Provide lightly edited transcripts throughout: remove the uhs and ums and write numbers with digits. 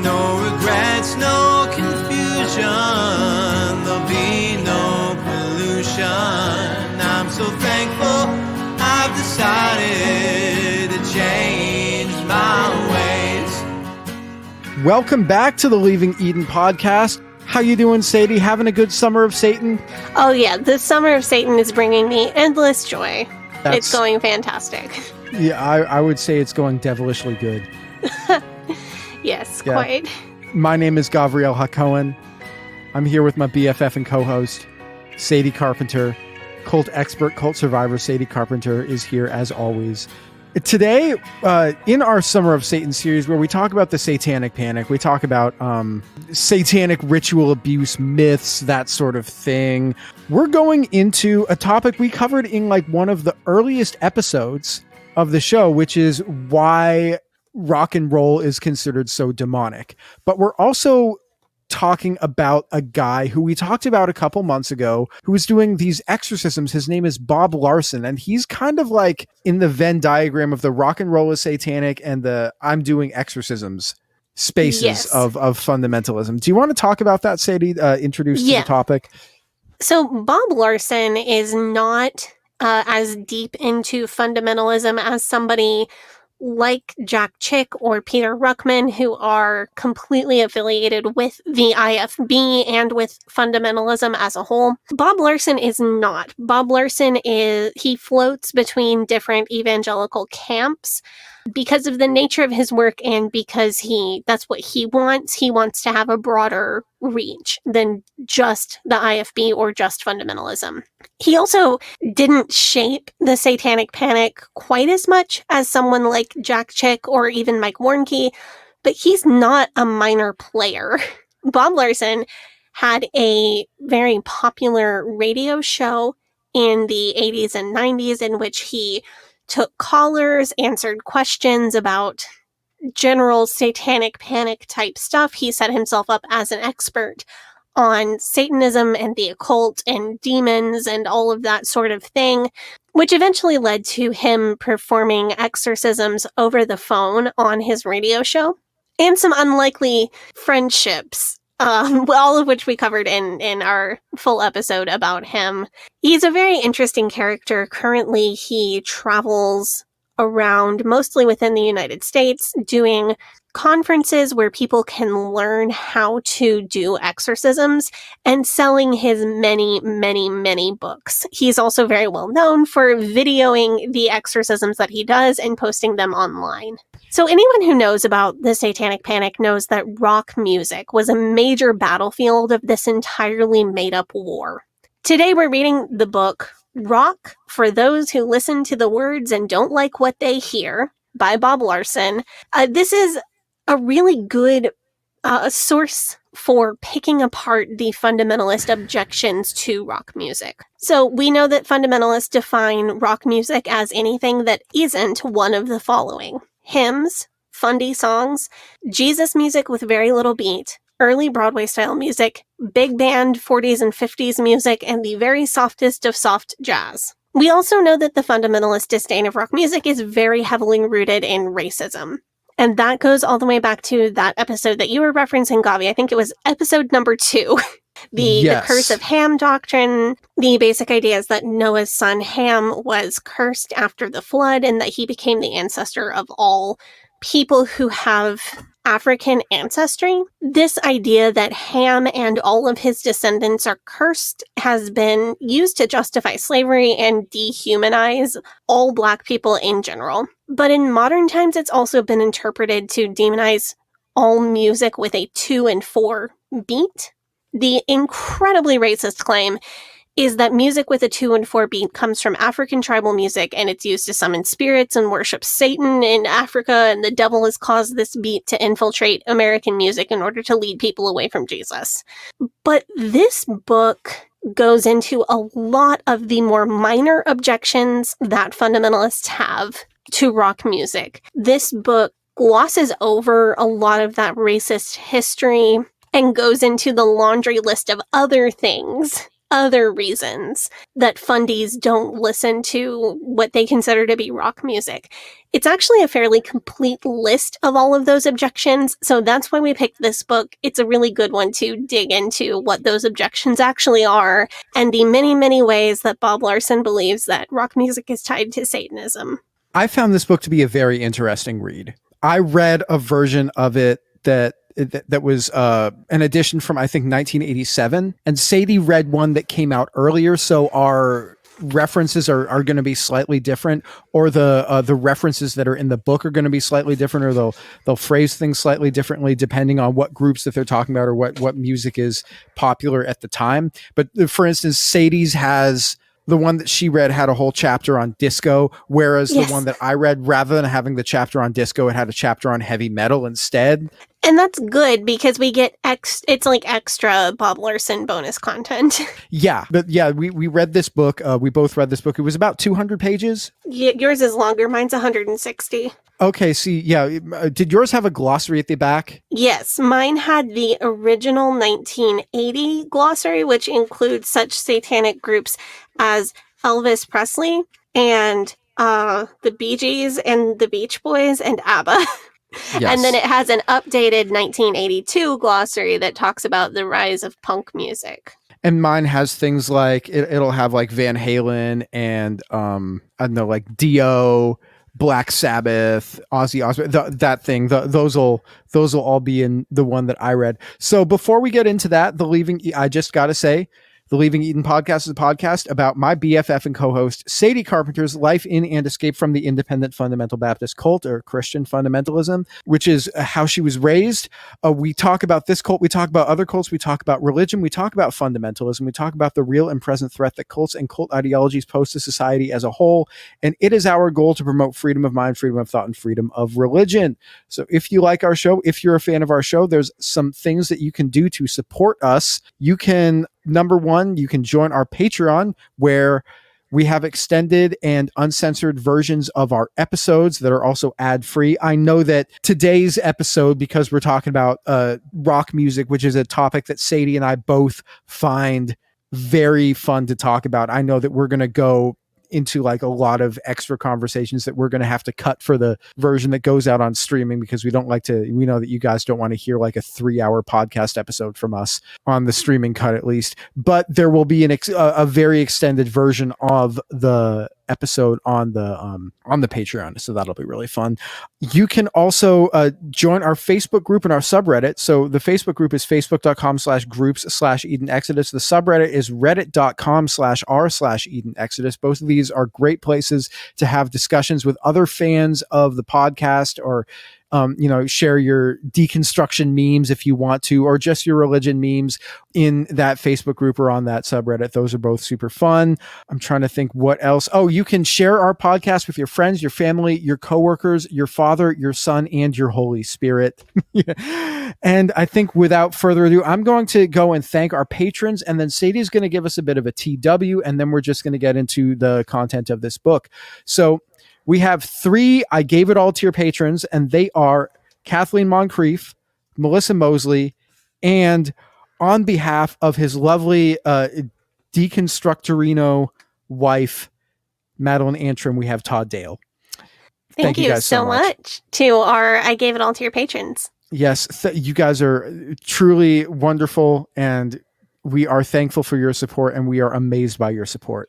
No regrets, no confusion, there'll be no pollution. I'm so thankful I've decided to change my ways. Welcome back to the Leaving Eden podcast. How you doing, Sadie? Having a good summer of Satan? Oh yeah, the summer of Satan is bringing me endless joy. It's going fantastic. Yeah, I would say it's going devilishly good. Yes, yeah. Quite. My name is Gavriel Hakohen. I'm here with my BFF and co-host, Sadie Carpenter. Cult expert, cult survivor Sadie Carpenter is here as always. Today, in our Summer of Satan series, where we talk about the Satanic Panic, we talk about satanic ritual abuse myths, that sort of thing. We're going into a topic we covered in like one of the earliest episodes of the show, which is why rock and roll is considered so demonic. But we're also talking about a guy who we talked about a couple months ago who was doing these exorcisms. His name is Bob Larson, and he's kind of like in the Venn diagram of the rock and roll is satanic and the I'm doing exorcisms spaces of fundamentalism. Do you want to talk about that, Sadie? Introduce to the topic. So Bob Larson is not as deep into fundamentalism as somebody like Jack Chick or Peter Ruckman, who are completely affiliated with the IFB and with fundamentalism as a whole. Bob Larson is not. Bob Larson he floats between different evangelical camps because of the nature of his work and because that's what he wants. He wants to have a broader reach than just the IFB or just fundamentalism. He also didn't shape the Satanic Panic quite as much as someone like Jack Chick or even Mike Warnke, but he's not a minor player. Bob Larson had a very popular radio show in the 80s and 90s in which he took callers, answered questions about general Satanic Panic type stuff. He set himself up as an expert on Satanism and the occult and demons and all of that sort of thing, which eventually led to him performing exorcisms over the phone on his radio show and some unlikely friendships, all of which we covered in our full episode about him. He's a very interesting character. Currently, he travels around mostly within the United States doing conferences where people can learn how to do exorcisms and selling his many, many, many books. He's also very well known for videoing the exorcisms that he does and posting them online. So anyone who knows about the Satanic Panic knows that rock music was a major battlefield of this entirely made-up war. Today we're reading the book Rock for Those Who Listen to the Words and Don't Like What They Hear by Bob Larson. This is a really good source for picking apart the fundamentalist objections to rock music. So we know that fundamentalists define rock music as anything that isn't one of the following: hymns, fundy songs, Jesus music with very little beat, early Broadway style music, big band 40s and 50s music, and the very softest of soft jazz. We also know that the fundamentalist disdain of rock music is very heavily rooted in racism. And that goes all the way back to that episode that you were referencing, Gavi. I think it was episode number 2. The curse of Ham doctrine. The basic idea is that Noah's son Ham was cursed after the flood and that he became the ancestor of all people who have African ancestry. This idea that Ham and all of his descendants are cursed has been used to justify slavery and dehumanize all Black people in general. But in modern times, it's also been interpreted to demonize all music with a 2 and 4 beat. The incredibly racist claim is that music with a 2 and 4 beat comes from African tribal music, and it's used to summon spirits and worship Satan in Africa, and the devil has caused this beat to infiltrate American music in order to lead people away from Jesus. But this book goes into a lot of the more minor objections that fundamentalists have to rock music. This book glosses over a lot of that racist history and goes into the laundry list of other things other reasons that fundies don't listen to what they consider to be rock music. It's actually a fairly complete list of all of those objections, so that's why we picked this book. It's a really good one to dig into what those objections actually are and the many, many ways that Bob Larson believes that rock music is tied to Satanism. I found this book to be a very interesting read. I read a version of it that was an edition from, I think, 1987. And Sadie read one that came out earlier. So our references are going to be slightly different, or the references that are in the book are going to be slightly different, or they'll phrase things slightly differently depending on what groups that they're talking about or what music is popular at the time. But for instance, Sadie's has... the one that she read had a whole chapter on disco, whereas the one that I read, rather than having the chapter on disco, it had a chapter on heavy metal instead. And that's good because we get it's like extra Bob Larson bonus content. Yeah, but yeah, we read this book. We both read this book. It was about 200 pages. Yours is longer. Mine's 160. Okay, see, yeah. Did yours have a glossary at the back? Yes, mine had the original 1980 glossary, which includes such satanic groups as Elvis Presley and the Bee Gees and the Beach Boys and ABBA. Yes. And then it has an updated 1982 glossary that talks about the rise of punk music. And mine has things like, it'll have like Van Halen and, I don't know, like Dio, Black Sabbath, Ozzy Osbourne, that thing. Those will all be in the one that I read. So before we get into that, I just got to say, the Leaving Eden podcast is a podcast about my BFF and co-host Sadie Carpenter's life in and escape from the independent fundamental Baptist cult, or Christian fundamentalism, which is how she was raised. We talk about this cult. We talk about other cults. We talk about religion. We talk about fundamentalism. We talk about the real and present threat that cults and cult ideologies pose to society as a whole. And it is our goal to promote freedom of mind, freedom of thought, and freedom of religion. So if you like our show, if you're a fan of our show, there's some things that you can do to support us. You can... Number one, you can join our Patreon, where we have extended and uncensored versions of our episodes that are also ad-free. I know that today's episode, because we're talking about rock music, which is a topic that Sadie and I both find very fun to talk about, I know that we're going to go into like a lot of extra conversations that we're going to have to cut for the version that goes out on streaming, because we know that you guys don't want to hear like a 3-hour podcast episode from us on the streaming cut, at least. But there will be a very extended version of the episode on the Patreon, so that'll be really fun. You can also join our Facebook group and our subreddit. So the Facebook group is facebook.com/groups/Eden Exodus. The subreddit is reddit.com/r/Eden Exodus. Both of these are great places to have discussions with other fans of the podcast, or share your deconstruction memes if you want to, or just your religion memes in that Facebook group or on that subreddit. Those are both super fun. I'm trying to think what else. Oh, you can share our podcast with your friends, your family, your coworkers, your Father, your Son, and your Holy Spirit. And I think without further ado, I'm going to go and thank our patrons, and then Sadie's going to give us a bit of a TW, and then we're just going to get into the content of this book. So we have 3 I Gave It All to Your patrons, and they are Kathleen Moncrief, Melissa Mosley, and on behalf of his lovely deconstructorino wife, Madeline Antrim, we have Todd Dale. Thank you guys so much to our I Gave It All to Your patrons. Yes, you guys are truly wonderful, and we are thankful for your support, and we are amazed by your support.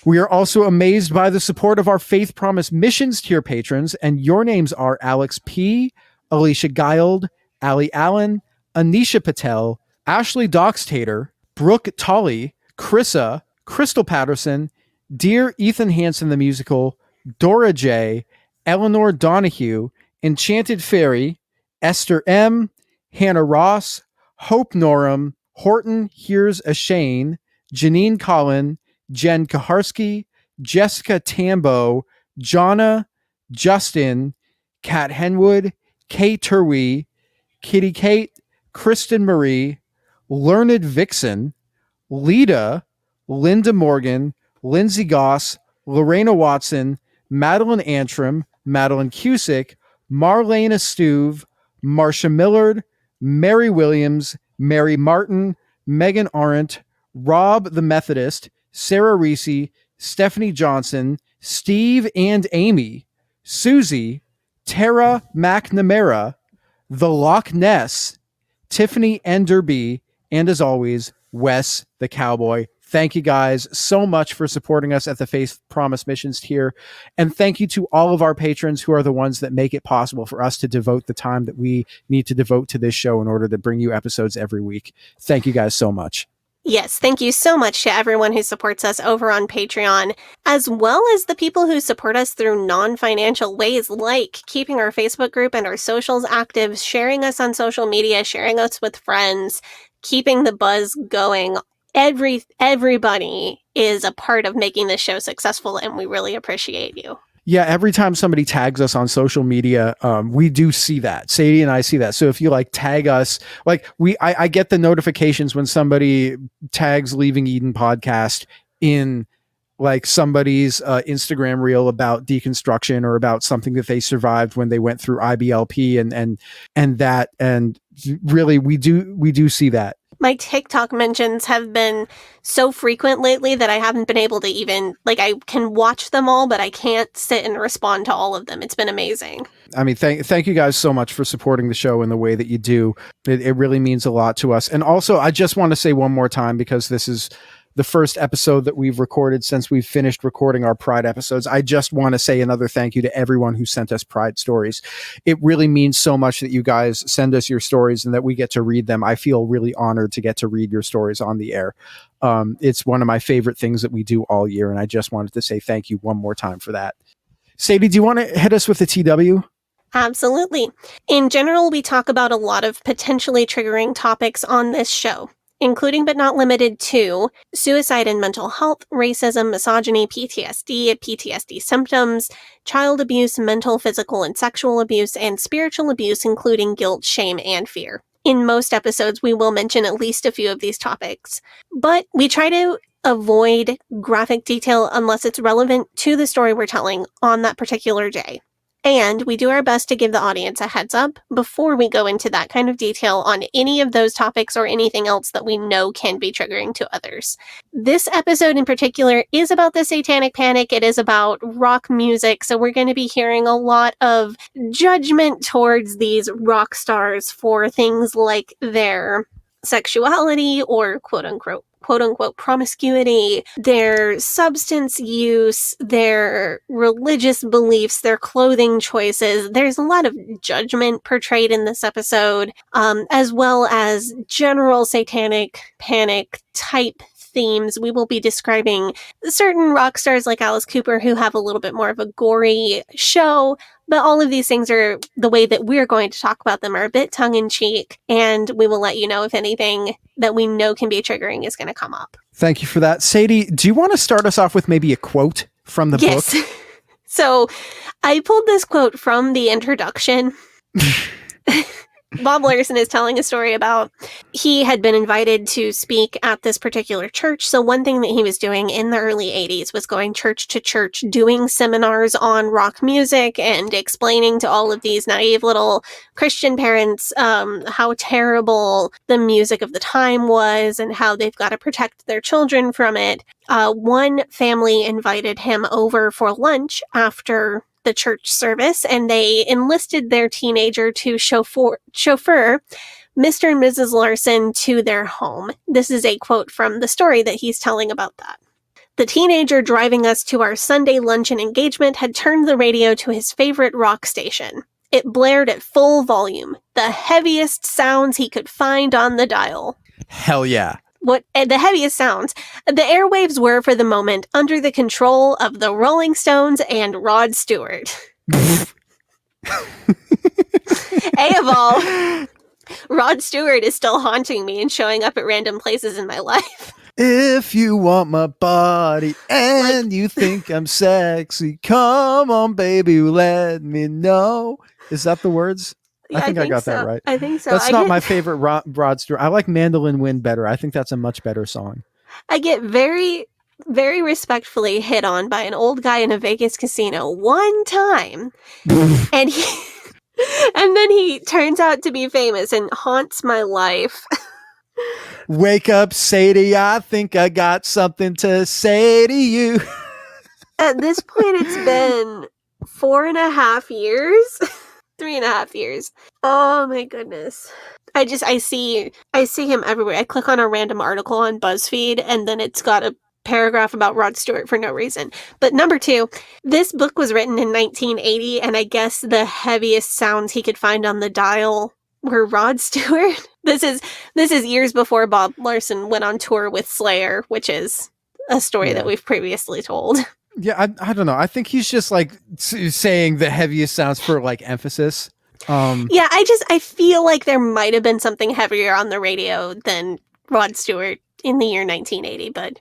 We are also amazed by the support of our Faith Promise Missions tier patrons, and your names are Alex P., Alicia Guild, Ali Allen, Anisha Patel, Ashley Doxtater, Brooke Tolley, Chrissa, Crystal Patterson, Dear Ethan Hansen the Musical, Dora J., Eleanor Donahue, Enchanted Fairy, Esther M., Hannah Ross, Hope Norum, Horton Here's a Shane, Janine Collin, Jen Kaharski, Jessica Tambo, Jonna, Justin, Kat Henwood, Kay Turwee, Kitty Kate, Kristen Marie, Learned Vixen, Lita, Linda Morgan, Lindsay Goss, Lorena Watson, Madeline Antrim, Madeline Cusick, Marlena Stuve, Marsha Millard, Mary Williams, Mary Martin, Megan Arendt, Rob the Methodist, Sarah Reese, Stephanie Johnson, Steve and Amy, Susie, Tara McNamara, the Loch Ness, Tiffany Enderby, and as always, Wes the Cowboy. Thank you guys so much for supporting us at the Faith Promise Missions tier. And thank you to all of our patrons who are the ones that make it possible for us to devote the time that we need to devote to this show in order to bring you episodes every week. Thank you guys so much. Yes, thank you so much to everyone who supports us over on Patreon, as well as the people who support us through non-financial ways like keeping our Facebook group and our socials active, sharing us on social media, sharing us with friends, keeping the buzz going. Everybody is a part of making this show successful, and we really appreciate you. Yeah, every time somebody tags us on social media, we do see that. Sadie and I see that. So if you like tag us, like I get the notifications when somebody tags Leaving Eden podcast in like somebody's Instagram reel about deconstruction or about something that they survived when they went through IBLP and really we do see that. My TikTok mentions have been so frequent lately that I haven't been able to even, I can watch them all, but I can't sit and respond to all of them. It's been amazing. I mean, thank you guys so much for supporting the show in the way that you do. It really means a lot to us. And also, I just want to say one more time, because this is the first episode that we've recorded since we've finished recording our Pride episodes. I just want to say another thank you to everyone who sent us Pride stories. It really means so much that you guys send us your stories and that we get to read them. I feel really honored to get to read your stories on the air. It's one of my favorite things that we do all year, and I just wanted to say thank you one more time for that. Sadie, do you want to hit us with the TW? Absolutely. In general, we talk about a lot of potentially triggering topics on this show, including but not limited to suicide and mental health, racism, misogyny, PTSD symptoms, child abuse, mental, physical, and sexual abuse, and spiritual abuse, including guilt, shame, and fear. In most episodes, we will mention at least a few of these topics, but we try to avoid graphic detail unless it's relevant to the story we're telling on that particular day. And we do our best to give the audience a heads up before we go into that kind of detail on any of those topics or anything else that we know can be triggering to others. This episode in particular is about the Satanic Panic. It is about rock music. So we're going to be hearing a lot of judgment towards these rock stars for things like their sexuality or quote unquote promiscuity, their substance use, their religious beliefs, their clothing choices. There's a lot of judgment portrayed in this episode, as well as general satanic panic type themes. We will be describing certain rock stars like Alice Cooper who have a little bit more of a gory show, but all of these things are the way that we're going to talk about them are a bit tongue-in-cheek, and we will let you know if anything that we know can be triggering is going to come up. Thank you for that. Sadie, do you want to start us off with maybe a quote from the book? Yes. So I pulled this quote from the introduction. Bob Larson is telling a story about he had been invited to speak at this particular church. So one thing that he was doing in the early 80s was going church to church, doing seminars on rock music and explaining to all of these naive little Christian parents how terrible the music of the time was and how they've got to protect their children from it. One family invited him over for lunch after the church service, and they enlisted their teenager to chauffeur Mr. and Mrs. Larson to their home. This is a quote from the story that he's telling about that. The teenager driving us to our Sunday luncheon engagement had turned the radio to his favorite rock station. It blared at full volume, the heaviest sounds he could find on the dial. Hell yeah. The heaviest sounds. The airwaves were, for the moment, under the control of the Rolling Stones and Rod Stewart. A of all, Rod Stewart is still haunting me and showing up at random places in my life. If you want my body and you think I'm sexy, come on, baby, let me know. Is that the words? Yeah, I think I got that right. I think so. That's not my favorite Rod Stewart. I like Mandolin Wind better. I think that's a much better song. I get very, very respectfully hit on by an old guy in a Vegas casino one time. and then he turns out to be famous and haunts my life. Wake up, Sadie. I think I got something to say to you. At this point, it's been 4.5 years, 3.5 years. Oh my goodness. I see him everywhere. I click on a random article on BuzzFeed and then it's got a paragraph about Rod Stewart for no reason. But number 2, this book was written in 1980 and I guess the heaviest sounds he could find on the dial were Rod Stewart. This is years before Bob Larson went on tour with Slayer, which is a story that we've previously told. Yeah, I don't know. I think he's just like saying the heaviest sounds for like emphasis. Yeah, I feel like there might have been something heavier on the radio than Rod Stewart in the year 1980, but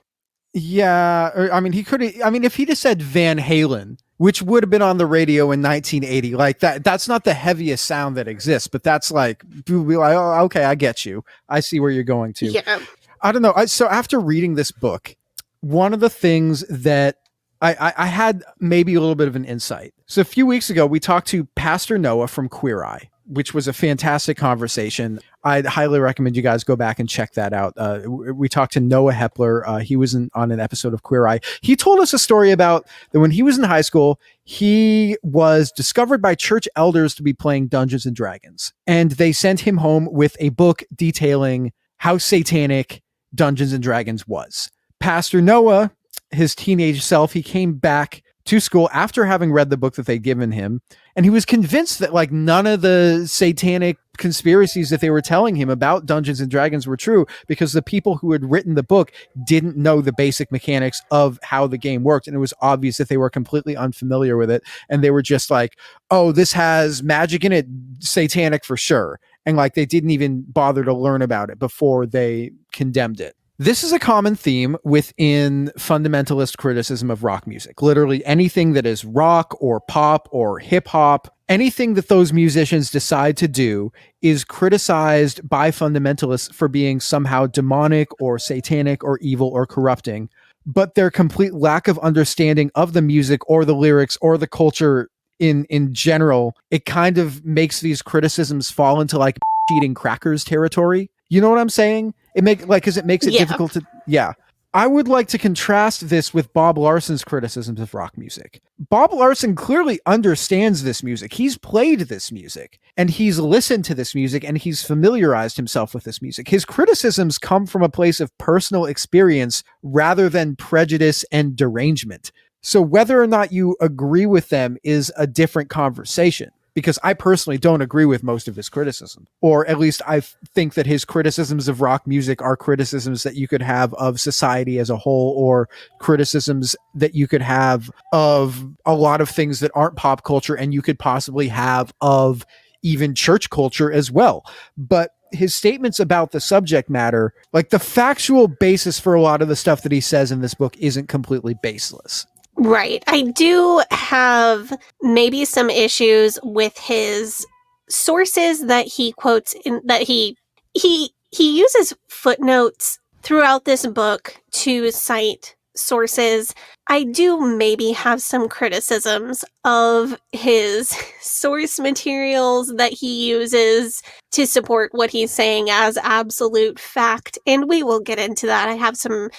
yeah, I mean, if he just said Van Halen, which would have been on the radio in 1980, like that's not the heaviest sound that exists, but that's like, oh, okay, I get you. I see where you're going to. yeah. I don't know. So after reading this book, one of the things that I had maybe a little bit of an insight. So a few weeks ago, we talked to Pastor Noah from Queer Eye, which was a fantastic conversation. I'd highly recommend you guys go back and check that out. We talked to Noah Hepler. He was on an episode of Queer Eye. He told us a story about that when he was in high school, he was discovered by church elders to be playing Dungeons and Dragons. And they sent him home with a book detailing how satanic Dungeons and Dragons was. Pastor Noah, his teenage self, he came back to school after having read the book that they'd given him, and he was convinced that like none of the satanic conspiracies that they were telling him about Dungeons and Dragons were true, because the people who had written the book didn't know the basic mechanics of how the game worked, and it was obvious that they were completely unfamiliar with it, and they were just like, oh, this has magic in it, satanic for sure, and like they didn't even bother to learn about it before they condemned it. This is a common theme within fundamentalist criticism of rock music. Literally anything that is rock or pop or hip hop, anything that those musicians decide to do is criticized by fundamentalists for being somehow demonic or satanic or evil or corrupting. But their complete lack of understanding of the music or the lyrics or the culture in general, it kind of makes these criticisms fall into like eating crackers territory. You know what I'm saying? It makes it difficult to, I would like to contrast this with Bob Larson's criticisms of rock music. Bob Larson clearly understands this music. He's played this music and he's listened to this music and he's familiarized himself with this music. His criticisms come from a place of personal experience rather than prejudice and derangement. So whether or not you agree with them is a different conversation, because I personally don't agree with most of his criticism, or at least I think that his criticisms of rock music are criticisms that you could have of society as a whole, or criticisms that you could have of a lot of things that aren't pop culture, and you could possibly have of even church culture as well. But his statements about the subject matter, like the factual basis for a lot of the stuff that he says in this book isn't completely baseless. Right. I do have maybe some issues with his sources that he quotes in that he uses footnotes throughout this book to cite sources. I do maybe have some criticisms of his source materials that he uses to support what he's saying as absolute fact, and we will get into that. I have some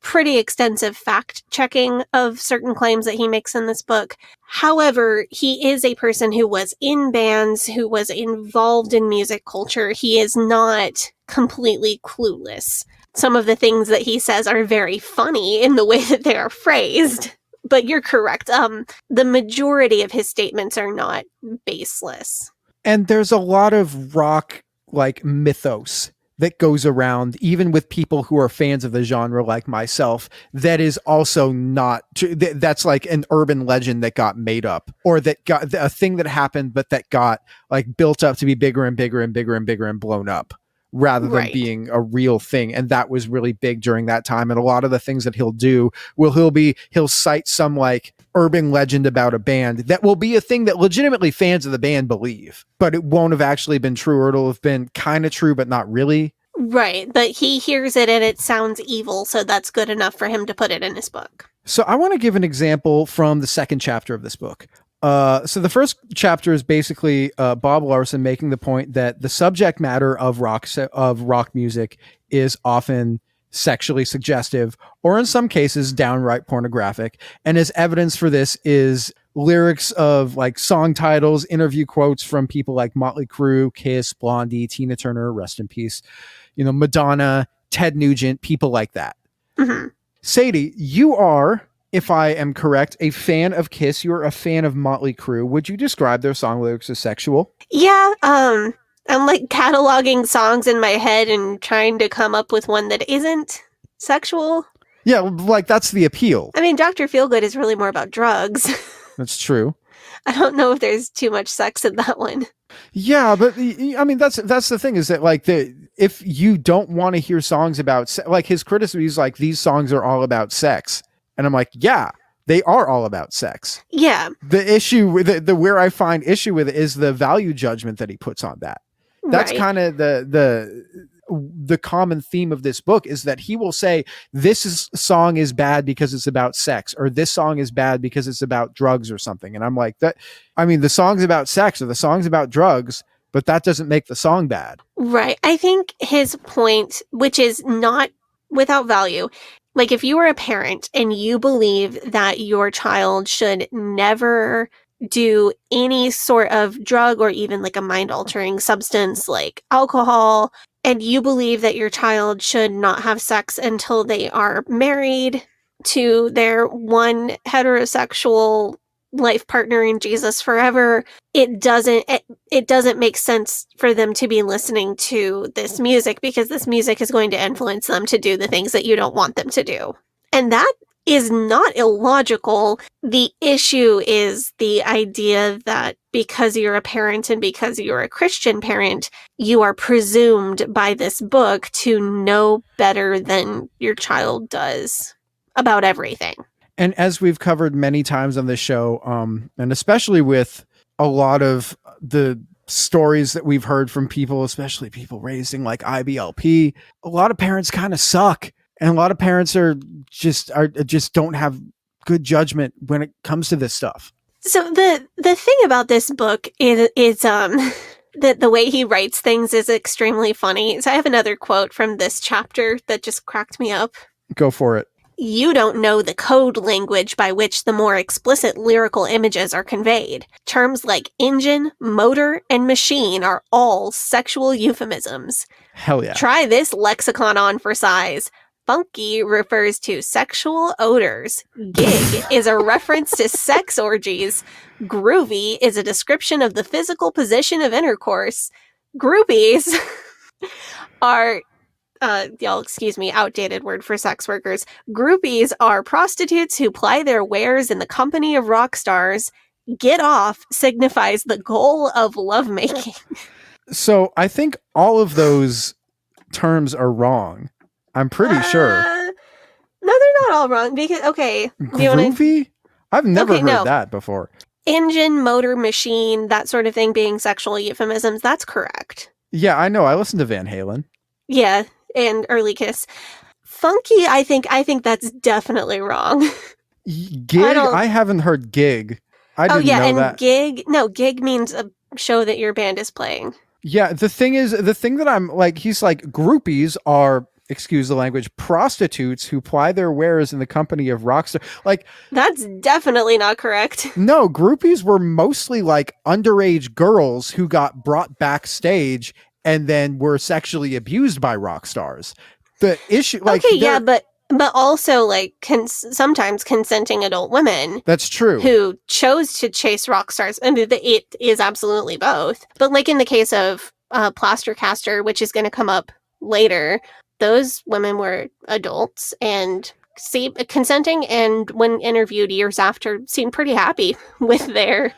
pretty extensive fact checking of certain claims that he makes in this book. However, he is a person who was in bands, who was involved in music culture. He is not completely clueless. Some of the things that he says are very funny in the way that they are phrased. But you're correct. The majority of his statements are not baseless. And there's a lot of rock like mythos that goes around, even with people who are fans of the genre like myself, that is also not true. That's like an urban legend that got made up, or that got a thing that happened, but that got like built up to be bigger and bigger and bigger and bigger and blown up, rather than being a real thing. And that was really big during that time. And a lot of the things that he'll do he'll cite some like urban legend about a band that will be a thing that legitimately fans of the band believe, but it won't have actually been true, or it'll have been kind of true, but not really. Right. But he hears it and it sounds evil. So that's good enough for him to put it in his book. So I want to give an example from the second chapter of this book. So the first chapter is basically Bob Larson making the point that the subject matter of rock music is often sexually suggestive, or in some cases downright pornographic. And as evidence for this is lyrics of like song titles, interview quotes from people like Motley Crue, Kiss, Blondie, Tina Turner, rest in peace, Madonna, Ted Nugent, people like that. Mm-hmm. Sadie, you are, if I am correct, a fan of Kiss. You're a fan of Motley Crue. Would you describe their song lyrics as sexual? Yeah, I'm like cataloging songs in my head and trying to come up with one that isn't sexual. Yeah, like that's the appeal. I mean, Dr. Feelgood is really more about drugs. That's true. I don't know if there's too much sex in that one. Yeah, but I mean that's the thing is that like if you don't want to hear songs about like his criticism is like these songs are all about sex, and I'm like, yeah, they are all about sex. Yeah. The issue with the where I find issue with it is the value judgment that he puts on that. That's kind of the common theme of this book is that he will say song is bad because it's about sex, or this song is bad because it's about drugs or something. And I'm like, that, I mean, the song's about sex or the song's about drugs, but that doesn't make the song bad. Right. I think his point, which is not without value, like if you were a parent and you believe that your child should never do any sort of drug or even like a mind-altering substance like alcohol, and you believe that your child should not have sex until they are married to their one heterosexual life partner in Jesus forever, it doesn't make sense for them to be listening to this music, because this music is going to influence them to do the things that you don't want them to do. And that is not illogical. The issue is the idea that because you're a parent and because you're a Christian parent, you are presumed by this book to know better than your child does about everything. And as we've covered many times on this show, and especially with a lot of the stories that we've heard from people, especially people raising like IBLP, a lot of parents kind of suck. And a lot of parents just don't have good judgment when it comes to this stuff. So the thing about this book is that the way he writes things is extremely funny. So I have another quote from this chapter that just cracked me up. Go for it. You don't know the code language by which the more explicit lyrical images are conveyed. Terms like engine, motor, and machine are all sexual euphemisms. Hell yeah. Try this lexicon on for size. Funky refers to sexual odors. Gig is a reference to sex orgies. Groovy is a description of the physical position of intercourse. Groupies are, y'all excuse me, outdated word for sex workers. Groupies are prostitutes who ply their wares in the company of rock stars. Get off signifies the goal of lovemaking. So I think all of those terms are wrong. I'm pretty sure. No, they're not all wrong. Because, okay. Groovy? I've never heard that before. Engine, motor, machine, that sort of thing being sexual euphemisms, that's correct. Yeah, I know. I listened to Van Halen. Yeah, and early Kiss. Funky, I think that's definitely wrong. Gig? I haven't heard gig. I didn't know that. Gig means a show that your band is playing. Yeah, the thing that I'm like, he's like, groupies are, excuse the language, prostitutes who ply their wares in the company of rockstar. Like, that's definitely not correct. No, groupies were mostly like underage girls who got brought backstage and then were sexually abused by rock stars. The issue, like, okay, yeah, but also like sometimes consenting adult women. That's true. Who chose to chase rock stars. I mean, it is absolutely both. But like in the case of Plastercaster, which is going to come up later, those women were adults and consenting, and when interviewed years after, seemed pretty happy with their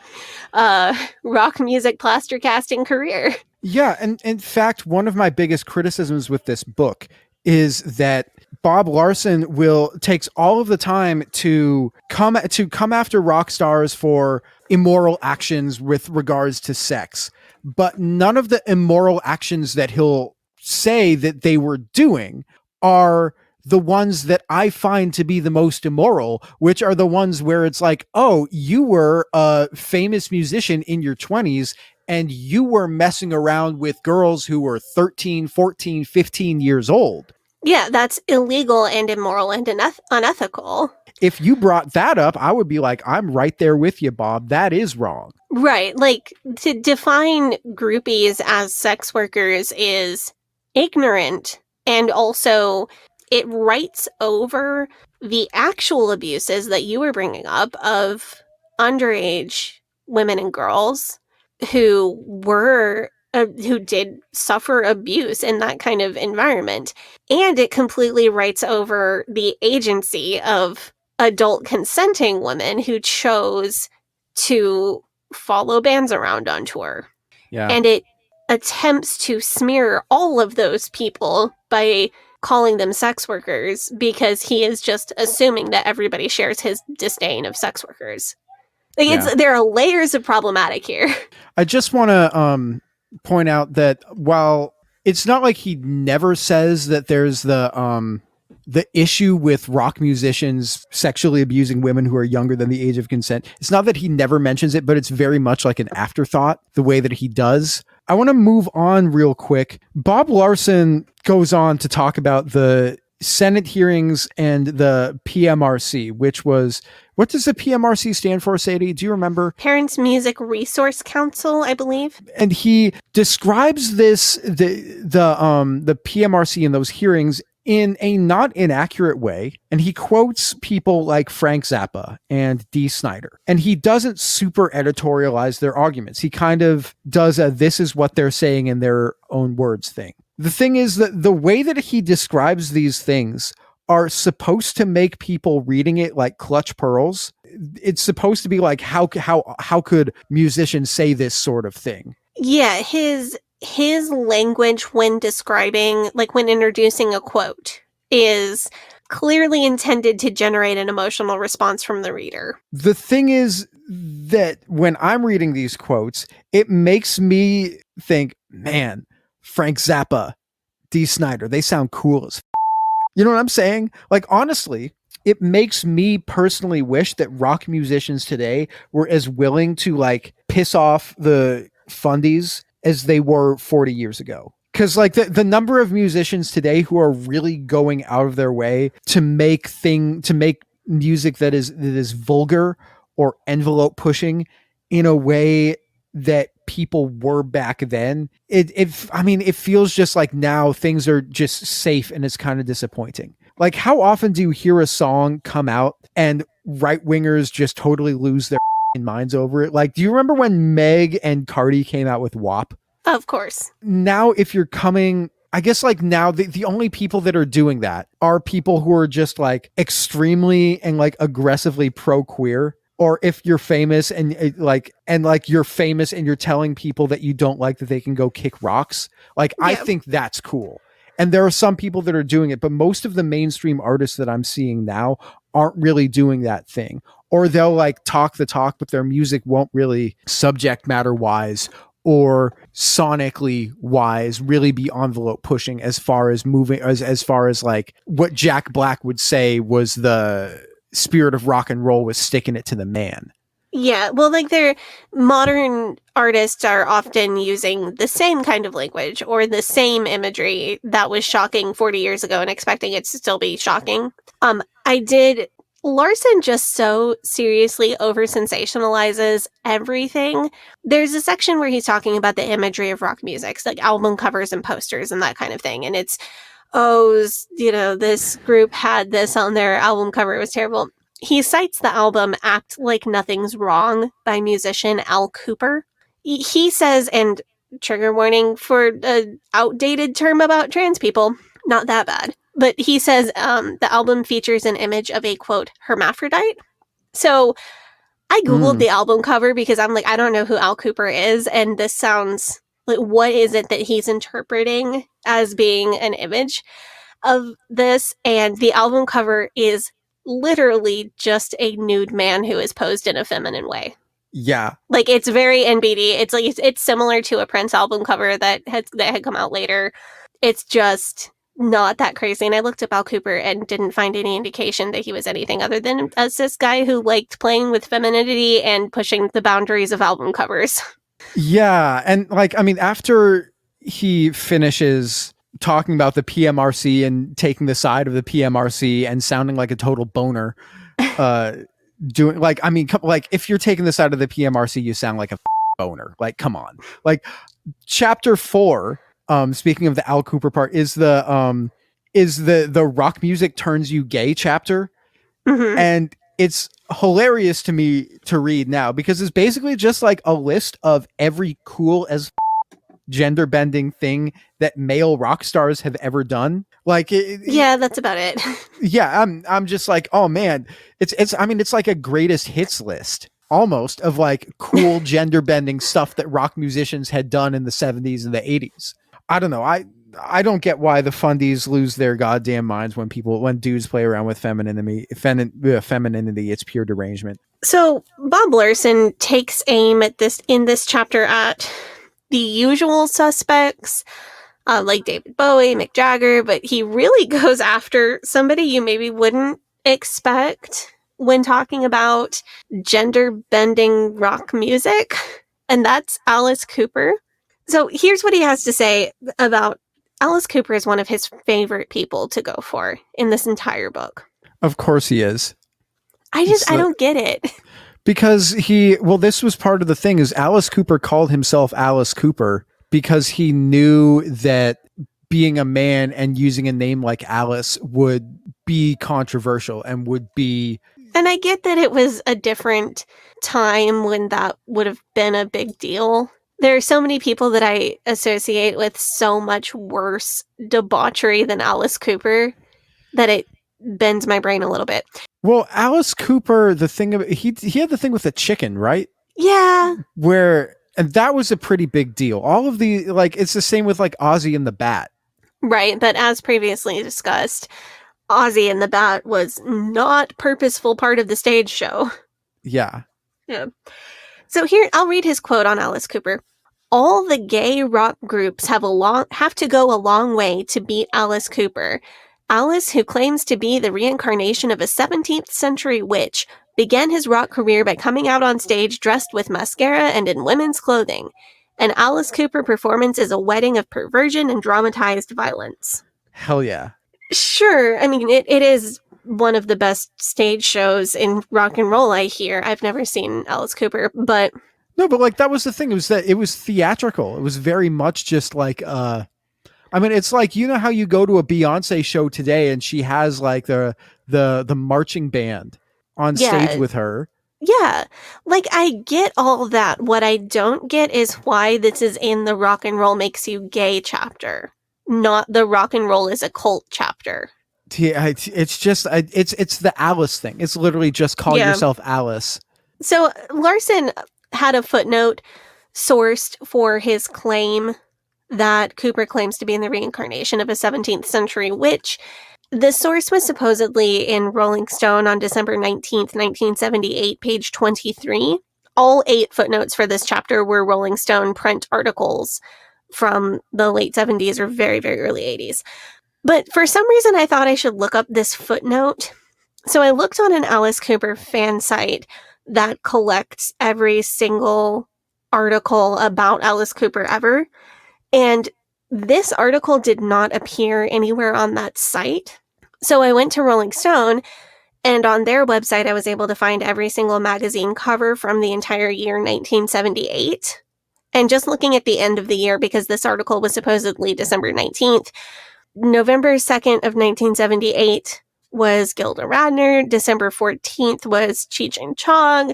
rock music plaster casting career. Yeah, and in fact, one of my biggest criticisms with this book is that Bob Larson takes all of the time to come after rock stars for immoral actions with regards to sex, but none of the immoral actions that he'll say that they were doing are the ones that I find to be the most immoral, which are the ones where it's like, oh, you were a famous musician in your 20s and you were messing around with girls who were 13, 14, 15 years old. Yeah, that's illegal and immoral and unethical. If you brought that up, I would be like, I'm right there with you, Bob. That is wrong. Right. Like, to define groupies as sex workers is ignorant, and also it writes over the actual abuses that you were bringing up of underage women and girls who did suffer abuse in that kind of environment. And it completely writes over the agency of adult consenting women who chose to follow bands around on tour. Yeah. And it attempts to smear all of those people by calling them sex workers because he is just assuming that everybody shares his disdain of sex workers. Like, there are layers of problematic here. I just want to point out that while it's not like he never says that there's the issue with rock musicians sexually abusing women who are younger than the age of consent, it's not that he never mentions it, but it's very much like an afterthought, the way that he does. I want to move on real quick. Bob Larson goes on to talk about the Senate hearings and the PMRC, which was, what does the PMRC stand for, Sadie? Do you remember? Parents Music Resource Council, I believe. And he describes this, the PMRC in those hearings in a not inaccurate way. And he quotes people like Frank Zappa and Dee Snider. And he doesn't super editorialize their arguments. He kind of does a, this is what they're saying in their own words thing. The thing is that the way that he describes these things are supposed to make people reading it like clutch pearls. It's supposed to be like, how could musicians say this sort of thing? Yeah, his language when describing, like when introducing a quote, is clearly intended to generate an emotional response from the reader. The thing is that when I'm reading these quotes, it makes me think, man, Frank Zappa, Dee Snider, they sound cool as You know what I'm saying? Like, honestly, it makes me personally wish that rock musicians today were as willing to like piss off the fundies as they were 40 years ago. Because like the number of musicians today who are really going out of their way to make music that is vulgar or envelope pushing in a way that people were back then. It feels just like now things are just safe, and it's kind of disappointing. Like, how often do you hear a song come out and right wingers just totally lose their minds over it? Like, do you remember when Meg and Cardi came out with WAP? Of course. Now, if you're coming, I guess like now the only people that are doing that are people who are just like extremely and like aggressively pro-queer. Or if you're famous and you're famous and you're telling people that you don't like that they can go kick rocks. Like, yeah. I think that's cool. And there are some people that are doing it, but most of the mainstream artists that I'm seeing now aren't really doing that thing. Or they'll like talk the talk, but their music won't really subject matter wise or sonically wise really be envelope pushing as far as moving, as far as like what Jack Black would say was the spirit of rock and roll, was sticking it to the man. Yeah, well, like their modern artists are often using the same kind of language or the same imagery that was shocking 40 years ago and expecting it to still be shocking. Larson just so seriously over sensationalizes everything. There's a section where he's talking about the imagery of rock music, like album covers and posters and that kind of thing. And it's, this group had this on their album cover. It was terrible. He cites the album Act Like Nothing's Wrong by musician Al Kooper. He says, and trigger warning for an outdated term about trans people, not that bad. But he says the album features an image of a, quote, hermaphrodite. So I Googled the album cover because I'm like, I don't know who Al Kooper is. And this sounds like, what is it that he's interpreting as being an image of this? And the album cover is literally just a nude man who is posed in a feminine way. Yeah. Like, it's very NBD. It's similar to a Prince album cover that had come out later. It's just not that crazy. And I looked up Al Cooper and didn't find any indication that he was anything other than a cis guy who liked playing with femininity and pushing the boundaries of album covers. Yeah. And like, I memean, after he finishes talking about the PMRC and taking the side of the PMRC and sounding like a total boner, doing like, I mean, like if you're taking the side of the PMRC, you sound like a boner. Like, come on. Like chapter 4, speaking of the Al Cooper part, is the rock music turns you gay chapter. Mm-hmm. And it's hilarious to me to read now because it's basically just like a list of every cool as gender bending thing that male rock stars have ever done. Like, yeah, that's about it. Yeah, I'm just like, oh man, I mean, it's like a greatest hits list almost of like cool gender bending stuff that rock musicians had done in the 70s and the 80s. I don't know. I don't get why the fundies lose their goddamn minds when dudes play around with femininity. It's pure derangement. So Bob Larson takes aim at in this chapter at the usual suspects, like David Bowie, Mick Jagger, but he really goes after somebody you maybe wouldn't expect when talking about gender bending rock music, and that's Alice Cooper. So here's what he has to say about Alice Cooper is one of his favorite people to go for in this entire book. Of course he is. I don't get it. Because this was part of the thing is Alice Cooper called himself Alice Cooper because he knew that being a man and using a name like Alice would be controversial and would be... And I get that it was a different time when that would have been a big deal. There are so many people that I associate with so much worse debauchery than Alice Cooper that it bends my brain a little bit. Well, Alice Cooper, the thing of he had the thing with the chicken, right? Yeah. And that was a pretty big deal. All of the it's the same with like Ozzy and the Bat. Right, but as previously discussed, Ozzy and the Bat was not purposeful part of the stage show. Yeah. Yeah. So here, I'll read his quote on Alice Cooper. All the gay rock groups have to go a long way to beat Alice Cooper. Alice, who claims to be the reincarnation of a 17th century witch, began his rock career by coming out on stage dressed with mascara and in women's clothing. An Alice Cooper performance is a wedding of perversion and dramatized violence. Hell yeah. Sure. I mean, it is one of the best stage shows in rock and roll, I hear. I've never seen Alice Cooper, but... No, but like that was the thing. It was that it was theatrical. It was very much just like... I mean, it's like, you know how you go to a Beyonce show today and she has like the marching band on stage with her. Yeah. Like, I get all that. What I don't get is why this is in the rock and roll makes you gay chapter, not the rock and roll is a cult chapter. Yeah, it's just, it's the Alice thing. It's literally just call yourself Alice. So Larson had a footnote sourced for his claim that Cooper claims to be in the reincarnation of a 17th century witch. The source was supposedly in Rolling Stone on December 19th, 1978, page 23. All 8 footnotes for this chapter were Rolling Stone print articles from the late 70s or very, very early 80s. But for some reason, I thought I should look up this footnote. So I looked on an Alice Cooper fan site that collects every single article about Alice Cooper ever. And this article did not appear anywhere on that site. So I went to Rolling Stone, and on their website, I was able to find every single magazine cover from the entire year 1978. And just looking at the end of the year, because this article was supposedly December 19th, November 2nd of 1978 was Gilda Radner, December 14th was Cheech and Chong,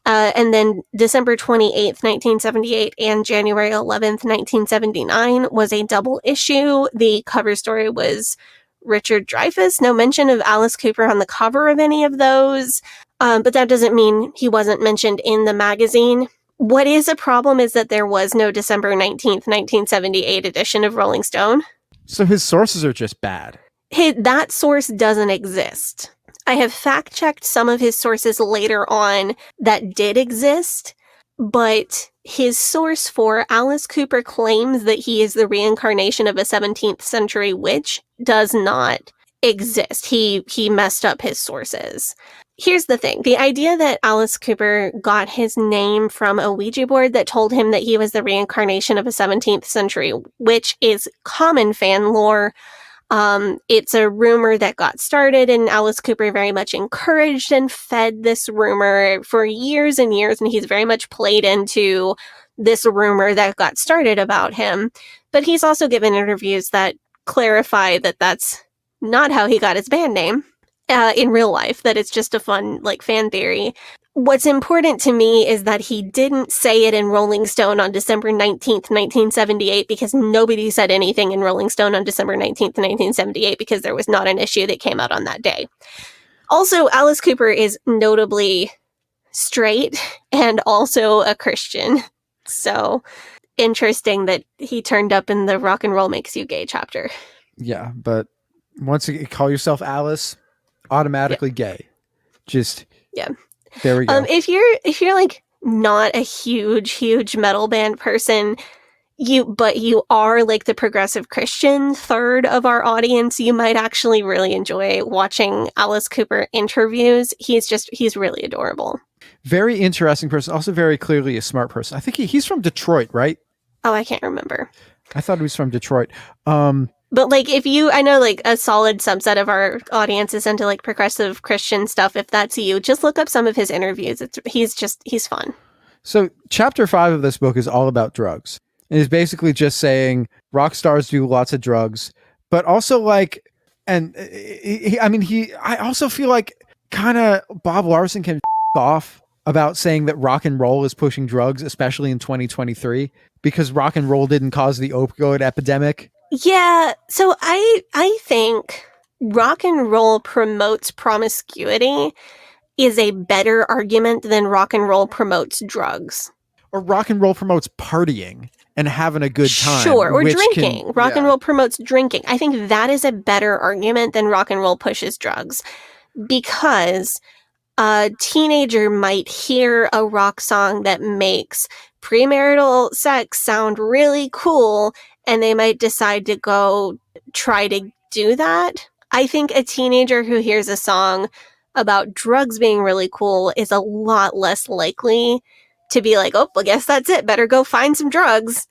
and then December 28th, 1978 and January 11th, 1979 was a double issue. The cover story was Richard Dreyfuss. No mention of Alice Cooper on the cover of any of those, but that doesn't mean he wasn't mentioned in the magazine. What is a problem is that there was no December 19th, 1978 edition of Rolling Stone. So his sources are just bad. That source doesn't exist. I have fact-checked some of his sources later on that did exist, but his source for Alice Cooper claims that he is the reincarnation of a 17th century witch does not exist. He messed up his sources. Here's the thing. The idea that Alice Cooper got his name from a Ouija board that told him that he was the reincarnation of a 17th century witch is common fan lore. It's a rumor that got started, and Alice Cooper very much encouraged and fed this rumor for years and years, and he's very much played into this rumor that got started about him. But he's also given interviews that clarify that that's not how he got his band name in real life, that it's just a fun, fan theory. What's important to me is that he didn't say it in Rolling Stone on December 19th, 1978, because nobody said anything in Rolling Stone on December 19th, 1978, because there was not an issue that came out on that day. Also, Alice Cooper is notably straight and also a Christian. So, interesting that he turned up in the Rock and Roll Makes You Gay chapter. Yeah, but once you call yourself Alice, automatically gay. Just... Yeah. There we go. If you're not a huge metal band person, but you are the progressive Christian third of our audience, you might actually really enjoy watching Alice Cooper interviews. He's really adorable. Very interesting person. Also very clearly a smart person. I think he's from Detroit, right? Oh, I can't remember. I thought he was from Detroit. But I know a solid subset of our audience is into progressive Christian stuff. If that's you, just look up some of his interviews. He's fun. So chapter 5 of this book is all about drugs. It is basically just saying rock stars do lots of drugs, but also I also feel like kind of Bob Larson can off about saying that rock and roll is pushing drugs, especially in 2023, because rock and roll didn't cause the opioid epidemic. Yeah, so I think rock and roll promotes promiscuity is a better argument than rock and roll promotes drugs. Or rock and roll promotes partying and having a good time. Sure, or drinking. Rock and roll promotes drinking. I think that is a better argument than rock and roll pushes drugs. Because a teenager might hear a rock song that makes premarital sex sound really cool, and they might decide to go try to do that. I think a teenager who hears a song about drugs being really cool is a lot less likely to be like, oh, well, guess that's it. Better go find some drugs.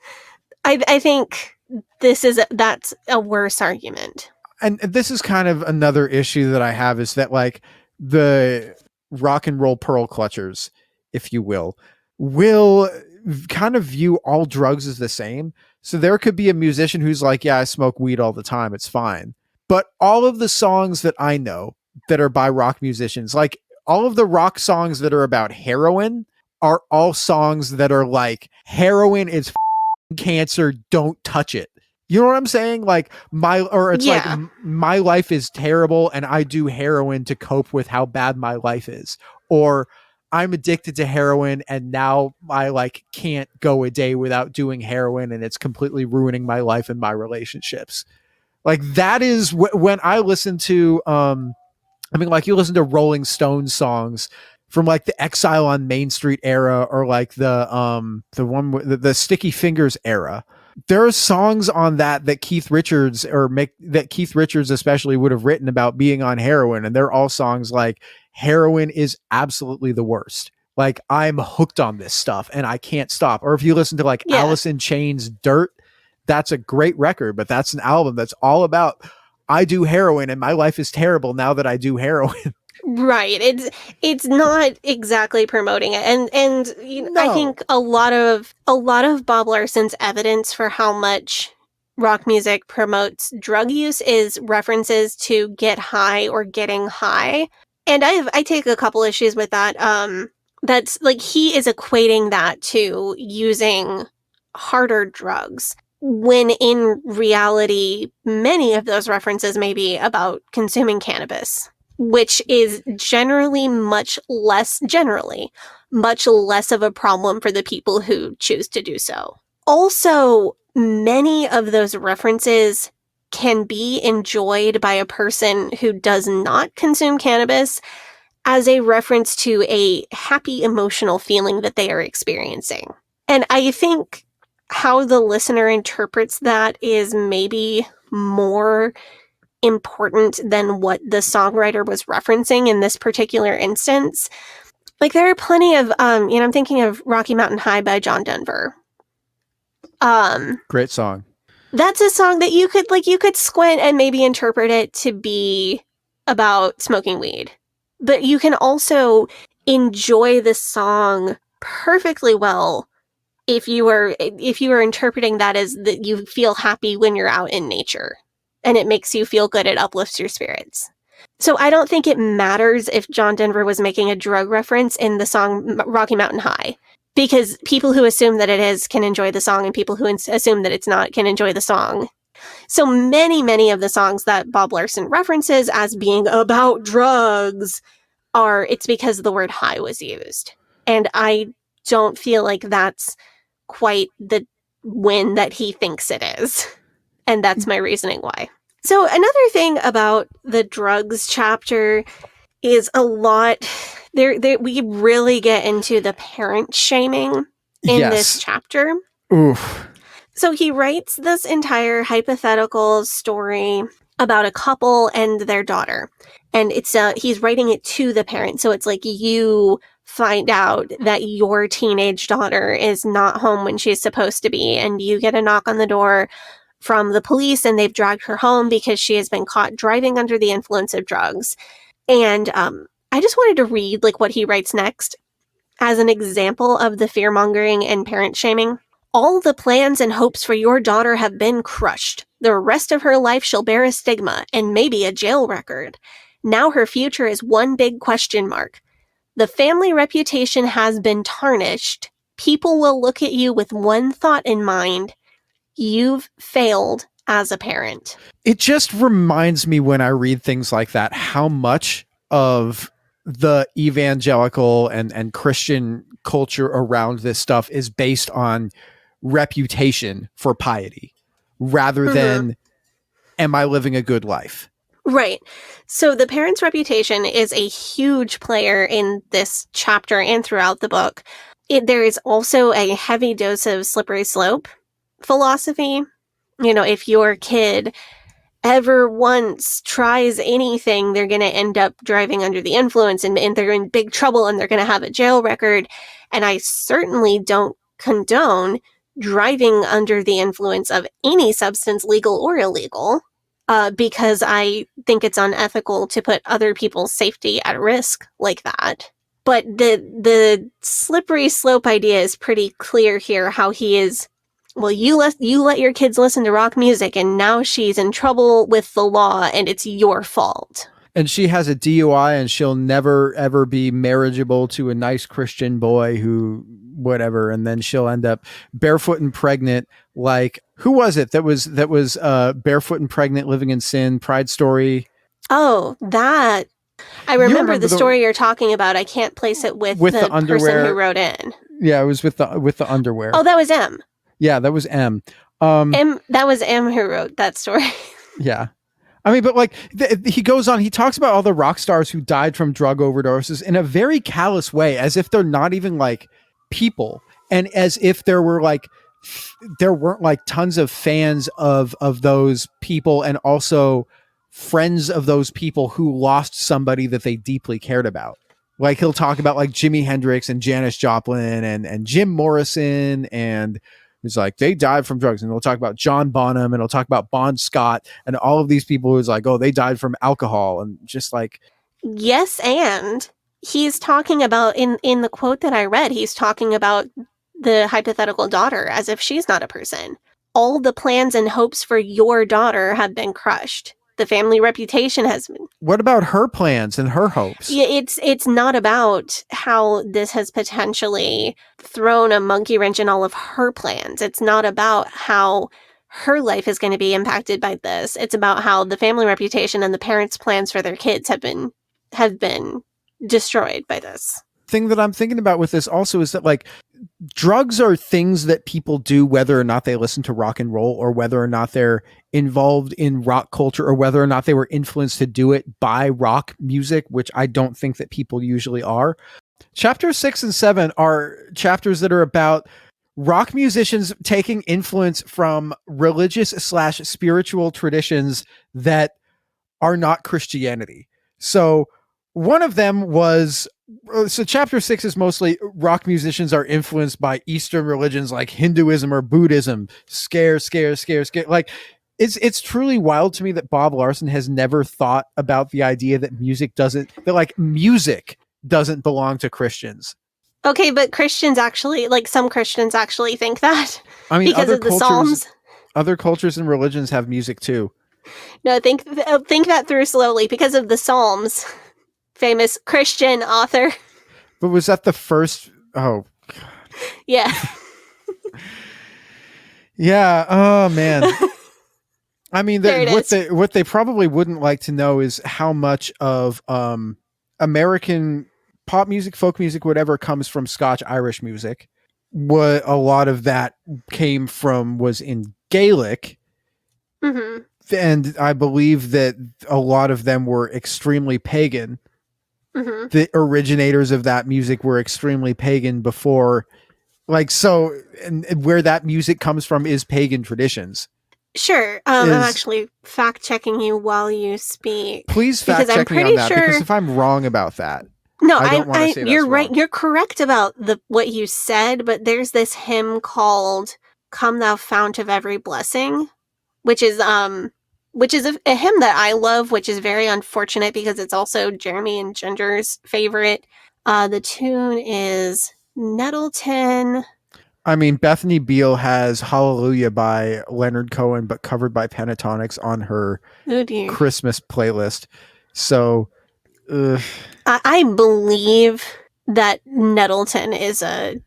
I think that's a worse argument. And this is kind of another issue that I have, is that the rock and roll pearl clutchers, if you will kind of view all drugs as the same. So there could be a musician who's like, yeah, I smoke weed all the time, it's fine. But all of the songs that I know that are by rock musicians, all of the rock songs that are about heroin are all songs that are heroin is cancer, don't touch it. You know what I'm saying? My life is terrible and I do heroin to cope with how bad my life is. Or I'm addicted to heroin and now I can't go a day without doing heroin and it's completely ruining my life and my relationships. That is when I listen to, you listen to Rolling Stones songs from the Exile on Main Street era, or the Sticky Fingers era. There are songs on that Keith Richards especially would have written about being on heroin. And they're all songs heroin is absolutely the worst. I'm hooked on this stuff and I can't stop. Or if you listen to Alice in Chains' Dirt, that's a great record, but that's an album that's all about, I do heroin and my life is terrible now that I do heroin. Right. It's not exactly promoting it. And I think a lot of Bob Larson's evidence for how much rock music promotes drug use is references to get high or getting high. And I take a couple issues with that. That's he is equating that to using harder drugs, when in reality, many of those references may be about consuming cannabis, which is generally much less of a problem for the people who choose to do so. Also, many of those references can be enjoyed by a person who does not consume cannabis as a reference to a happy emotional feeling that they are experiencing. And I think how the listener interprets that is maybe more important than what the songwriter was referencing in this particular instance. Like, there are plenty of, I'm thinking of Rocky Mountain High by John Denver. Great song. That's a song that you could squint and maybe interpret it to be about smoking weed. But you can also enjoy the song perfectly well if you are interpreting that as that you feel happy when you're out in nature and it makes you feel good, it uplifts your spirits. So I don't think it matters if John Denver was making a drug reference in the song Rocky Mountain High, because people who assume that it is can enjoy the song, and people who assume that it's not can enjoy the song. So many of the songs that Bob Larson references as being about drugs it's because the word high was used. And I don't feel like that's quite the win that he thinks it is. And that's my reasoning why. So another thing about the drugs chapter is a lot we really get into the parent shaming in this chapter. Oof. So he writes this entire hypothetical story about a couple and their daughter. And it's he's writing it to the parent. So it's like you find out that your teenage daughter is not home when she's supposed to be, and you get a knock on the door from the police, and they've dragged her home because she has been caught driving under the influence of drugs. And I just wanted to read what he writes next as an example of the fear-mongering and parent shaming. All the plans and hopes for your daughter have been crushed. The rest of her life she'll bear a stigma and maybe a jail record. Now her future is one big question mark. The family reputation has been tarnished. People will look at you with one thought in mind. You've failed as a parent. It just reminds me when I read things like that, how much of the evangelical and Christian culture around this stuff is based on reputation for piety rather than, am I living a good life? Right. So the parent's reputation is a huge player in this chapter and throughout the book. There is also a heavy dose of slippery slope philosophy. If your kid ever once tries anything, they're going to end up driving under the influence, and they're in big trouble, and they're going to have a jail record. And I certainly don't condone driving under the influence of any substance, legal or illegal, because I think it's unethical to put other people's safety at risk like that. But the slippery slope idea is pretty clear here, how he is, well, you let your kids listen to rock music, and now she's in trouble with the law, and it's your fault. And she has a DUI, and she'll never, ever be marriageable to a nice Christian boy who whatever. And then she'll end up barefoot and pregnant. Like, who was it that was barefoot and pregnant, living in sin? Pride Story. Oh, that. I remember the story you're talking about. I can't place it with the person who wrote in. Yeah, it was with the underwear. Oh, that was M. Yeah, that was M. That was M who wrote that story. Yeah. I mean, but he goes on, he talks about all the rock stars who died from drug overdoses in a very callous way, as if they're not even people, and as if there weren't tons of fans of those people, and also friends of those people who lost somebody that they deeply cared about. He'll talk about Jimi Hendrix and Janis Joplin and Jim Morrison, and he's they died from drugs. And we'll talk about John Bonham, and we'll talk about Bon Scott, and all of these people who's oh, they died from alcohol, and just yes. And he's talking about, in the quote that I read, he's talking about the hypothetical daughter as if she's not a person. All the plans and hopes for your daughter have been crushed. The family reputation has been. What about her plans and her hopes? Yeah, it's not about how this has potentially thrown a monkey wrench in all of her plans. It's not about how her life is going to be impacted by this. It's about how the family reputation and the parents' plans for their kids have been destroyed by this. thing that I'm thinking about with this also is that like drugs are things that people do whether or not they listen to rock and roll, or whether or not they're involved in rock culture, or whether or not they were influenced to do it by rock music, which I don't think that people usually are. Chapters 6 and 7 are chapters that are about rock musicians taking influence from religious / spiritual traditions that are not Christianity. So one of them was, so chapter 6 is mostly rock musicians are influenced by Eastern religions like Hinduism or Buddhism. Scare. Like it's truly wild to me that Bob Larson has never thought about the idea that music doesn't belong to Christians. Okay, but Christians actually, like some Christians actually think that. I mean, because of the Psalms. Other cultures and religions have music too. No, think that through slowly. Because of the Psalms, famous Christian author. But was that the first? Oh, God. Yeah. Yeah. Oh man. I mean, what they probably wouldn't like to know is how much of American pop music, folk music, whatever comes from Scotch-Irish music. What a lot of that came from was in Gaelic. Mm-hmm. And I believe that a lot of them were extremely pagan. Mm-hmm. The originators of that music were extremely pagan before, like, so, and where that music comes from is pagan traditions. Sure. I'm actually fact checking you while you speak. Please fact check me on that, because if I'm wrong about that. No, you're right. Wrong. You're correct about what you said, but there's this hymn called "Come Thou Fount of Every Blessing," which is a hymn that I love, which is very unfortunate because it's also Jeremy and Ginger's favorite. The tune is Nettleton. I mean, Bethany Beal has Hallelujah by Leonard Cohen, but covered by Pentatonics on her Christmas playlist. So, I believe that Nettleton is a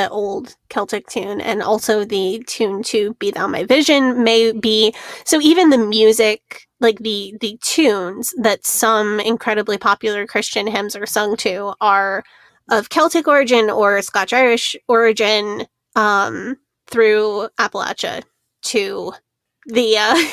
old Celtic tune, and also the tune to "Be Thou My Vision" may be. So even the music, like the tunes that some incredibly popular Christian hymns are sung to, are of Celtic origin or Scotch-Irish origin, through Appalachia to the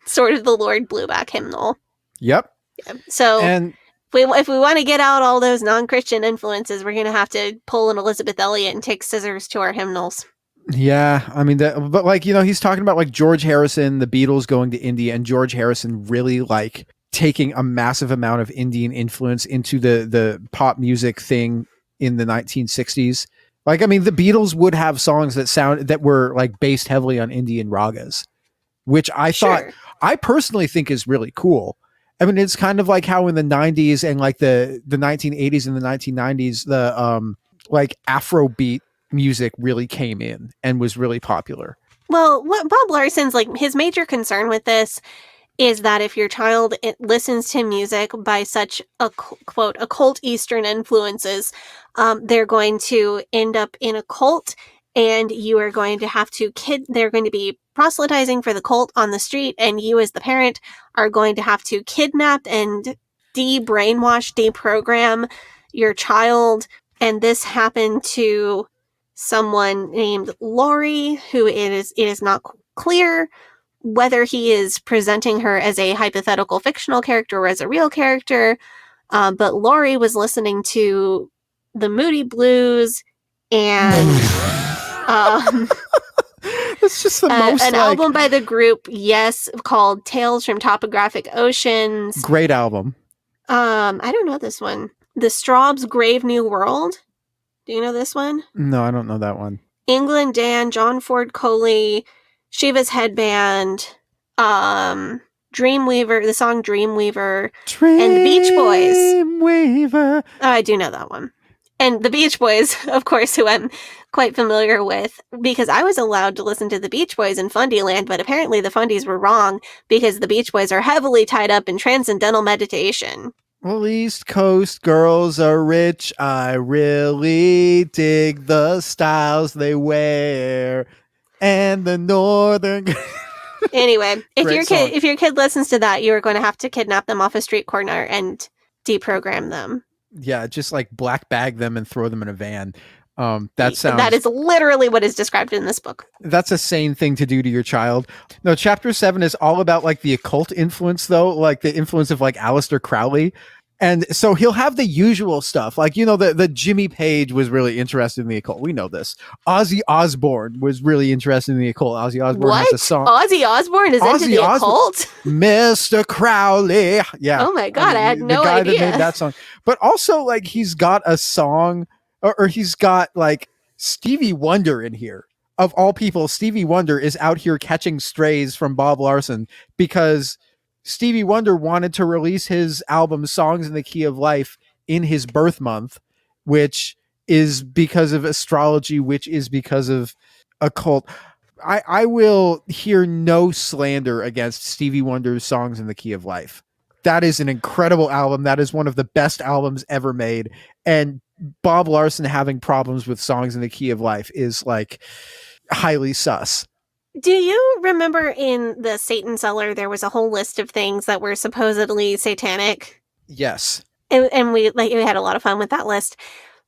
Sword of the Lord Blueback hymnal. Yep. Yeah. So if we want to get out all those non-Christian influences, we're going to have to pull an Elizabeth Elliot and take scissors to our hymnals. Yeah, I mean, but like, he's talking about like George Harrison, the Beatles going to India, and George Harrison really like taking a massive amount of Indian influence into the pop music thing in the 1960s. Like, I mean, the Beatles would have songs that were like based heavily on Indian ragas, which I personally think is really cool. I mean, it's kind of like how in the 90s and like the 1980s and the 1990s, the like Afrobeat music really came in and was really popular. Well, what Bob Larson's like, his major concern with this is that if your child listens to music by such a quote occult Eastern influences, they're going to end up in a cult, and you are going to have to they're going to be proselytizing for the cult on the street, and you as the parent are going to have to kidnap and de-brainwash, deprogram your child. And this happened to someone named Laurie, who it is not clear whether he is presenting her as a hypothetical fictional character or as a real character. But Laurie was listening to the Moody Blues and it's just the most an album by the group Yes called Tales from Topographic Oceans. Great album. I don't know this one. The Straub's Grave New World. Do you know this one? No, I don't know that one. England Dan, John Ford Coley, Shiva's Headband, Dreamweaver, the song Dreamweaver, and the Beach Boys. Dreamweaver. Oh, I do know that one. And the Beach Boys, of course, who I'm quite familiar with, because I was allowed to listen to the Beach Boys in Fundyland, but apparently the Fundies were wrong, because the Beach Boys are heavily tied up in transcendental meditation. Well, East Coast girls are rich. I really dig the styles they wear. And the Northern... Anyway, if your kid listens to that, you are going to have to kidnap them off a street corner and deprogram them. Yeah, just like black bag them and throw them in a van. That Sounds is literally what is described in this book. that's a sane thing to do to your child. No, chapter 7 is all about like the occult influence, though, like the influence of like Aleister Crowley. And so he'll have the usual stuff. Like, the Jimmy Page was really interested in the occult. We know this. Ozzy Osbourne was really interested in the occult. Ozzy Osbourne has a song. Ozzy Osbourne is into the occult? Mr. Crowley. Yeah. Oh my God, I had no idea. The guy that made that song. But also, like, he's got a song, or he's got, like, Stevie Wonder in here. Of all people, Stevie Wonder is out here catching strays from Bob Larson because Stevie Wonder wanted to release his album Songs in the Key of Life in his birth month, which is because of astrology, which is because of occult. I will hear no slander against Stevie Wonder's Songs in the Key of Life. That is an incredible album. That is one of the best albums ever made. And Bob Larson having problems with Songs in the Key of Life is like highly sus. Do you remember in the Satan Cellar, there was a whole list of things that were supposedly satanic? Yes. And we had a lot of fun with that list.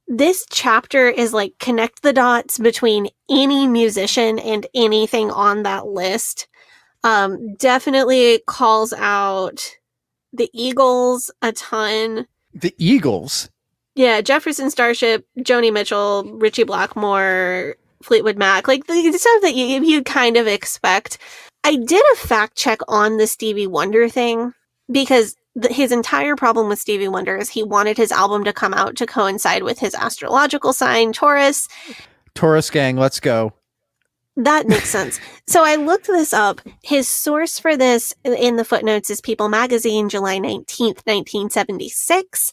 This chapter is like connect the dots between any musician and anything on that list. Definitely calls out the Eagles a ton. The Eagles? Yeah, Jefferson Starship, Joni Mitchell, Ritchie Blackmore, Fleetwood Mac, like the stuff that you'd kind of expect. I did a fact check on the Stevie Wonder thing because his entire problem with Stevie Wonder is he wanted his album to come out to coincide with his astrological sign, Taurus. Taurus gang, let's go. That makes sense. So I looked this up. His source for this in the footnotes is People Magazine, July 19th, 1976.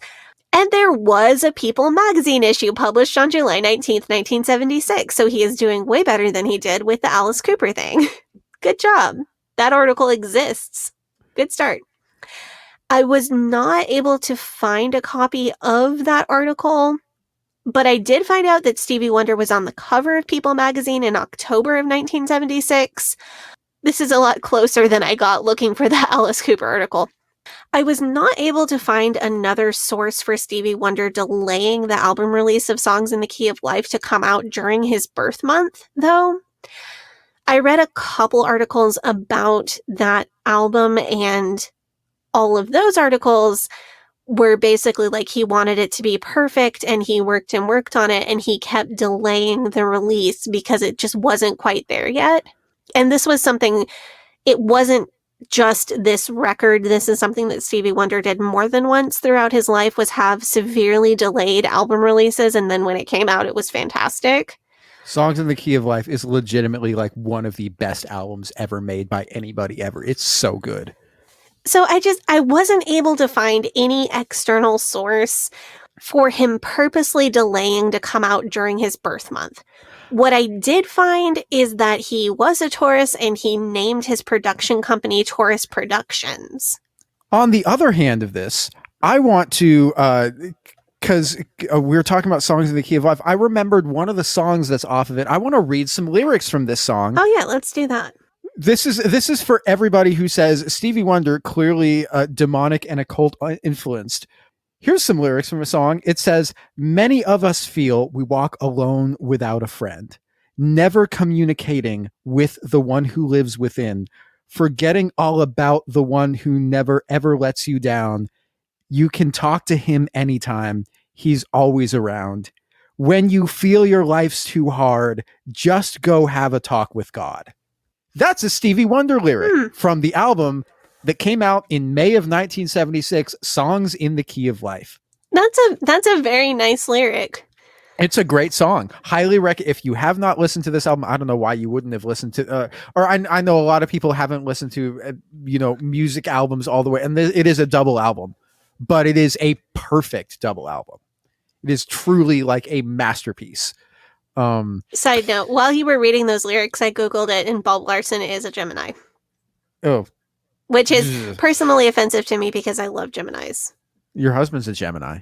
And there was a People magazine issue published on July 19th, 1976. So he is doing way better than he did with the Alice Cooper thing. Good job. That article exists. Good start. I was not able to find a copy of that article, but I did find out that Stevie Wonder was on the cover of People magazine in October of 1976. This is a lot closer than I got looking for the Alice Cooper article. I was not able to find another source for Stevie Wonder delaying the album release of Songs in the Key of Life to come out during his birth month, though. I read a couple articles about that album, and all of those articles were basically like he wanted it to be perfect, and he worked on it, and he kept delaying the release because it just wasn't quite there yet. And this was something, it wasn't just this record. This is something that Stevie Wonder did more than once throughout his life, was have severely delayed album releases, and then when it came out, it was fantastic. Songs in the Key of Life is legitimately like one of the best albums ever made by anybody ever. It's so good. So I wasn't able to find any external source for him purposely delaying to come out during his birth month. What I did find is that he was a Taurus and he named his production company Taurus Productions. On the other hand of this, I want to, because we were talking about Songs in the Key of Life, I remembered one of the songs that's off of it. I want to read some lyrics from this song. Oh yeah, let's do that. This is for everybody who says Stevie Wonder clearly demonic and occult influenced. Here's some lyrics from a song. It says, "Many of us feel we walk alone without a friend, never communicating with the one who lives within, forgetting all about the one who never ever lets you down. You can talk to him anytime. He's always around. When you feel your life's too hard, just go have a talk with God." That's a Stevie Wonder lyric from the album that came out in May of 1976, Songs in the Key of Life. That's a very nice lyric. It's a great song. Highly recommend. If you have not listened to this album, I don't know why you wouldn't have listened to, or I know a lot of people haven't listened to, music albums all the way. And it is a double album, but it is a perfect double album. It is truly like a masterpiece. Side note, while you were reading those lyrics, I Googled it, and Bob Larson is a Gemini. Oh. Which is personally offensive to me because I love Geminis. Your husband's a Gemini.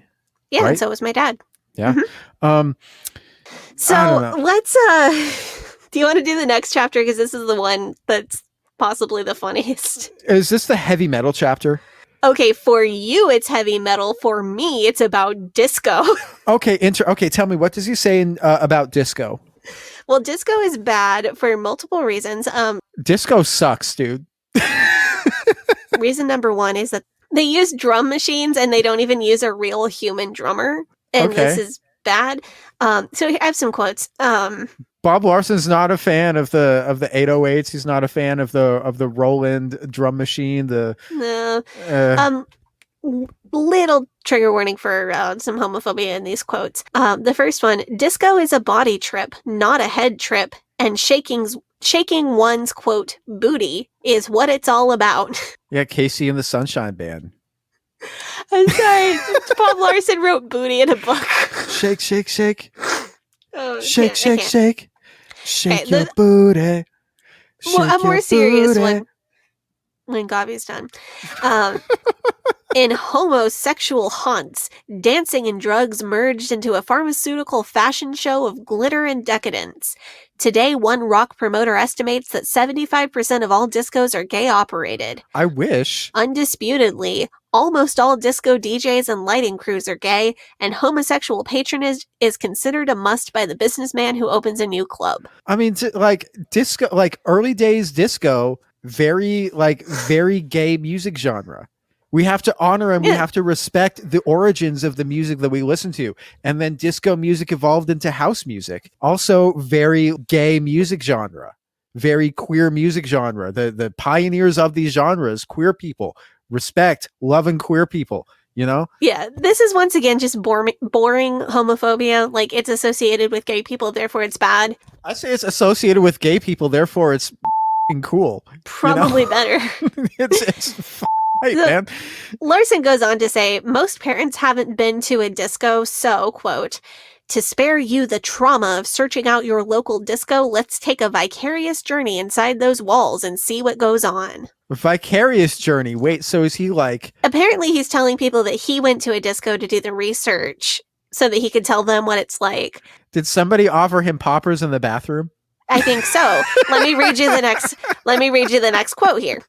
Yeah, right? And so was my dad. Yeah. Mm-hmm. So let's, do you want to do the next chapter? Because this is the one that's possibly the funniest. Is this the heavy metal chapter? Okay, for you it's heavy metal. For me, it's about disco. Okay, okay, tell me, what does he say about disco? Well, disco is bad for multiple reasons. Disco sucks, dude. Reason number one is that they use drum machines and they don't even use a real human drummer. And Okay. this is bad. So I have some quotes. Bob Larson's not a fan of the 808s. He's not a fan of the Roland drum machine. No. Little trigger warning for some homophobia in these quotes. The first one: disco is a body trip, not a head trip, and shaking one's quote booty is what it's all about. Yeah, Casey and the Sunshine Band. I'm sorry, Bob Larson wrote booty in a book. Shake, shake, shake. Oh, Shake, shake, shake. Shake Okay, your booty. Well, a more serious booty. one when Gavi's done. In homosexual haunts, dancing and drugs merged into a pharmaceutical fashion show of glitter and decadence. Today, one rock promoter estimates that 75% of all discos are gay operated. I wish. Undisputedly, almost all disco DJs and lighting crews are gay, and homosexual patronage is considered a must by the businessman who opens a new club. I mean, disco, like early days disco, very gay music genre. We have to honor and we have to respect the origins of the music that we listen to. And then disco music evolved into house music. Also very gay music genre, very queer music genre. The pioneers of these genres, queer people, respect, loving queer people, you know? Yeah, this is once again just boring homophobia. Like, it's associated with gay people, therefore it's bad. I say it's associated with gay people, therefore it's cool. Probably better. It's right, man. Larson goes on to say, most parents haven't been to a disco, so, quote, to spare you the trauma of searching out your local disco, let's take a vicarious journey inside those walls and see what goes on. Vicarious journey? Wait, so is he like... Apparently he's telling people that he went to a disco to do the research so that he could tell them what it's like. Did somebody offer him poppers in the bathroom? I think so. Let me read you the next quote here.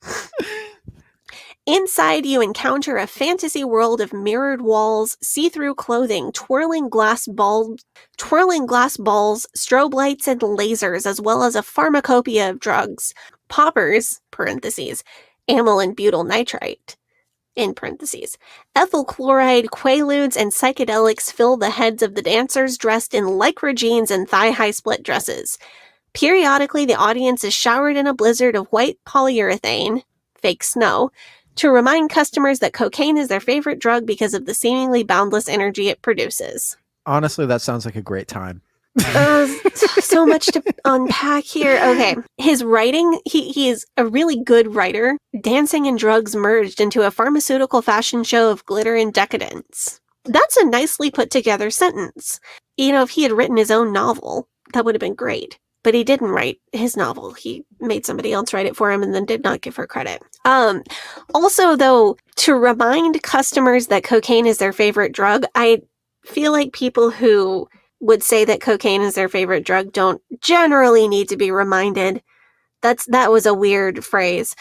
Inside, you encounter a fantasy world of mirrored walls, see-through clothing, twirling glass balls, strobe lights, and lasers, as well as a pharmacopoeia of drugs. Poppers, parentheses, amyl and butyl nitrite, in parentheses. Ethyl chloride, quaaludes, and psychedelics fill the heads of the dancers dressed in lycra jeans and thigh-high split dresses. Periodically, the audience is showered in a blizzard of white polyurethane, fake snow, to remind customers that cocaine is their favorite drug because of the seemingly boundless energy it produces. Honestly, that sounds like a great time. So much to unpack here. Okay. His writing, he is a really good writer. Dancing and drugs merged into a pharmaceutical fashion show of glitter and decadence. That's a nicely put together sentence. You know, if he had written his own novel, that would have been great. But he didn't write his novel. He made somebody else write it for him and then did not give her credit. Also, though, to remind customers that cocaine is their favorite drug, I feel like people who would say that cocaine is their favorite drug don't generally need to be reminded. That was a weird phrase.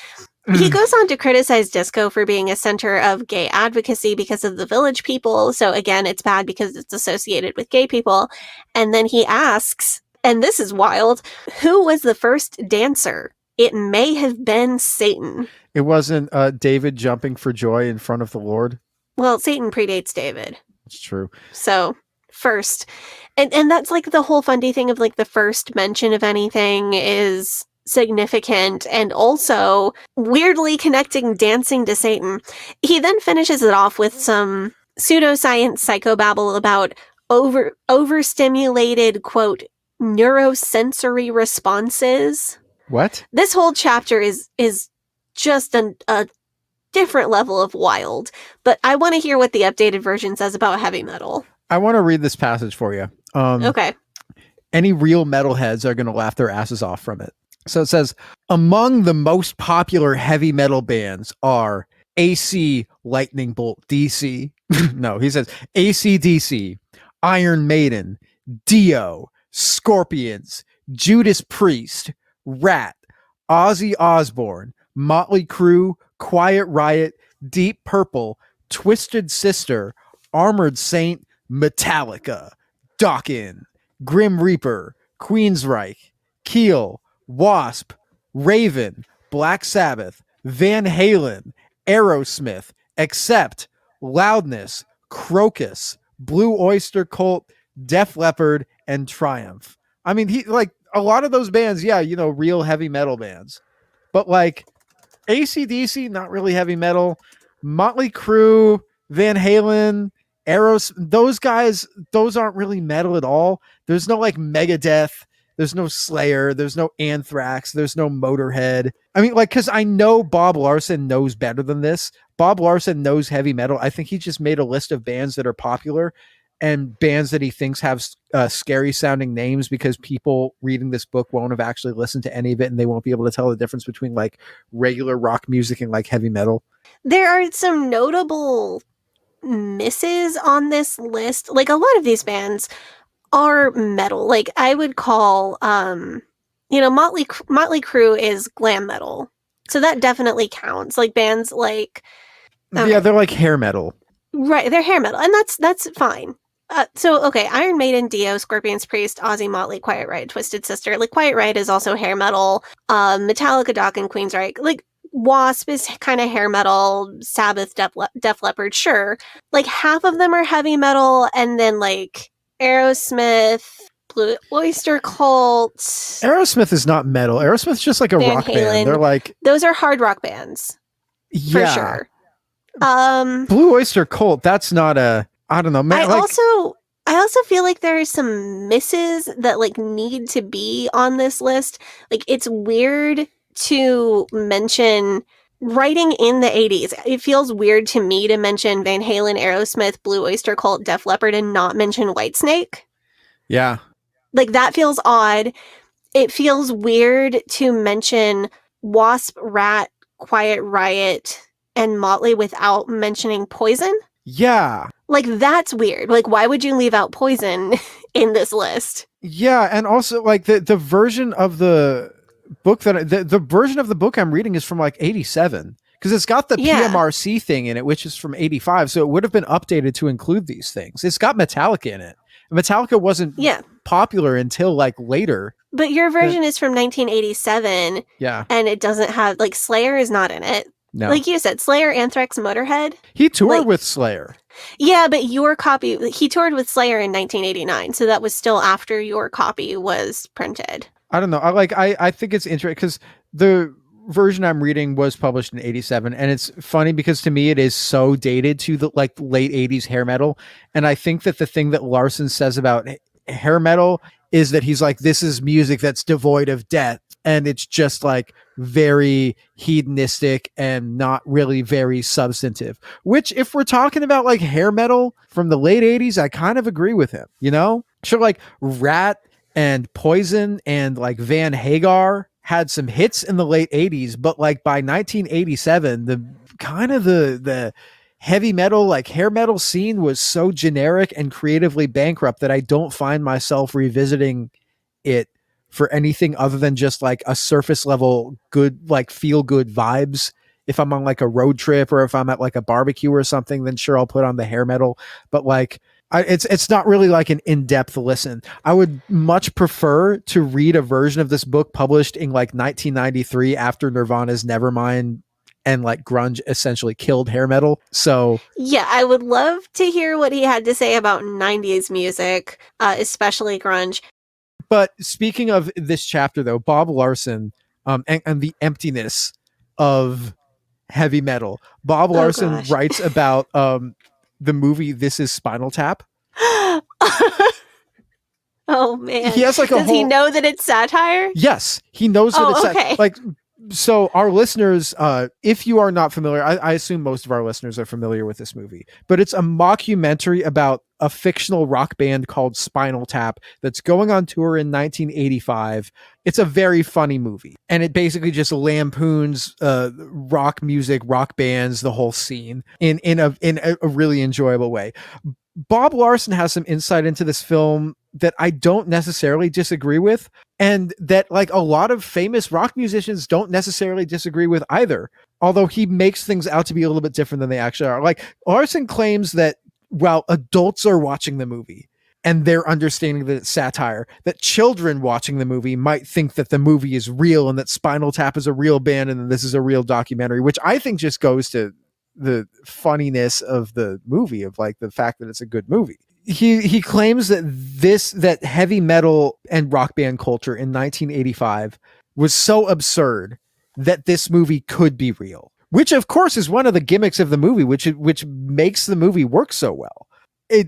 He goes on to criticize disco for being a center of gay advocacy because of the Village People. So again, it's bad because it's associated with gay people. And then he asks, and this is wild, who was the first dancer? It may have been Satan. It wasn't David jumping for joy in front of the Lord? Well, Satan predates David. It's true. So, first. And that's like the whole fundy thing of like the first mention of anything is significant, and also weirdly connecting dancing to Satan. He then finishes it off with some pseudoscience psychobabble about overstimulated, quote, neurosensory responses. What? This whole chapter is just a different level of wild, but I want to hear what the updated version says about heavy metal. I want to read this passage for you. Okay. Any real metalheads are going to laugh their asses off from it. So it says, among the most popular heavy metal bands are AC Lightning Bolt DC. No, he says AC/DC, Iron Maiden, Dio, Scorpions, Judas Priest, Rat, Ozzy Osbourne, Motley Crue, Quiet Riot, Deep Purple, Twisted Sister, Armored Saint, Metallica, Dokken, Grim Reaper, Queensryche, Keel, Wasp, Raven, Black Sabbath, Van Halen, Aerosmith, Accept, Loudness, Crocus, Blue Oyster Cult, Def Leppard, and Triumph. I mean, he like a lot of those bands, yeah, you know, real heavy metal bands. But like AC/DC, not really heavy metal. Motley Crue, Van Halen, Aeros, those guys, those aren't really metal at all. There's no like Megadeth, there's no Slayer, there's no Anthrax, there's no Motorhead. I mean, like, because I know Bob Larson knows better than this. Bob Larson knows heavy metal. I think he just made a list of bands that are popular and bands that he thinks have scary sounding names, because people reading this book won't have actually listened to any of it and they won't be able to tell the difference between like regular rock music and like heavy metal. There are some notable misses on this list. Like, a lot of these bands are metal. Like, I would call, Motley Crue is glam metal. So that definitely counts. Like, bands like... Yeah, they're like hair metal. Right, they're hair metal. And that's fine. Okay, Iron Maiden, Dio, Scorpions Priest, Ozzy, Motley, Quiet Riot, Twisted Sister. Like, Quiet Riot is also hair metal. Metallica, Dokken, Queensryche. Like, Wasp is kind of hair metal. Sabbath, Def Leppard, sure. Like, half of them are heavy metal, and then, like, Aerosmith, Blue Oyster Cult. Aerosmith is not metal. Aerosmith's just like a Van rock Halen. band. They're like... Those are hard rock bands. Yeah. For sure. Blue Oyster Cult, that's not a... I don't know, man. I also feel like there are some misses that like need to be on this list. Like, it's weird to mention writing in the 80s. It feels weird to me to mention Van Halen, Aerosmith, Blue Oyster Cult, Def Leppard, and not mention Whitesnake. Yeah. Like, that feels odd. It feels weird to mention Wasp, Rat, Quiet Riot, and Motley without mentioning Poison. Yeah. Like, that's weird. Like, why would you leave out Poison in this list? Yeah, and also like the version of the book that the version of the book I'm reading is from like 87, because it's got the PMRC thing in it, which is from 85, so it would have been updated to include these things. It's got Metallica in it. Metallica wasn't popular until like later. But your version is from 1987. Yeah. And it doesn't have, like, Slayer is not in it. No. Like you said, Slayer, Anthrax, Motorhead. He toured with Slayer. Yeah, but your copy, he toured with Slayer in 1989, so that was still after your copy was printed. I don't know. I think it's interesting because the version I'm reading was published in 87, and it's funny because to me it is so dated to the like late 80s hair metal. And I think that the thing that Larson says about hair metal is that he's like, this is music that's devoid of depth, and it's just like very hedonistic and not really very substantive, which if we're talking about like hair metal from the late 80s, I kind of agree with him, you know? Sure, like Rat and Poison and like Van Hagar had some hits in the late 80s, but like by 1987 the kind of the heavy metal, like hair metal scene was so generic and creatively bankrupt that I don't find myself revisiting it for anything other than just like a surface level good, like feel good vibes. If I'm on like a road trip or if I'm at like a barbecue or something, then sure, I'll put on the hair metal, but like it's not really like an in-depth listen. I would much prefer to read a version of this book published in like 1993 after Nirvana's Nevermind and like grunge essentially killed hair metal. So yeah, I would love to hear what he had to say about 90s music, especially grunge. But speaking of this chapter though, Bob Larson and the emptiness of heavy metal, Bob Larson writes about the movie This Is Spinal Tap. Oh man. He has like Does he know that it's satire? Yes, he knows that it's okay. like, so our listeners, if you are not familiar, I assume most of our listeners are familiar with this movie, but it's a mockumentary about a fictional rock band called Spinal Tap that's going on tour in 1985. It's a very funny movie, and it basically just lampoons rock music, rock bands, the whole scene in a really enjoyable way. Bob Larson has some insight into this film that I don't necessarily disagree with, and that like a lot of famous rock musicians don't necessarily disagree with either. although he makes things out to be a little bit different than they actually are. Like Larson claims that while adults are watching the movie and they're understanding that it's satire, that children watching the movie might think that the movie is real and that Spinal Tap is a real band and that this is a real documentary, which I think just goes to the funniness of the movie, of like the fact that it's a good movie. He claims that heavy metal and rock band culture in 1985 was so absurd that this movie could be real, which of course is one of the gimmicks of the movie, which makes the movie work so well.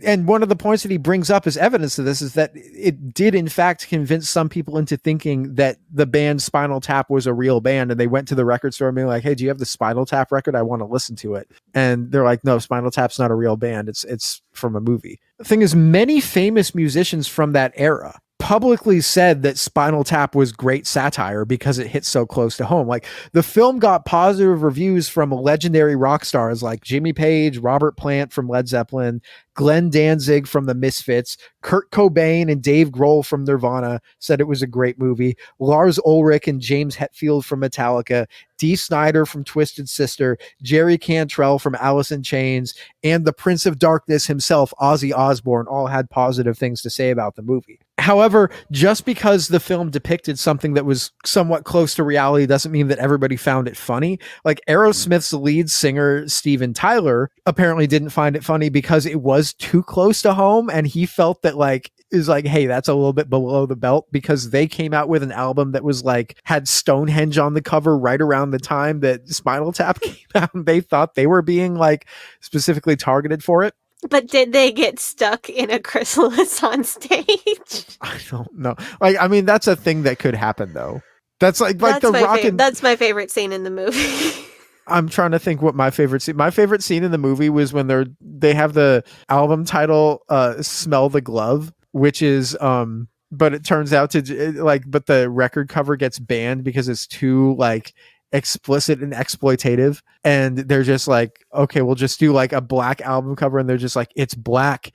And one of the points that he brings up as evidence of this is that it did in fact convince some people into thinking that the band Spinal Tap was a real band, and they went to the record store and being like, "Hey, do you have the Spinal Tap record? I want to listen to it." And they're like, "No, Spinal Tap's not a real band. It's from a movie." The thing is, many famous musicians from that era publicly said that Spinal Tap was great satire because it hit so close to home. Like the film got positive reviews from legendary rock stars like Jimmy Page, Robert Plant from Led Zeppelin, Glenn Danzig from the Misfits, Kurt Cobain and Dave Grohl from Nirvana said it was a great movie. Lars Ulrich and James Hetfield from Metallica, Dee Snider from Twisted Sister, Jerry Cantrell from Alice in Chains, and the Prince of Darkness himself, Ozzy Osbourne, all had positive things to say about the movie. However, just because the film depicted something that was somewhat close to reality doesn't mean that everybody found it funny. Like Aerosmith's lead singer, Steven Tyler, apparently didn't find it funny because it was too close to home, and he felt that hey, that's a little bit below the belt, because they came out with an album that was like had Stonehenge on the cover right around the time that Spinal Tap came out, and they thought they were being like specifically targeted for it. But did they get stuck in a chrysalis on stage? I don't know. Like, I mean, that's a thing that could happen though. That's like the rocket. That's my favorite scene in the movie. I'm trying to think what my favorite scene in the movie was when they have the album title Smell the Glove, which is but it turns out to but the record cover gets banned because it's too like explicit and exploitative, and they're just like, okay, we'll just do like a black album cover, and they're just like, it's black,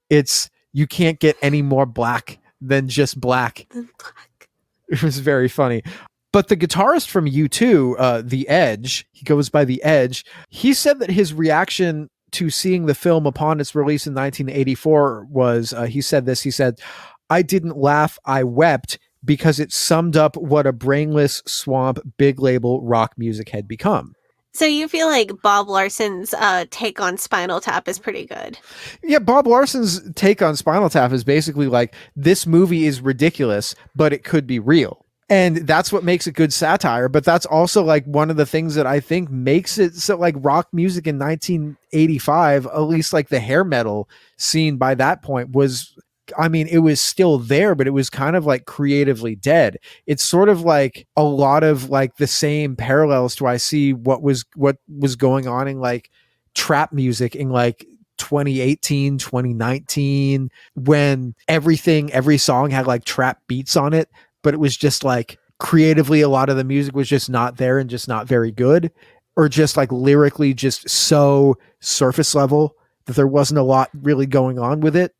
you can't get any more black than just black. It was very funny. But the guitarist from U2, The Edge, he goes by The Edge, he said that his reaction to seeing the film upon its release in 1984 was, he said, "I didn't laugh, I wept, because it summed up what a brainless swamp big label rock music had become." So you feel like Bob Larson's take on Spinal Tap is pretty good? Yeah, Bob Larson's take on Spinal Tap is basically like, this movie is ridiculous, but it could be real. And that's what makes it good satire. But that's also like one of the things that I think makes it so like rock music in 1985, at least like the hair metal scene by that point was, I mean, it was still there, but it was kind of like creatively dead. It's sort of like a lot of like the same parallels to I see what was going on in like trap music in like 2018, 2019, when every song had like trap beats on it, but it was just like creatively a lot of the music was just not there and just not very good, or just like lyrically just so surface level that there wasn't a lot really going on with it.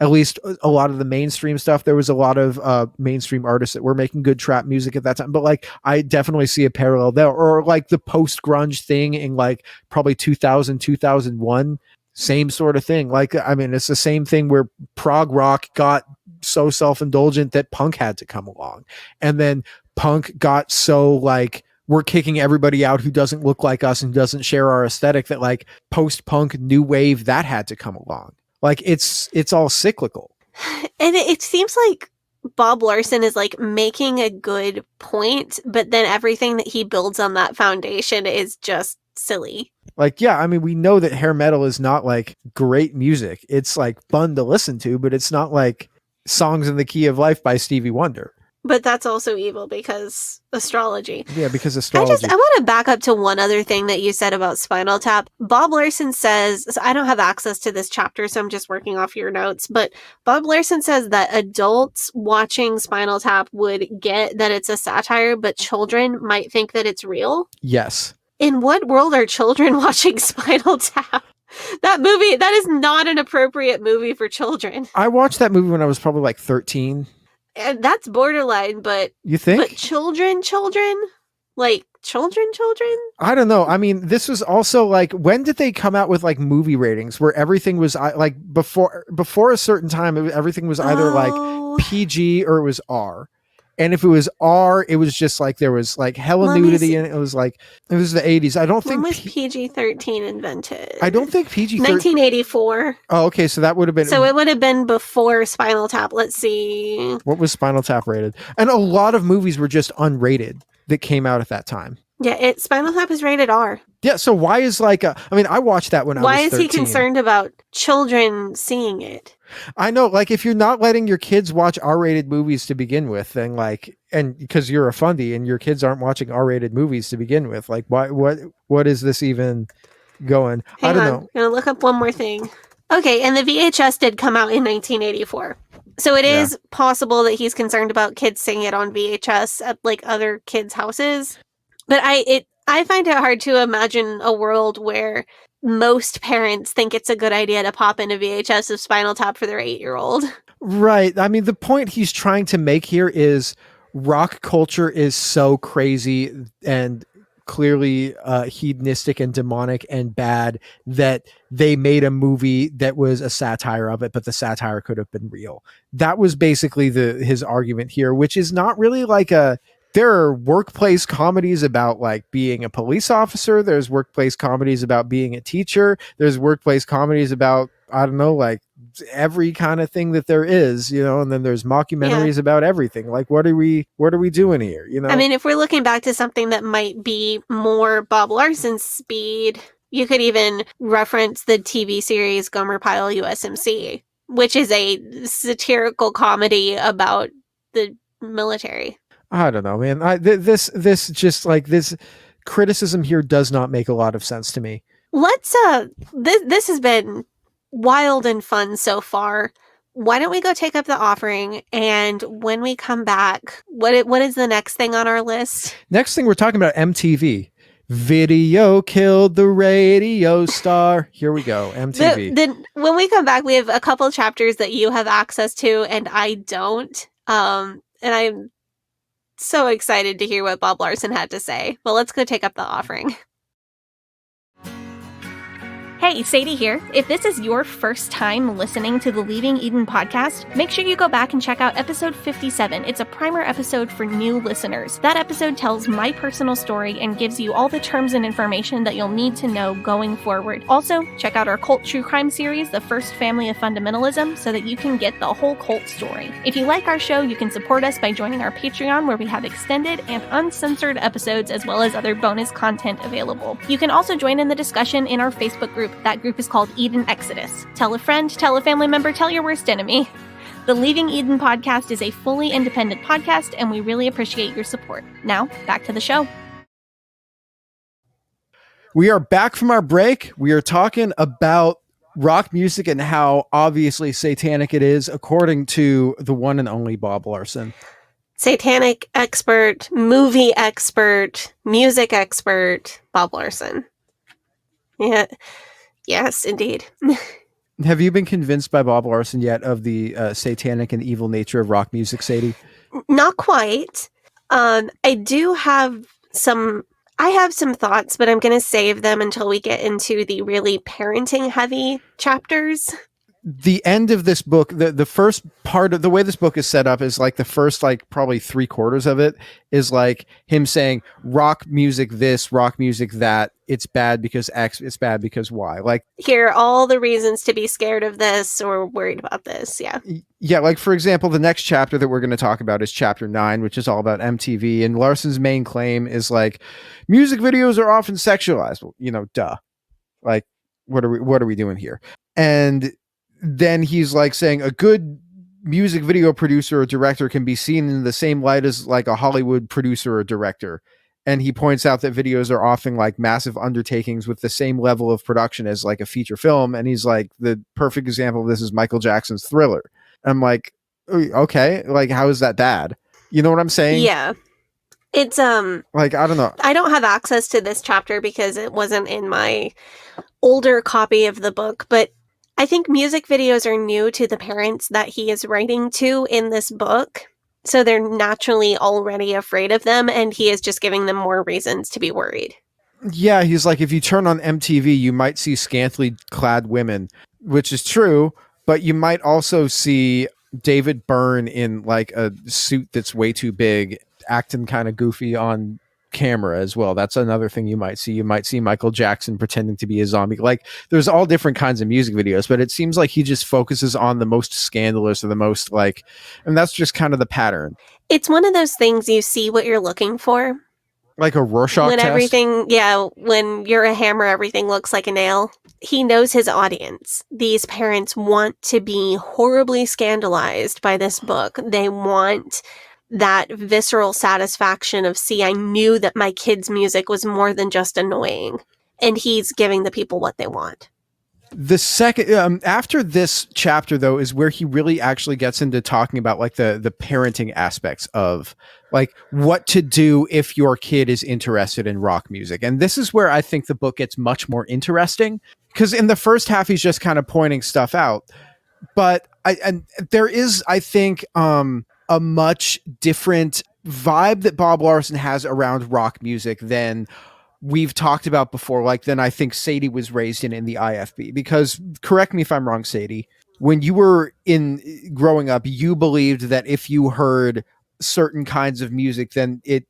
At least a lot of the mainstream stuff, there was a lot of mainstream artists that were making good trap music at that time. But like, I definitely see a parallel there. Or like the post-grunge thing in like probably 2000, 2001, same sort of thing. Like, I mean, it's the same thing where prog rock got so self-indulgent that punk had to come along. And then punk got so like, we're kicking everybody out who doesn't look like us and doesn't share our aesthetic, that like post-punk new wave that had to come along. Like it's all cyclical. And it seems like Bob Larson is like making a good point, but then everything that he builds on that foundation is just silly. Like, yeah, I mean, we know that hair metal is not like great music. It's like fun to listen to, but it's not like Songs in the Key of Life by Stevie Wonder. But that's also evil because astrology. Yeah, because astrology. I want to back up to one other thing that you said about Spinal Tap. Bob Larson says, so I don't have access to this chapter, so I'm just working off your notes, but Bob Larson says that adults watching Spinal Tap would get that it's a satire, but children might think that it's real. Yes. In what world are children watching Spinal Tap? That is not an appropriate movie for children. I watched that movie when I was probably like 13. And that's borderline, but you think? But children? Like children? I don't know. I mean, this was also like, when did they come out with like movie ratings where everything was like before a certain time, everything was either like Oh, PG or it was R. And if it was R, it was just like there was like hella Let me nudity see. and it was the 80s. I don't when think was PG-13 invented? I don't think PG 1984. Oh, okay, so that would have been So it would have been before Spinal Tap. Let's see. what was Spinal Tap rated? And a lot of movies were just unrated that came out at that time. Yeah, Spinal Tap is rated R. Yeah, so why is like I mean, I watched that when I was 13. Why is he concerned about children seeing it? I know, like, if you're not letting your kids watch R-rated movies to begin with, then like, and because you're a fundy and your kids aren't watching R-rated movies to begin with, like, what is this even going? I don't know. I'm gonna look up one more thing. Okay, and the VHS did come out in 1984. So it is possible that he's concerned about kids seeing it on VHS at like other kids' houses. But I find it hard to imagine a world where most parents think it's a good idea to pop in a VHS of Spinal Tap for their 8-year-old. Right. I mean, the point he's trying to make here is rock culture is so crazy and clearly hedonistic and demonic and bad that they made a movie that was a satire of it, but the satire could have been real. That was basically his argument here, which is not really like there are workplace comedies about like being a police officer. There's workplace comedies about being a teacher. There's workplace comedies about, I don't know, like every kind of thing that there is, and then there's mockumentaries about everything. Like, what are we doing here? I mean, if we're looking back to something that might be more Bob Larson's speed, you could even reference the TV series Gomer Pyle USMC, which is a satirical comedy about the military. I don't know, man. This just like this criticism here does not make a lot of sense to me. Let's this has been wild and fun so far. Why don't we go take up the offering, and when we come back, what is the next thing on our list? Next thing we're talking about MTV. Video killed the radio star. Here we go, MTV. When we come back, we have a couple chapters that you have access to and I don't. And I'm so excited to hear what Bob Larson had to say. Well, let's go take up the offering. Hey, Sadie here. If this is your first time listening to the Leaving Eden podcast, make sure you go back and check out episode 57. It's a primer episode for new listeners. That episode tells my personal story and gives you all the terms and information that you'll need to know going forward. Also, check out our cult true crime series, The First Family of Fundamentalism, so that you can get the whole cult story. If you like our show, you can support us by joining our Patreon, where we have extended and uncensored episodes as well as other bonus content available. You can also join in the discussion in our Facebook group. That group is called Eden Exodus. Tell a friend, tell a family member, tell your worst enemy. The Leaving Eden podcast is a fully independent podcast, and we really appreciate your support. Now, back to the show. We are back from our break. We are talking about rock music and how obviously satanic it is, according to the one and only Bob Larson. Satanic expert, movie expert, music expert, Bob Larson. Yeah. Yes, indeed. Have you been convinced by Bob Larson yet of the satanic and evil nature of rock music, Sadie? Not quite. I have some thoughts, but I'm going to save them until we get into the really parenting heavy chapters. The end of this book, the first part of the way this book is set up is like the first, like probably 3/4 of it is like him saying rock music this, rock music that, it's bad because X, it's bad because Y. Like, here are all the reasons to be scared of this or worried about this. Yeah. Yeah. Like, for example, the next chapter that we're going to talk about is chapter 9, which is all about MTV. And Larson's main claim is like, music videos are often sexualized. Well, duh. Like, what are we doing here? And then he's like saying a good music video producer or director can be seen in the same light as like a Hollywood producer or director. And he points out that videos are often like massive undertakings with the same level of production as like a feature film. And he's like, the perfect example of this is Michael Jackson's Thriller. I'm like, okay, like, how is that bad? You know what I'm saying? Yeah. It's like, I don't know. I don't have access to this chapter because it wasn't in my older copy of the book, but I think music videos are new to the parents that he is writing to in this book. So they're naturally already afraid of them, and he is just giving them more reasons to be worried. Yeah, he's like, if you turn on MTV, you might see scantily clad women, which is true, but you might also see David Byrne in like a suit that's way too big, acting kind of goofy on camera as well. That's another thing you might see. You might see Michael Jackson pretending to be a zombie. Like, there's all different kinds of music videos, but it seems like he just focuses on the most scandalous or the most like, and that's just kind of the pattern. It's one of those things you see what you're looking for. Like a Rorschach When test. everything, yeah, when you're a hammer, everything looks like a nail. He knows his audience. These parents want to be horribly scandalized by this book. They want that visceral satisfaction of, see, I knew that my kid's music was more than just annoying. And he's giving the people what they want. The second after this chapter, though, is where he really actually gets into talking about like the parenting aspects of like what to do if your kid is interested in rock music. And this is where I think the book gets much more interesting, because in the first half, he's just kind of pointing stuff out. But there is, I think, a much different vibe that Bob Larson has around rock music than we've talked about before, like than I think Sadie was raised in the IFB. Because, correct me if I'm wrong, Sadie, when you were growing up, you believed that if you heard certain kinds of music, then it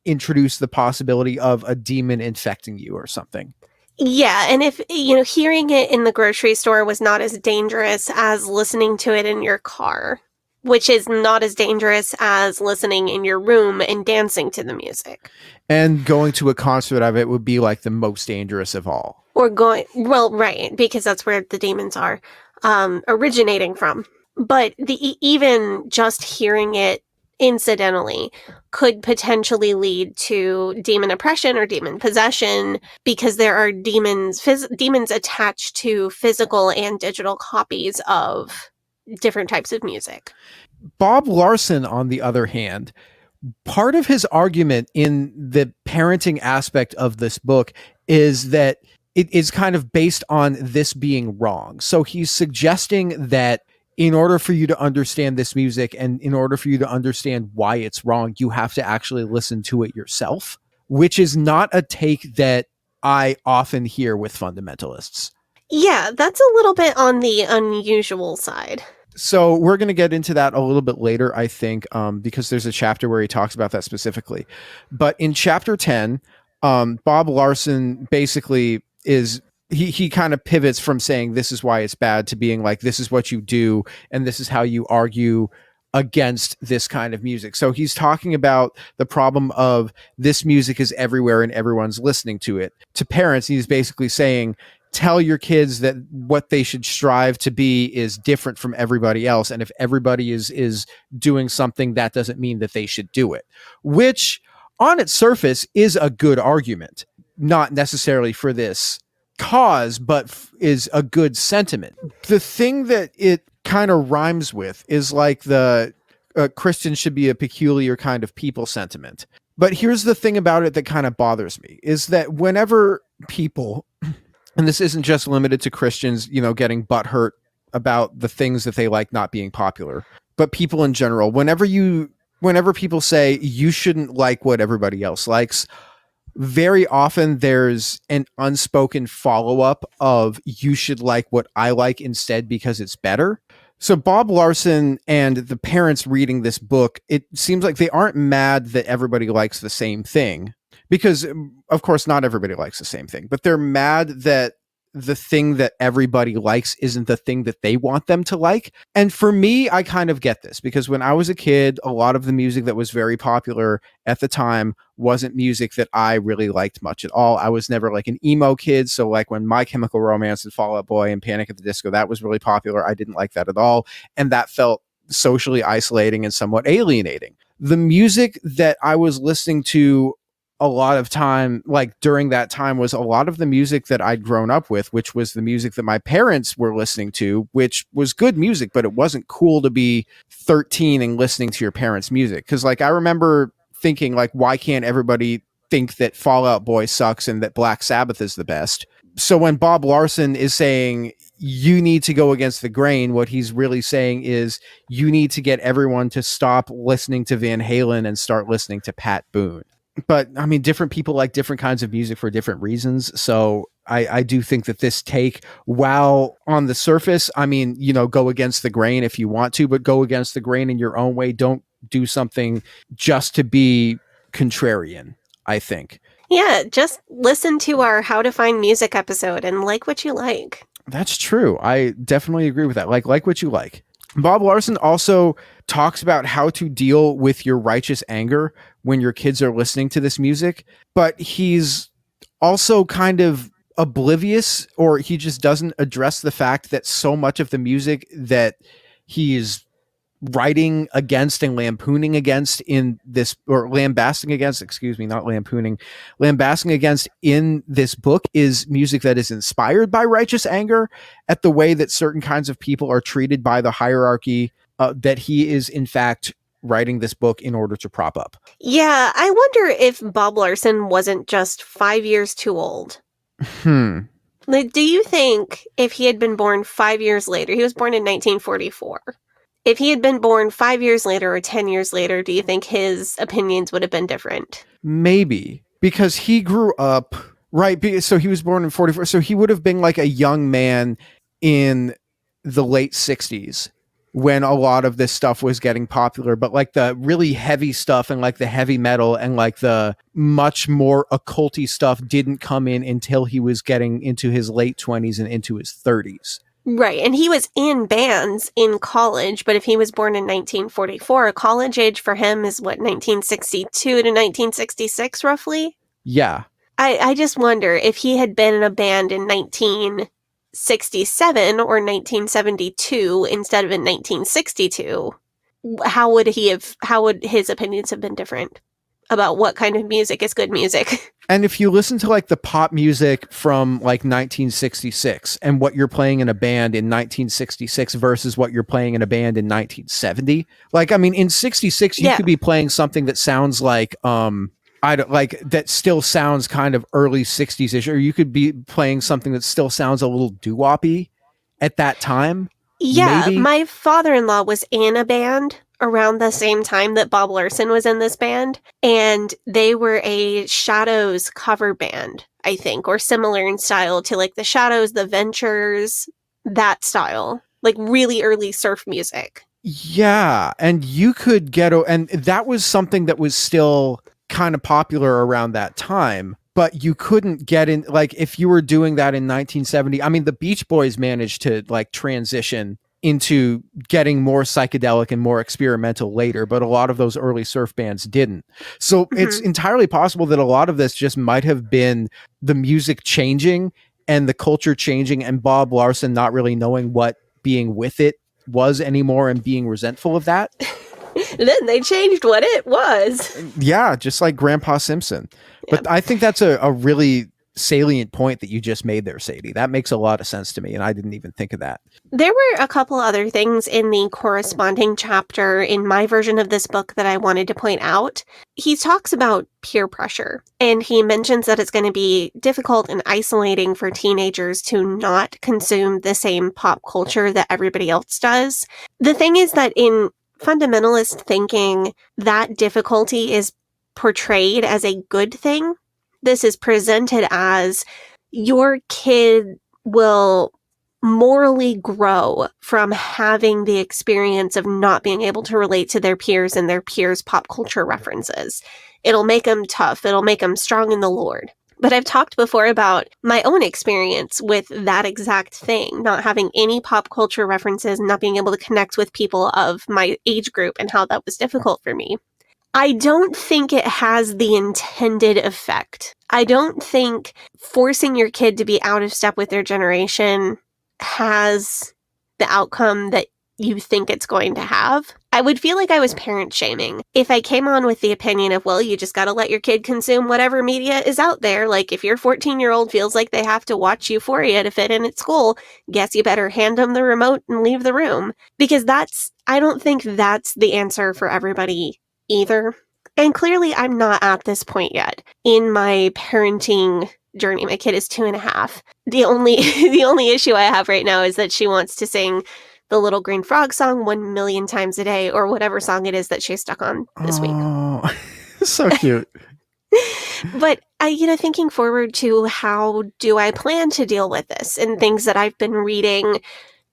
introduced the possibility of a demon infecting you or something. Yeah, and if, hearing it in the grocery store was not as dangerous as listening to it in your car, which is not as dangerous as listening in your room and dancing to the music. And going to a concert of it would be like the most dangerous of all. Or right, because that's where the demons are originating from. But even just hearing it incidentally could potentially lead to demon oppression or demon possession, because there are demons attached to physical and digital copies of different types of music. Bob Larson, on the other hand, part of his argument in the parenting aspect of this book is that it is kind of based on this being wrong. So he's suggesting that in order for you to understand this music and in order for you to understand why it's wrong, you have to actually listen to it yourself, which is not a take that I often hear with fundamentalists. Yeah, that's a little bit on the unusual side. So we're going to get into that a little bit later, I think, because there's a chapter where he talks about that specifically. But in chapter 10, Bob Larson basically is... He kind of pivots from saying this is why it's bad to being like, this is what you do and this is how you argue against this kind of music. So he's talking about the problem of this music is everywhere and everyone's listening to it. To parents, he's basically saying, tell your kids that what they should strive to be is different from everybody else. And if everybody is doing something, that doesn't mean that they should do it, which on its surface is a good argument, not necessarily for this cause, but is a good sentiment. The thing that it kind of rhymes with is like the Christians should be a peculiar kind of people sentiment. But here's the thing about it that kind of bothers me is that whenever people, and this isn't just limited to Christians, getting butthurt about the things that they like not being popular, but people in general, whenever people say you shouldn't like what everybody else likes, very often there's an unspoken follow-up of you should like what I like instead because it's better. So Bob Larson and the parents reading this book, it seems like they aren't mad that everybody likes the same thing, because of course not everybody likes the same thing, but they're mad that the thing that everybody likes isn't the thing that they want them to like. And for me, I kind of get this, because when I was a kid, a lot of the music that was very popular at the time wasn't music that I really liked much at all. I was never like an emo kid. So like when My Chemical Romance and Fall Out Boy and Panic at the Disco, that was really popular. I didn't like that at all. And that felt socially isolating and somewhat alienating. The music that I was listening to a lot of time, like during that time, was a lot of the music that I'd grown up with, which was the music that my parents were listening to, which was good music, but it wasn't cool to be 13 and listening to your parents' music. Cause like, I remember thinking like, why can't everybody think that Fall Out Boy sucks and that Black Sabbath is the best? So when Bob Larson is saying you need to go against the grain. What he's really saying is you need to get everyone to stop listening to Van Halen and start listening to Pat Boone. But I mean, different people like different kinds of music for different reasons. So I do think that this take, while on the surface, I mean, you know, go against the grain if you want to, but go against the grain in your own way. Don't do something just to be contrarian, I think. Yeah, just listen to our How to Find Music episode and like what you like. That's true. I definitely agree with that. Like what you like. Bob Larson also talks about how to deal with your righteous anger when your kids are listening to this music, but he's also kind of oblivious, or he just doesn't address the fact that so much of the music that he is writing against and lampooning against in this, or lambasting against, excuse me, not lampooning, lambasting against in this book, is music that is inspired by righteous anger at the way that certain kinds of people are treated by the hierarchy that he is in fact writing this book in order to prop up. Yeah, I wonder if Bob Larson wasn't just 5 years too old. Like, do you think if he had been born 5 years later, he was born in 1944, if he had been born 5 years later or 10 years later, do you think his opinions would have been different? Maybe, because he grew up, right? So he was born in 44. So he would have been like a young man in the late 60s when a lot of this stuff was getting popular. But like the really heavy stuff and like the heavy metal and like the much more occulty stuff didn't come in until he was getting into his late 20s and into his 30s. Right, and he was in bands in college, but if he was born in 1944, college age for him is what, 1962 to 1966, roughly? Yeah. I just wonder if he had been in a band in 1967 or 1972 instead of in 1962, how would his opinions have been different about what kind of music is good music? And if you listen to like the pop music from like 1966 and what you're playing in a band in 1966 versus what you're playing in a band in 1970, like, I mean, in 66, you could be playing something that sounds like, that still sounds kind of early 60s-ish, or you could be playing something that still sounds a little doo-wop-y at that time. Yeah, maybe. My father-in-law was in a band around the same time that Bob Larson was in this band, and they were a Shadows cover band, I think, or similar in style to like the Shadows, the Ventures, that style, like really early surf music. Yeah, and you could get, and that was something that was still kind of popular around that time, but you couldn't get in, like, if you were doing that in 1970, I mean, the Beach Boys managed to like transition into getting more psychedelic and more experimental later, but a lot of those early surf bands didn't. So it's entirely possible that a lot of this just might have been the music changing and the culture changing and Bob Larson not really knowing what being with it was anymore and being resentful of that. Then they changed what it was. Yeah, just like Grandpa Simpson. But I think that's a really salient point that you just made there, Sadie. That makes a lot of sense to me, and I didn't even think of that. There were a couple other things in the corresponding chapter in my version of this book that I wanted to point out. He talks about peer pressure, and he mentions that it's going to be difficult and isolating for teenagers to not consume the same pop culture that everybody else does. The thing is that in fundamentalist thinking, that difficulty is portrayed as a good thing. This is presented as your kid will morally grow from having the experience of not being able to relate to their peers and their peers' pop culture references. It'll make them tough. It'll make them strong in the Lord. But I've talked before about my own experience with that exact thing, not having any pop culture references, not being able to connect with people of my age group and how that was difficult for me. I don't think it has the intended effect. I don't think forcing your kid to be out of step with their generation has the outcome that you think it's going to have. I would feel like I was parent shaming if I came on with the opinion of, well, you just got to let your kid consume whatever media is out there. Like if your 14-year-old feels like they have to watch Euphoria to fit in at school, guess you better hand them the remote and leave the room. Because I don't think that's the answer for everybody either. And clearly I'm not at this point yet in my parenting journey. My kid is 2.5. The only issue I have right now is that she wants to sing the Little Green Frog song 1,000,000 times a day, or whatever song it is that she's stuck on this week. Oh, so cute. But thinking forward to how do I plan to deal with this, and things that I've been reading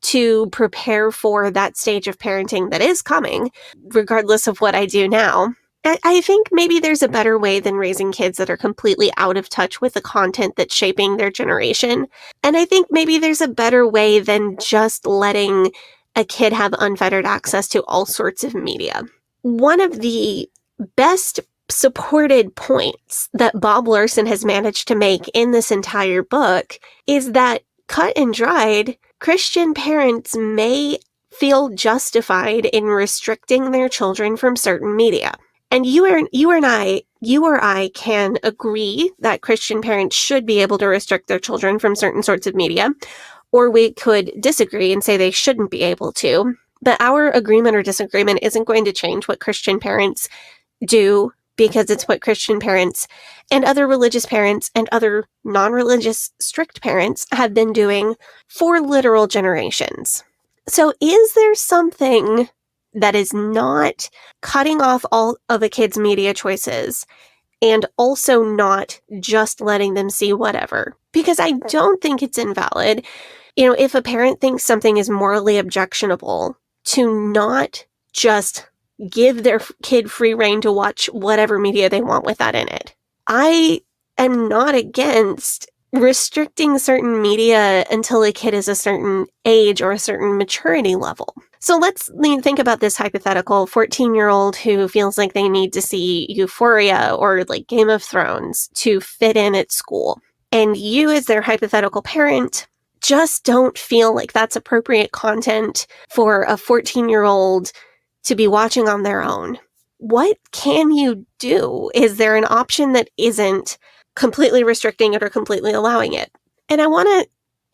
to prepare for that stage of parenting that is coming, regardless of what I do now. I think maybe there's a better way than raising kids that are completely out of touch with the content that's shaping their generation. And I think maybe there's a better way than just letting a kid have unfettered access to all sorts of media. One of the best supported points that Bob Larson has managed to make in this entire book is that, cut and dried, Christian parents may feel justified in restricting their children from certain media. And you or I can agree that Christian parents should be able to restrict their children from certain sorts of media, or we could disagree and say they shouldn't be able to. But our agreement or disagreement isn't going to change what Christian parents do, because it's what Christian parents and other religious parents and other non-religious strict parents have been doing for literal generations. So is there something that is not cutting off all of a kid's media choices and also not just letting them see whatever? Because I don't think it's invalid, if a parent thinks something is morally objectionable, to not just give their kid free rein to watch whatever media they want with that in it. I am not against restricting certain media until a kid is a certain age or a certain maturity level. So let's think about this hypothetical 14-year-old who feels like they need to see Euphoria or like Game of Thrones to fit in at school. And you, as their hypothetical parent, just don't feel like that's appropriate content for a 14-year-old to be watching on their own. What can you do? Is there an option that isn't completely restricting it or completely allowing it? And I want to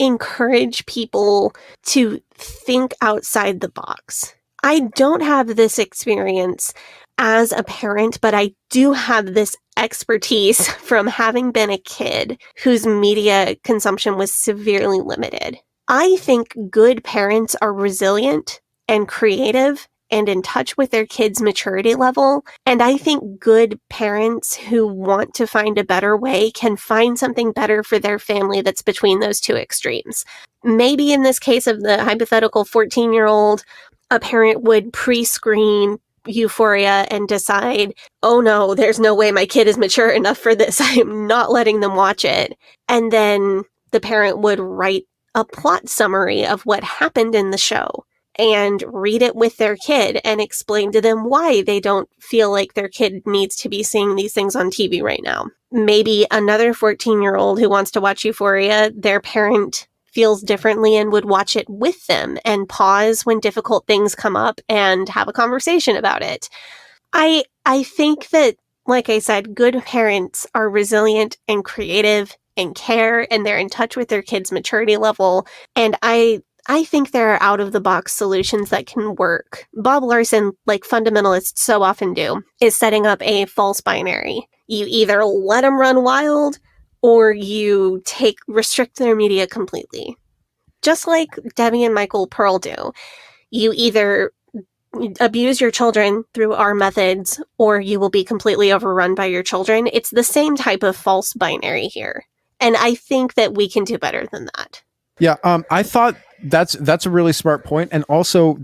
encourage people to think outside the box. I don't have this experience as a parent, but I do have this expertise from having been a kid whose media consumption was severely limited. I think good parents are resilient and creative and in touch with their kids' maturity level. And I think good parents who want to find a better way can find something better for their family that's between those two extremes. Maybe in this case of the hypothetical 14-year-old, a parent would pre-screen Euphoria and decide, oh no, there's no way my kid is mature enough for this. I am not letting them watch it. And then the parent would write a plot summary of what happened in the show and read it with their kid and explain to them why they don't feel like their kid needs to be seeing these things on TV right now. Maybe another 14-year-old who wants to watch Euphoria, their parent feels differently and would watch it with them and pause when difficult things come up and have a conversation about it. I think that, like I said, good parents are resilient and creative and care, and they're in touch with their kids' maturity level. And I think there are out-of-the-box solutions that can work. Bob Larson, like fundamentalists so often do, is setting up a false binary. You either let them run wild, or you restrict their media completely. Just like Debbie and Michael Pearl do. You either abuse your children through our methods, or you will be completely overrun by your children. It's the same type of false binary here. And I think that we can do better than that. Yeah, I thought that's a really smart point. And also,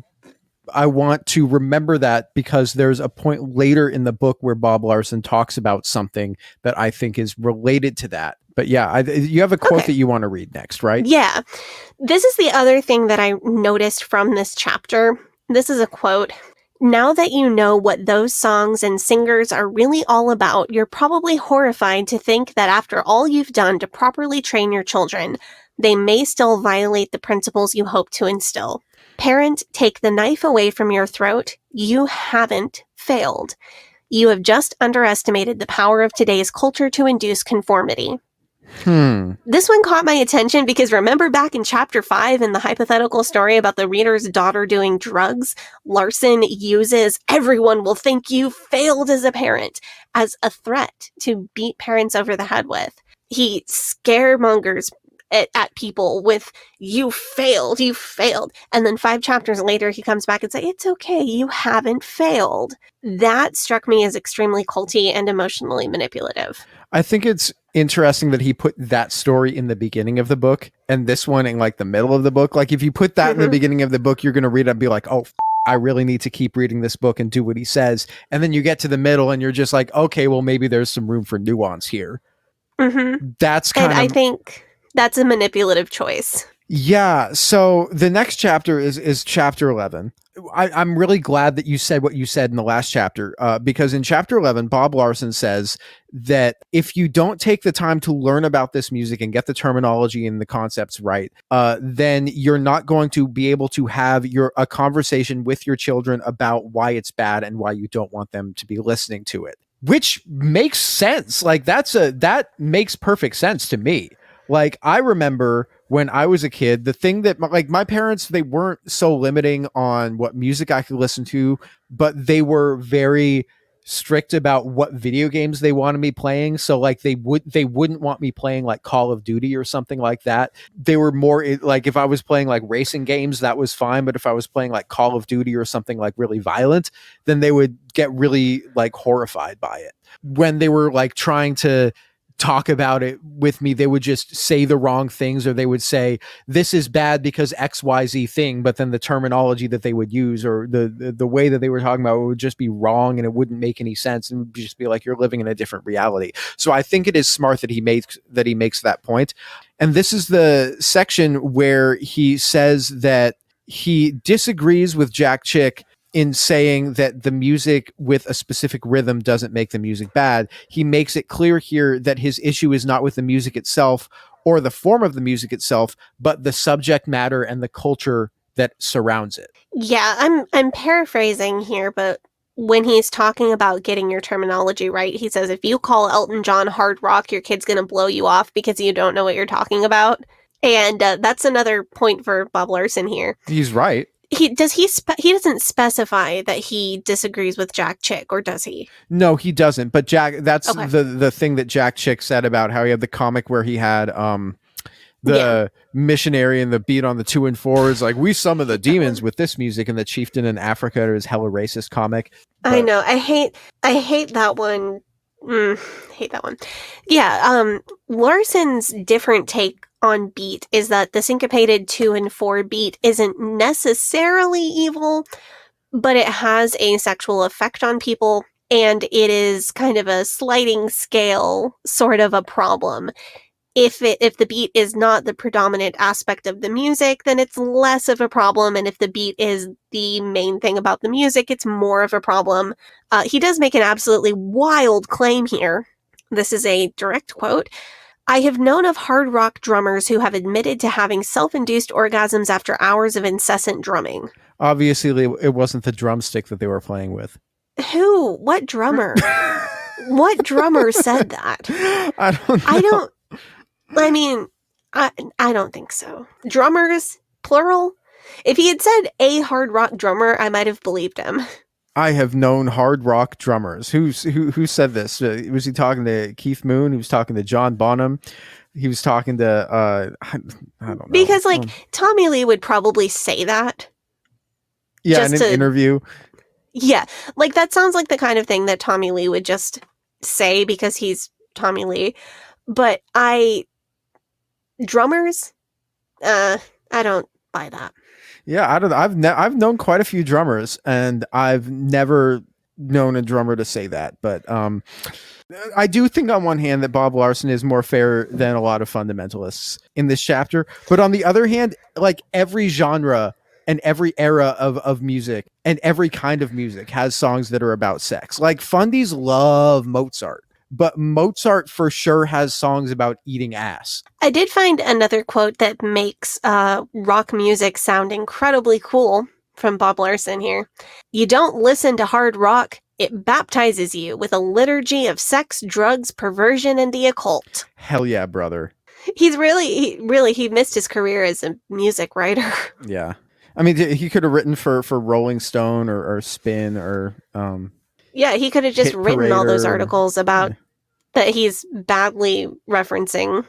I want to remember that because there's a point later in the book where Bob Larson talks about something that I think is related to that. But yeah, you have a quote that you want to read next, right? Yeah. This is the other thing that I noticed from this chapter. This is a quote. Now that you know what those songs and singers are really all about, you're probably horrified to think that after all you've done to properly train your children, they may still violate the principles you hope to instill. Parent, take the knife away from your throat. You haven't failed. You have just underestimated the power of today's culture to induce conformity. This one caught my attention because remember back in chapter 5 in the hypothetical story about the reader's daughter doing drugs, Larson uses everyone will think you failed as a parent as a threat to beat parents over the head with. he scaremongers at people with you failed, and then 5 chapters later he comes back and says it's okay, you haven't failed. That struck me as extremely culty and emotionally manipulative. I think it's interesting that he put that story in the beginning of the book and this one in like the middle of the book. Like if you put that in the beginning of the book, you're going to read it and be like, oh, I really need to keep reading this book and do what he says. And then you get to the middle and you're just like, okay, well, maybe there's some room for nuance here. That's kind of, I think that's a manipulative choice. Yeah. So the next chapter is chapter 11. I'm really glad that you said what you said in the last chapter, because in chapter 11, Bob Larson says that if you don't take the time to learn about this music and get the terminology and the concepts right, then you're not going to be able to have a conversation with your children about why it's bad and why you don't want them to be listening to it, which makes sense. Like that makes perfect sense to me. Like I remember when I was a kid, the thing that like my parents, they weren't so limiting on what music I could listen to, but they were very strict about what video games they wanted me playing. So like they wouldn't want me playing like Call of Duty or something like that. They were more like if I was playing like racing games, that was fine. But if I was playing like Call of Duty or something like really violent, then they would get really like horrified by it. When they were like trying to talk about it with me, they would just say the wrong things, or they would say this is bad because XYZ thing, but then the terminology that they would use or the way that they were talking about it would just be wrong and it wouldn't make any sense and would just be like you're living in a different reality. So I think it is smart that he makes that point. And this is the section where he says that he disagrees with Jack Chick in saying that the music with a specific rhythm doesn't make the music bad. He makes it clear here that his issue is not with the music itself or the form of the music itself, but the subject matter and the culture that surrounds it. Yeah, I'm paraphrasing here, but when he's talking about getting your terminology right, he says if you call Elton John hard rock, your kid's going to blow you off because you don't know what you're talking about. And that's another point for Bob Larson here. He's right. He doesn't specify that he disagrees with Jack Chick, or does he? No, he doesn't. But that's okay. the thing that Jack Chick said about how he had the comic where he had the missionary and the beat on the 2 and 4 is like we summon the demons with this music, and the chieftain in Africa is hella racist comic. But I know. I hate that one. Hate that one. Yeah. Larson's different take on beat is that the syncopated 2 and 4 beat isn't necessarily evil, but it has a sexual effect on people, and it is kind of a sliding scale sort of a problem. If the beat is not the predominant aspect of the music, then it's less of a problem, and if the beat is the main thing about the music, it's more of a problem. He does make an absolutely wild claim here. This is a direct quote. I have known of hard rock drummers who have admitted to having self-induced orgasms after hours of incessant drumming. Obviously, it wasn't the drumstick that they were playing with. Who? What drummer? What drummer said that? I don't know. I don't think so. Drummers, plural? If he had said a hard rock drummer, I might have believed him. I have known hard rock drummers. Who said this? Was he talking to Keith Moon? He was talking to John Bonham. He was talking to I don't know. Because Tommy Lee would probably say that. Yeah, in an interview. Yeah, like that sounds like the kind of thing that Tommy Lee would just say because he's Tommy Lee. But drummers, I don't buy that. Yeah, I've known quite a few drummers, and I've never known a drummer to say that. But I do think on one hand that Bob Larson is more fair than a lot of fundamentalists in this chapter. But on the other hand, like every genre and every era of music and every kind of music has songs that are about sex. Like fundies love Mozart. But Mozart for sure has songs about eating ass. I did find another quote that makes rock music sound incredibly cool from Bob Larson here. You don't listen to hard rock. It baptizes you with a liturgy of sex, drugs, perversion, and the occult. Hell yeah, brother. He missed his career as a music writer. Yeah. I mean, he could have written for Rolling Stone or Spin or... Yeah, he could have just written all those articles about that he's badly referencing.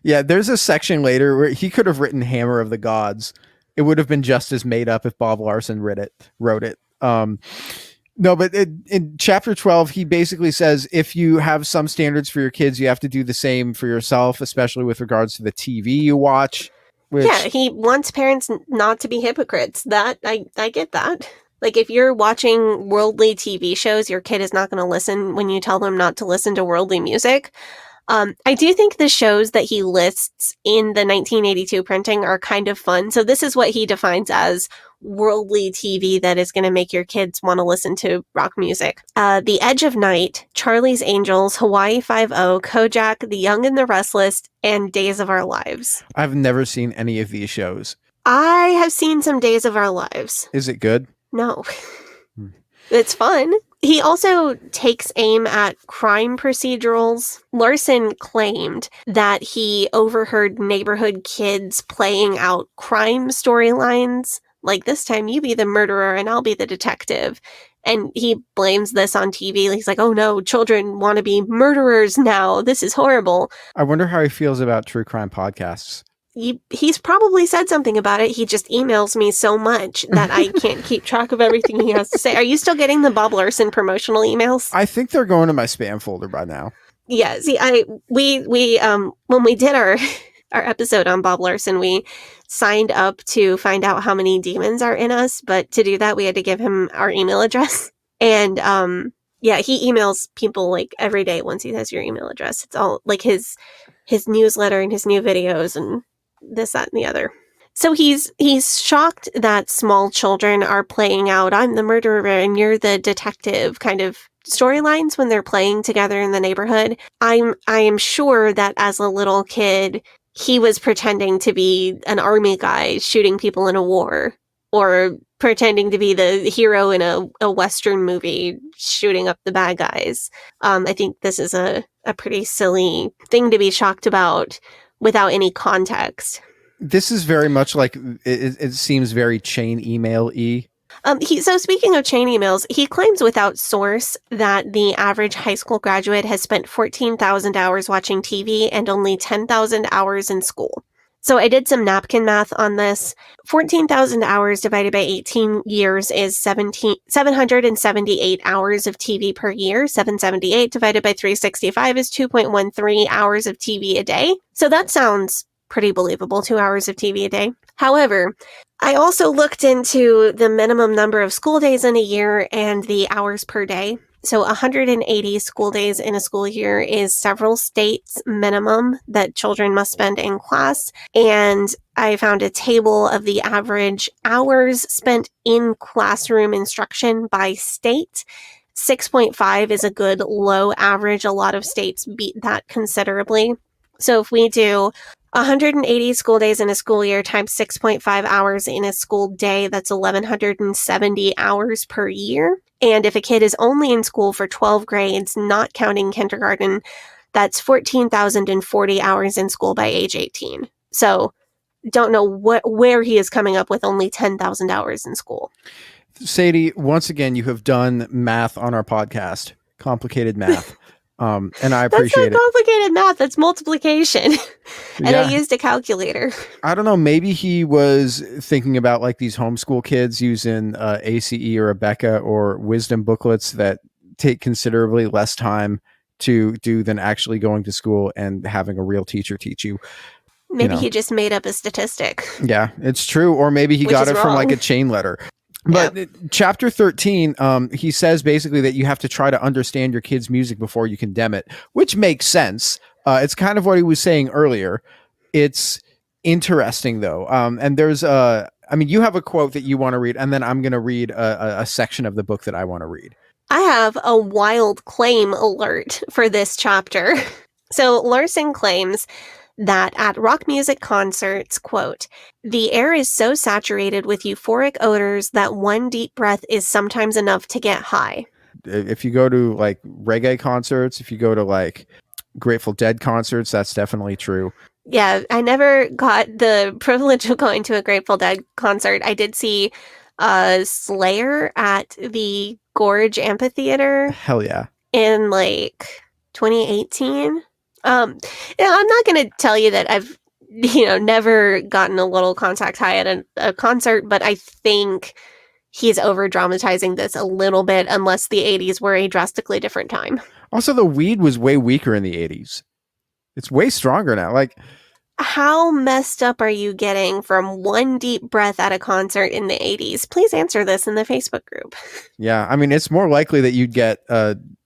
Yeah, there's a section later where he could have written Hammer of the Gods. It would have been just as made up if Bob Larson wrote it. No, but in chapter 12, he basically says if you have some standards for your kids, you have to do the same for yourself, especially with regards to the TV you watch. Yeah, he wants parents not to be hypocrites. That I get that. Like, if you're watching worldly TV shows, your kid is not going to listen when you tell them not to listen to worldly music. I do think the shows that he lists in the 1982 printing are kind of fun. So this is what he defines as worldly TV that is going to make your kids want to listen to rock music. The Edge of Night, Charlie's Angels, Hawaii Five-0, Kojak, The Young and the Restless, and Days of Our Lives. I've never seen any of these shows. I have seen some Days of Our Lives. Is it good? No. It's fun. He also takes aim at crime procedurals. Larson claimed that he overheard neighborhood kids playing out crime storylines. Like, this time you be the murderer and I'll be the detective. And he blames this on TV. He's like, oh no, children want to be murderers now. This is horrible. I wonder how he feels about true crime podcasts. He's probably said something about it. He just emails me so much that I can't keep track of everything he has to say. Are you still getting the Bob Larson promotional emails? I think they're going to my spam folder by now. Yeah, see, we when we did our episode on Bob Larson, we signed up to find out how many demons are in us, but to do that we had to give him our email address. And yeah, he emails people like every day once he has your email address. It's all like his newsletter and his new videos and this, that, and the other. So he's shocked that small children are playing out, I'm the murderer and you're the detective kind of storylines when they're playing together in the neighborhood. I am sure that as a little kid, he was pretending to be an army guy shooting people in a war, or pretending to be the hero in a Western movie shooting up the bad guys. I think this is a pretty silly thing to be shocked about without any context. This is very much like, it seems very chain email-y. So speaking of chain emails, he claims without source that the average high school graduate has spent 14,000 hours watching TV and only 10,000 hours in school. So I did some napkin math on this. 14,000 hours divided by 18 years is 778 hours of TV per year. 778 divided by 365 is 2.13 hours of TV a day. So that sounds pretty believable, 2 hours of TV a day. However, I also looked into the minimum number of school days in a year and the hours per day. So 180 school days in a school year is several states minimum that children must spend in class. And I found a table of the average hours spent in classroom instruction by state. 6.5 is a good low average. A lot of states beat that considerably. So if we do 180 school days in a school year times 6.5 hours in a school day, that's 1,170 hours per year. And if a kid is only in school for 12 grades, not counting kindergarten, that's 14,040 hours in school by age 18. So don't know where he is coming up with only 10,000 hours in school. Sadie, once again, you have done math on our podcast, complicated math. And I appreciate it. That's not complicated math. That's multiplication. And Yeah. I used a calculator. I don't know. Maybe he was thinking about like these homeschool kids using ACE or Rebecca or wisdom booklets that take considerably less time to do than actually going to school and having a real teacher teach you. Maybe he just made up a statistic. Yeah, it's true. Or maybe he got it from like a chain letter. But chapter 13, he says basically that you have to try to understand your kid's music before you condemn it, which makes sense. It's kind of what he was saying earlier. It's interesting, though. And there's you have a quote that you want to read, and then I'm going to read a section of the book that I want to read. I have a wild claim alert for this chapter. So Larson claims that at rock music concerts, quote, the air is so saturated with euphoric odors that one deep breath is sometimes enough to get high. If you go to like reggae concerts, if you go to like Grateful Dead concerts, that's definitely true. Yeah, I never got the privilege of going to a Grateful Dead concert. I did see Slayer at the Gorge Amphitheater. Hell yeah. In like 2018. I'm not going to tell you that I've, never gotten a little contact high at a concert, but I think he's over dramatizing this a little bit, unless the 80s were a drastically different time. Also, the weed was way weaker in the 80s. It's way stronger now. Like, how messed up are you getting from one deep breath at a concert in the 80s? Please answer this in the Facebook group. Yeah, I mean, it's more likely that you'd get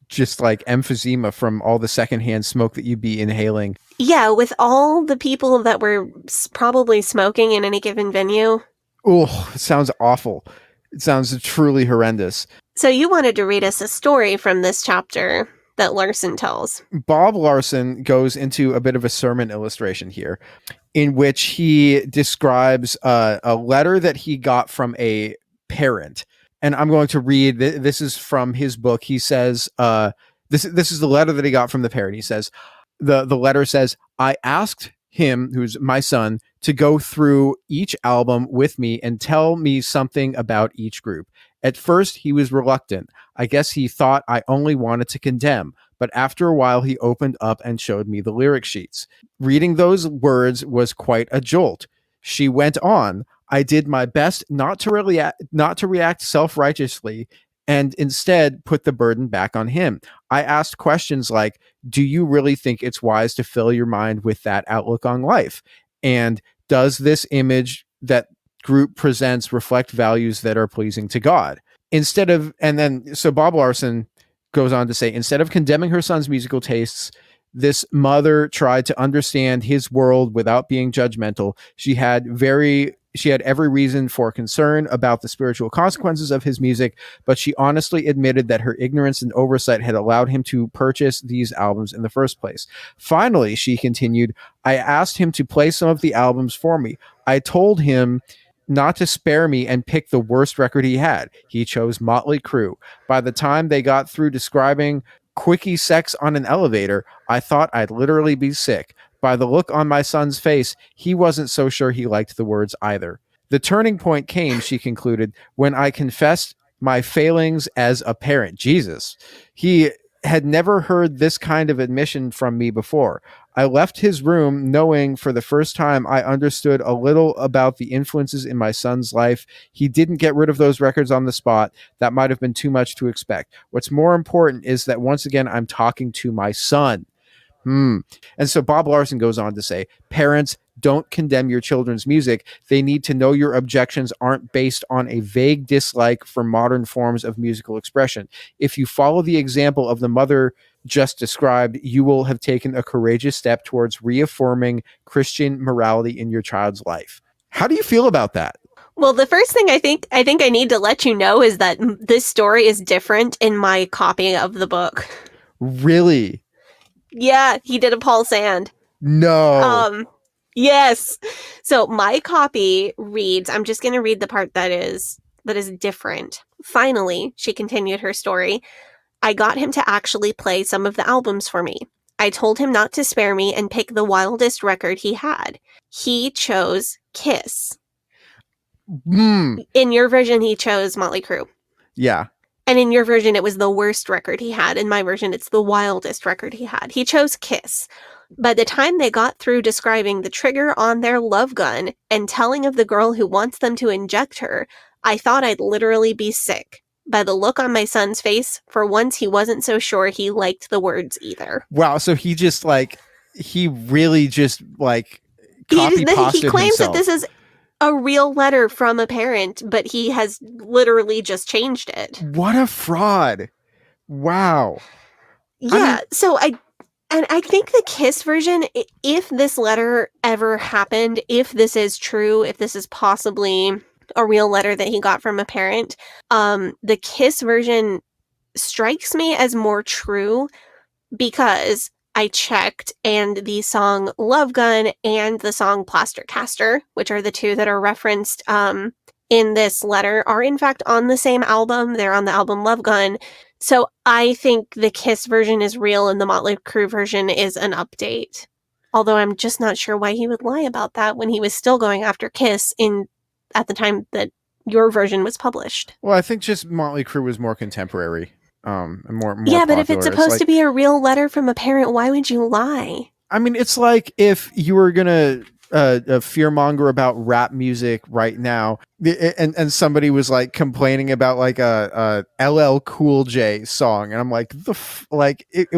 just like emphysema from all the secondhand smoke that you'd be inhaling. Yeah, with all the people that were probably smoking in any given venue. Oh, it sounds awful. It sounds truly horrendous. So you wanted to read us a story from this chapter that Larson tells. Bob Larson goes into a bit of a sermon illustration here, in which he describes a letter that he got from a parent. And I'm going to read, this is from his book. He says, this is the letter that he got from the parent. He says, the letter says, I asked him, who's my son, to go through each album with me and tell me something about each group. At first, he was reluctant. I guess he thought I only wanted to condemn, but after a while, he opened up and showed me the lyric sheets. Reading those words was quite a jolt. She went on. I did my best not to react self-righteously, and instead put the burden back on him. I asked questions like, do you really think it's wise to fill your mind with that outlook on life? And does this image that group presents reflect values that are pleasing to God? So Bob Larson goes on to say, instead of condemning her son's musical tastes, this mother tried to understand his world without being judgmental. She had every reason for concern about the spiritual consequences of his music, but she honestly admitted that her ignorance and oversight had allowed him to purchase these albums in the first place. Finally, she continued, I asked him to play some of the albums for me. I told him not to spare me and pick the worst record he had. He chose Motley Crue. By the time they got through describing quickie sex on an elevator, I thought I'd literally be sick. By the look on my son's face, he wasn't so sure he liked the words either. The turning point came, she concluded, when I confessed my failings as a parent. Jesus. He had never heard this kind of admission from me before. I left his room knowing for the first time I understood a little about the influences in my son's life. He didn't get rid of those records on the spot. That might have been too much to expect. What's more important is that once again, I'm talking to my son. And so Bob Larson goes on to say, parents, don't condemn your children's music. They need to know your objections aren't based on a vague dislike for modern forms of musical expression. If you follow the example of the mother just described, you will have taken a courageous step towards reaffirming Christian morality in your child's life. How do you feel about that? Well, the first thing I think I need to let you know is that this story is different in my copy of the book. Really? Yeah, he did a Paul Sand. No. Yes. So my copy reads, I'm just going to read the part that is different. Finally, she continued her story, I got him to actually play some of the albums for me. I told him not to spare me and pick the wildest record he had. He chose Kiss. In your version, he chose Motley Crue. Yeah. And in your version, it was the worst record he had. In my version, it's the wildest record he had. He chose Kiss. By the time they got through describing the trigger on their love gun and telling of the girl who wants them to inject her, I thought I'd literally be sick. By the look on my son's face, for once he wasn't so sure he liked the words either. Wow, so he really just copy-pasted he claims himself. that this is a real letter from a parent, but he has literally just changed it. What a fraud. Wow. Yeah, so I think the Kiss version, if this letter ever happened, if this is true, if this is possibly a real letter that he got from a parent, the Kiss version strikes me as more true because I checked and the song Love Gun and the song Plaster Caster, which are the two that are referenced in this letter, are in fact on the same album. They're on the album Love Gun. So I think the Kiss version is real and the Motley Crue version is an update. Although I'm just not sure why he would lie about that when he was still going after Kiss at the time that your version was published. Well, I think just Motley Crue was more contemporary. and more Yeah, but if popular. it's supposed to be a real letter from a parent, why would you lie? I mean, it's like if you were gonna fearmonger about rap music right now, and somebody was like complaining about like a LL Cool J song, and I'm like, it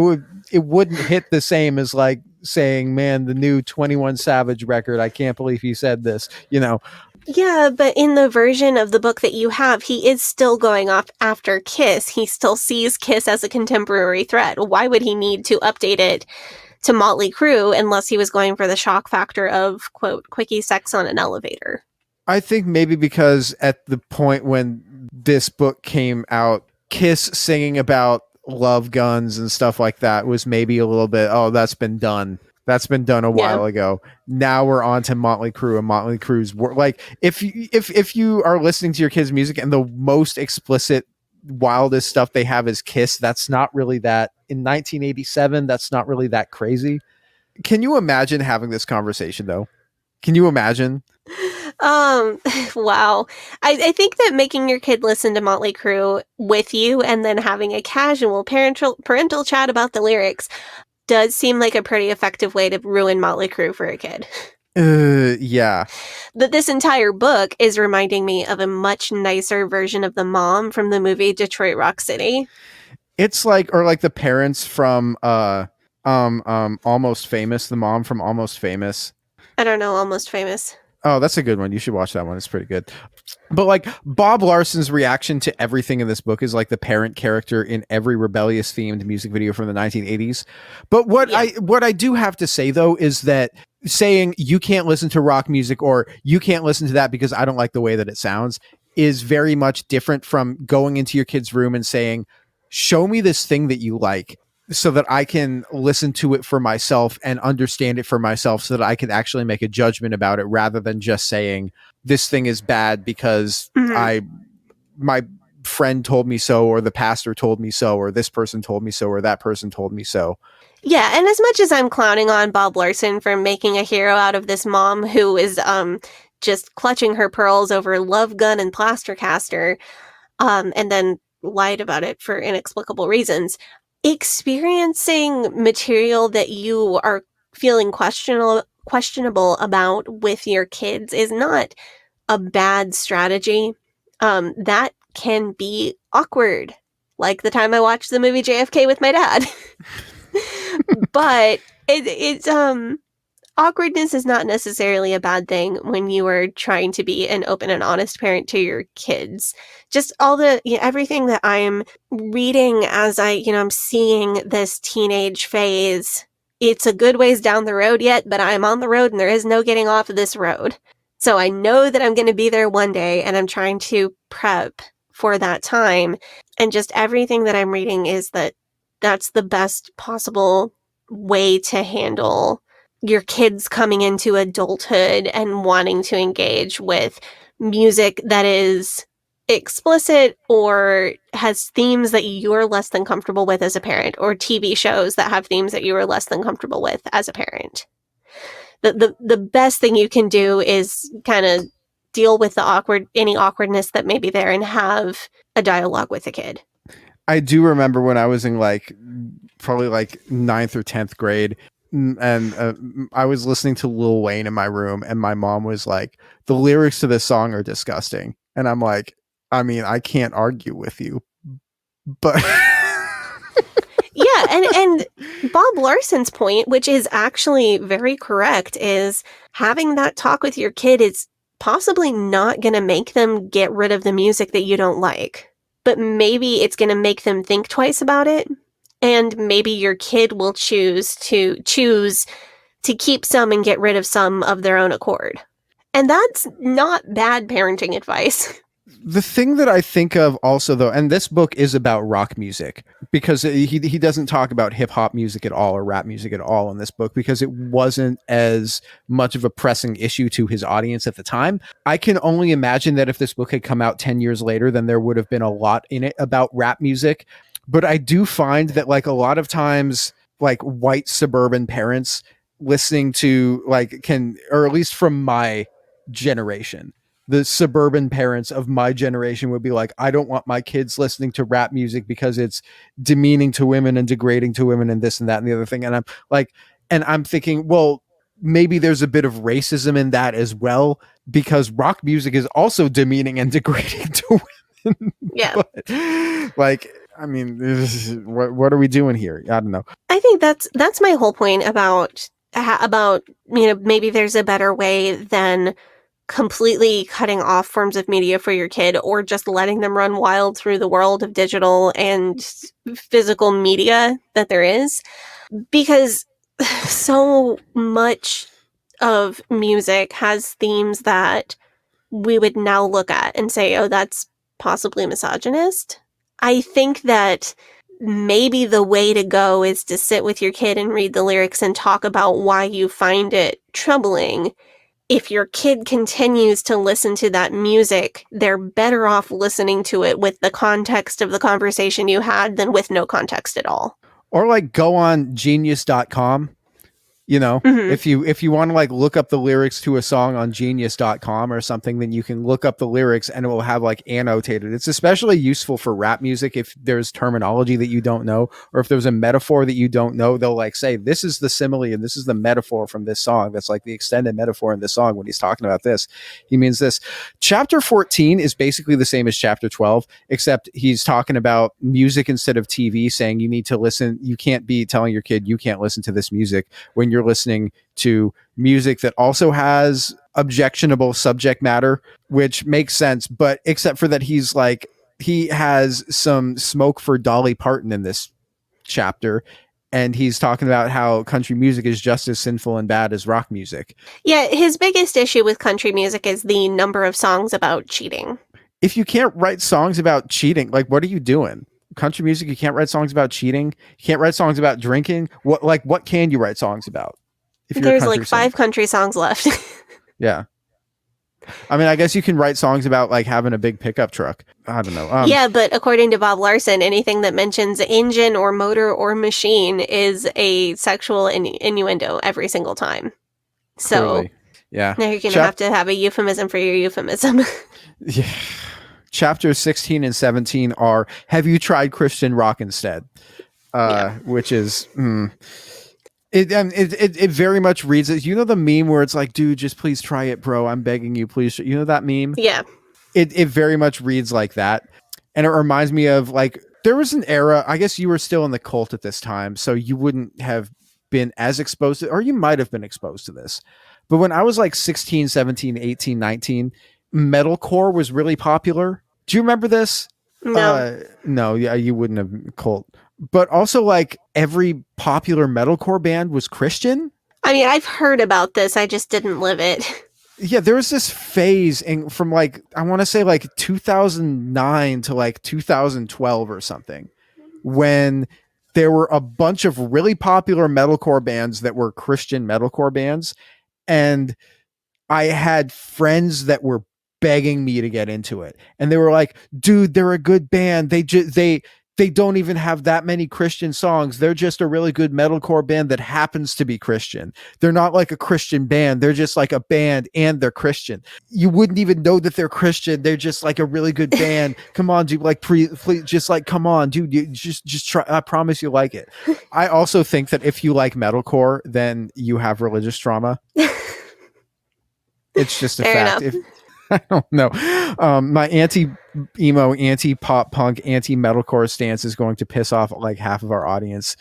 wouldn't hit the same as like saying, man, the new 21 Savage record, I can't believe he said this, you know. Yeah, but in the version of the book that you have, he is still going off after Kiss. He still sees Kiss as a contemporary threat. Why would he need to update it to Motley Crue unless he was going for the shock factor of, quote, quickie sex on an elevator? I think maybe because at the point when this book came out, Kiss singing about love guns and stuff like that was maybe a little bit, oh, that's been done. That's been done a while ago. Now we're on to Motley Crue, and Motley Crue's like if you are listening to your kids' music and the most explicit, wildest stuff they have is Kiss, that's not really that in 1987. That's not really that crazy. Can you imagine having this conversation though? Can you imagine? Wow. I think that making your kid listen to Motley Crue with you and then having a casual parental chat about the lyrics does seem like a pretty effective way to ruin Motley Crue for a kid. Yeah. That this entire book is reminding me of a much nicer version of the mom from the movie Detroit Rock City. It's like, or like the parents from Almost Famous, the mom from Almost Famous. I don't know, Almost Famous. Oh, that's a good one. You should watch that one. It's pretty good. But like Bob Larson's reaction to everything in this book is like the parent character in every rebellious themed music video from the 1980s. But what I do have to say though is that saying you can't listen to rock music or you can't listen to that because I don't like the way that it sounds is very much different from going into your kid's room and saying, show me this thing that you like, so that I can listen to it for myself and understand it for myself so that I can actually make a judgment about it rather than just saying this thing is bad because my friend told me so, or the pastor told me so, or this person told me so, or that person told me so. Yeah, and as much as I'm clowning on Bob Larson for making a hero out of this mom who is just clutching her pearls over Love Gun and Plaster Caster, and then lied about it for inexplicable reasons, experiencing material that you are feeling questionable about with your kids is not a bad strategy. That can be awkward. Like the time I watched the movie JFK with my dad. But it's awkwardness is not necessarily a bad thing when you are trying to be an open and honest parent to your kids. Just all the everything that I'm reading as I'm seeing this teenage phase. It's a good ways down the road yet, but I'm on the road and there is no getting off of this road. So I know that I'm going to be there one day, and I'm trying to prep for that time. And just everything that I'm reading is that that's the best possible way to handle your kids coming into adulthood and wanting to engage with music that is explicit or has themes that you're less than comfortable with as a parent, or TV shows that have themes that you are less than comfortable with as a parent. The best thing you can do is kind of deal with any awkwardness that may be there and have a dialogue with the kid. I do remember when I was in probably 9th or 10th grade, and I was listening to Lil Wayne in my room, and my mom was like, the lyrics to this song are disgusting. And I'm like, I mean, I can't argue with you, but yeah, and Bob Larson's point, which is actually very correct, is having that talk with your kid is possibly not going to make them get rid of the music that you don't like, but maybe it's going to make them think twice about it. And maybe your kid will choose to keep some and get rid of some of their own accord. And that's not bad parenting advice. The thing that I think of also, though, and this book is about rock music, because he doesn't talk about hip hop music at all or rap music at all in this book, because it wasn't as much of a pressing issue to his audience at the time. I can only imagine that if this book had come out 10 years later, then there would have been a lot in it about rap music. But I do find that a lot of times, white suburban parents listening to or at least from my generation, the suburban parents of my generation would be like, I don't want my kids listening to rap music because it's demeaning to women and degrading to women and this and that and the other thing. And I'm like, and I'm thinking, well, maybe there's a bit of racism in that as well, because rock music is also demeaning and degrading to women. Yeah. But, like, I mean, what are we doing here? I don't know. I think that's my whole point about maybe there's a better way than completely cutting off forms of media for your kid, or just letting them run wild through the world of digital and physical media that there is, because so much of music has themes that we would now look at and say, oh, that's possibly misogynist. I think that maybe the way to go is to sit with your kid and read the lyrics and talk about why you find it troubling. If your kid continues to listen to that music, they're better off listening to it with the context of the conversation you had than with no context at all. Or like go on genius.com. You know, Mm-hmm. if you want to like look up the lyrics to a song on genius.com or something, then you can look up the lyrics and it will have like annotated. It's especially useful for rap music if there's terminology that you don't know, or if there's a metaphor that you don't know, they'll like say, this is the simile and this is the metaphor from this song. That's like the extended metaphor in this song. When he's talking about this, he means this. Chapter 14 is basically the same as chapter 12, except he's talking about music instead of TV, saying you need to listen. You can't be telling your kid you can't listen to this music when you're listening to music that also has objectionable subject matter, which makes sense. But except for that, he's like, he has some smoke for Dolly Parton in this chapter. And he's talking about how country music is just as sinful and bad as rock music. Yeah, his biggest issue with country music is the number of songs about cheating. If you can't write songs about cheating, like, what are you doing? Country music, you can't write songs about cheating. You can't write songs about drinking. What can you write songs about? If you're There's like 5 country songs left. Yeah. I mean, I guess you can write songs about like having a big pickup truck. I don't know. Yeah, but according to Bob Larson, anything that mentions engine or motor or machine is a sexual innuendo every single time. So clearly. Yeah. now you're going to have to have a euphemism for your euphemism. Yeah. Chapters 16 and 17 are, have you tried Christian rock instead? Which is, it very much reads it. You know the meme where it's like, dude, just please try it, bro. I'm begging you, please. You know that meme? Yeah. It very much reads like that. And it reminds me of like, there was an era, I guess you were still in the cult at this time, so you wouldn't have been as exposed to, or you might have been exposed to this. But when I was like 16, 17, 18, 19, metalcore was really popular. Do you remember this? No. No, yeah, you wouldn't have cult. But also like every popular metalcore band was Christian. I mean, I've heard about this. I just didn't live it. Yeah, there was this phase from like, I want to say like 2009 to like 2012 or something, when there were a bunch of really popular metalcore bands that were Christian metalcore bands. And I had friends that were begging me to get into it. And they were like, dude, they're a good band. They don't even have that many Christian songs. They're just a really good metalcore band that happens to be Christian. They're not like a Christian band. They're just like a band and they're Christian. You wouldn't even know that they're Christian. They're just like a really good band. Come on, dude. Like, please, just like, come on, dude. You just try. I promise you like it. I also think that if you like metalcore, then you have religious trauma. It's just a Fair fact. enough. I don't know. My anti-emo, anti-pop punk, anti-metalcore stance is going to piss off like half of our audience.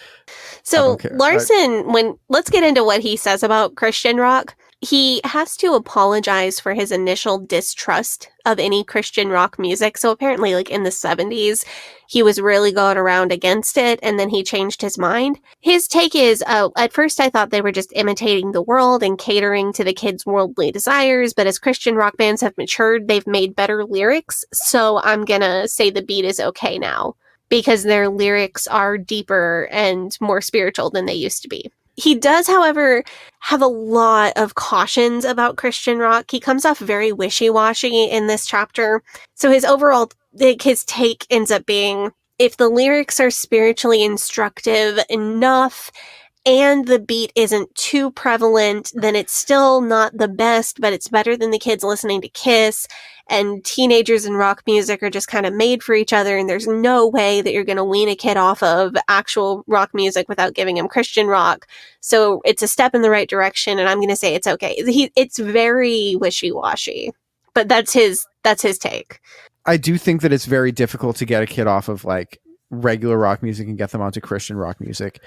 So Larson, let's get into what he says about Christian rock. He has to apologize for his initial distrust of any Christian rock music. So apparently, like in the 70s, he was really going around against it, and then he changed his mind. His take is, at first I thought they were just imitating the world and catering to the kids' worldly desires, but as Christian rock bands have matured, they've made better lyrics, so I'm gonna say the beat is okay now, because their lyrics are deeper and more spiritual than they used to be. He does, however, have a lot of cautions about Christian rock. He comes off very wishy-washy in this chapter. So his take ends up being, if the lyrics are spiritually instructive enough and the beat isn't too prevalent, then it's still not the best, but it's better than the kids listening to Kiss. And teenagers and rock music are just kind of made for each other, and there's no way that you're going to wean a kid off of actual rock music without giving him Christian rock. So it's a step in the right direction, and I'm going to say it's okay. It's very wishy-washy, but that's his take. I do think that it's very difficult to get a kid off of like regular rock music and get them onto Christian rock music.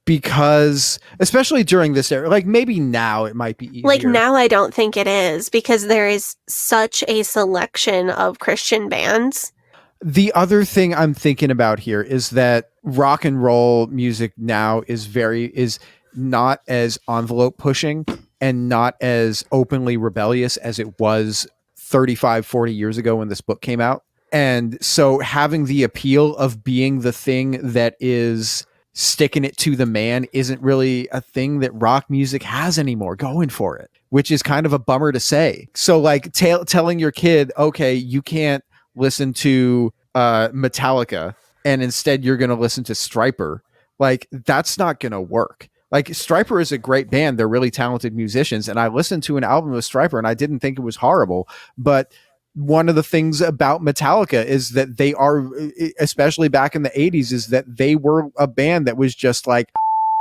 Because especially during this era, like maybe now it might be easier. Like now I don't think it is, because there is such a selection of Christian bands. The other thing I'm thinking about here is that rock and roll music now is not as envelope pushing and not as openly rebellious as it was 35, 40 years ago when this book came out. And so having the appeal of being the thing that is sticking it to the man isn't really a thing that rock music has anymore going for it, which is kind of a bummer to say. So like telling your kid, okay, you can't listen to Metallica and instead you're going to listen to Stryper, like that's not going to work. Like Stryper is a great band. They're really talented musicians. And I listened to an album of Stryper and I didn't think it was horrible, but one of the things about Metallica is that they are, especially back in the 80s, is that they were a band that was just like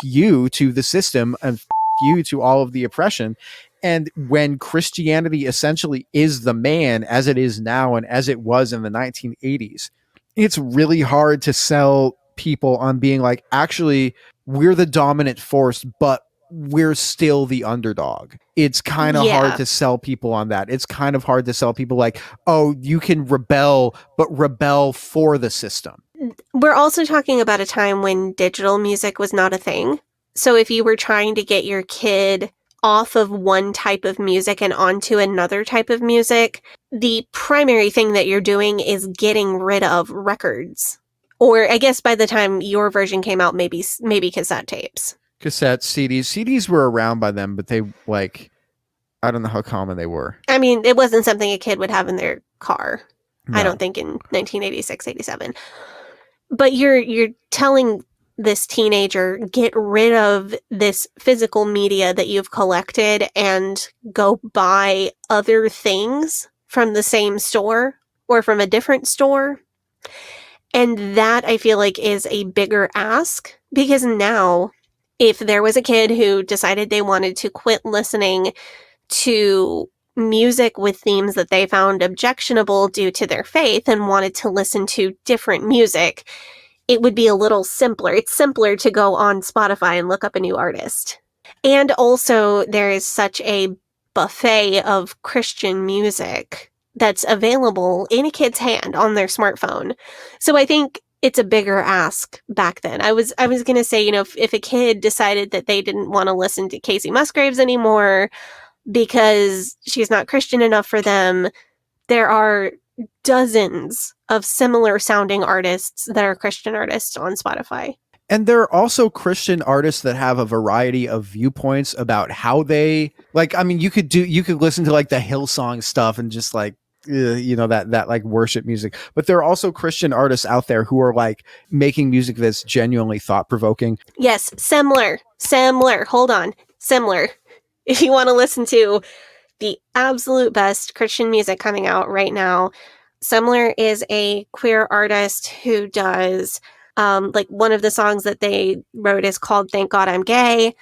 you to the system and you to all of the oppression. And when Christianity essentially is the man as it is now and as it was in the 1980s, it's really hard to sell people on being like, actually, we're the dominant force, but we're still the underdog. It's kind of hard to sell people on that. It's kind of hard to sell people like, oh, you can rebel, but rebel for the system. We're also talking about a time when digital music was not a thing. So if you were trying to get your kid off of one type of music and onto another type of music, the primary thing that you're doing is getting rid of records. Or I guess by the time your version came out, maybe cassette tapes. Cassettes, CDs were around by then, but they like, I don't know how common they were. I mean, it wasn't something a kid would have in their car. No. I don't think in 1986, 87. But you're telling this teenager, get rid of this physical media that you've collected and go buy other things from the same store or from a different store. And that I feel like is a bigger ask, because now if there was a kid who decided they wanted to quit listening to music with themes that they found objectionable due to their faith and wanted to listen to different music, it would be a little simpler. It's simpler to go on Spotify and look up a new artist. And also, there is such a buffet of Christian music that's available in a kid's hand on their smartphone. So I think it's a bigger ask back then. I was going to say, if a kid decided that they didn't want to listen to Casey Musgraves anymore because she's not Christian enough for them, there are dozens of similar sounding artists that are Christian artists on Spotify. And there are also Christian artists that have a variety of viewpoints about how they like. I mean, you could listen to like the Hillsong stuff and just like, that like worship music. But there are also Christian artists out there who are like making music that's genuinely thought provoking. Yes, similar. Hold on, similar. If you want to listen to the absolute best Christian music coming out right now, Similar is a queer artist who does. Like one of the songs that they wrote is called Thank God I'm Gay,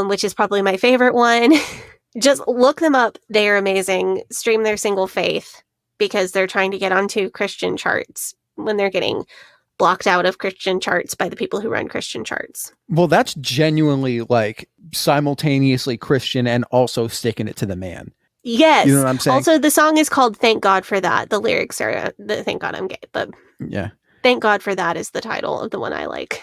which is probably my favorite one. Just look them up. They are amazing. Stream their single Faith, because they're trying to get onto Christian charts when they're getting blocked out of Christian charts by the people who run Christian charts. Well, that's genuinely like simultaneously Christian and also sticking it to the man. Yes. You know what I'm saying? Also, the song is called Thank God for That. The lyrics are Thank God I'm Gay, but yeah. Thank God for That is the title of the one I like.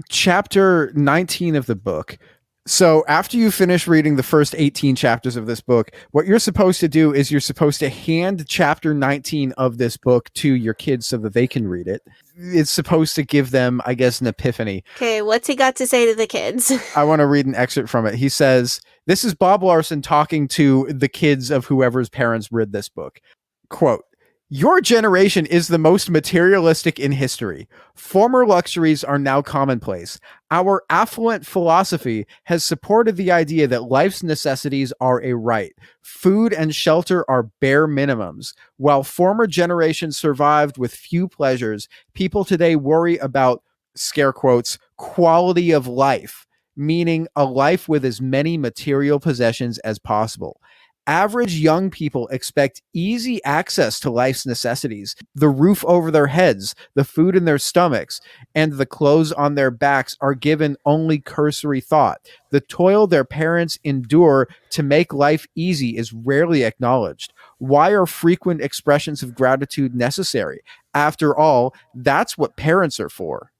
Chapter 19 of the book. So after you finish reading the first 18 chapters of this book, what you're supposed to do is you're supposed to hand chapter 19 of this book to your kids so that they can read it. It's supposed to give them, I guess, an epiphany. Okay, what's he got to say to the kids? I want to read an excerpt from it. He says, this is Bob Larson talking to the kids of whoever's parents read this book. Quote, your generation is the most materialistic in history. Former luxuries are now commonplace. Our affluent philosophy has supported the idea that life's necessities are a right. Food and shelter are bare minimums. While former generations survived with few pleasures, people today worry about, scare quotes, quality of life, meaning a life with as many material possessions as possible. Average young people expect easy access to life's necessities, the roof over their heads, the food in their stomachs, and the clothes on their backs are given only cursory thought. The toil their parents endure to make life easy is rarely acknowledged. Why are frequent expressions of gratitude necessary? After all, that's what parents are for.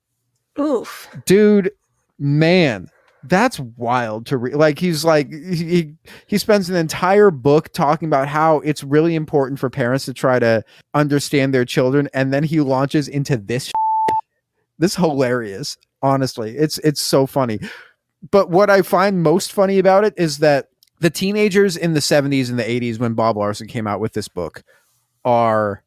Oof. Dude, man, that's wild to read. Like he spends an entire book talking about how it's really important for parents to try to understand their children, and then he launches into this. This is hilarious. Honestly, it's so funny. But what I find most funny about it is that the teenagers in the 70s and the 80s when Bob Larson came out with this book are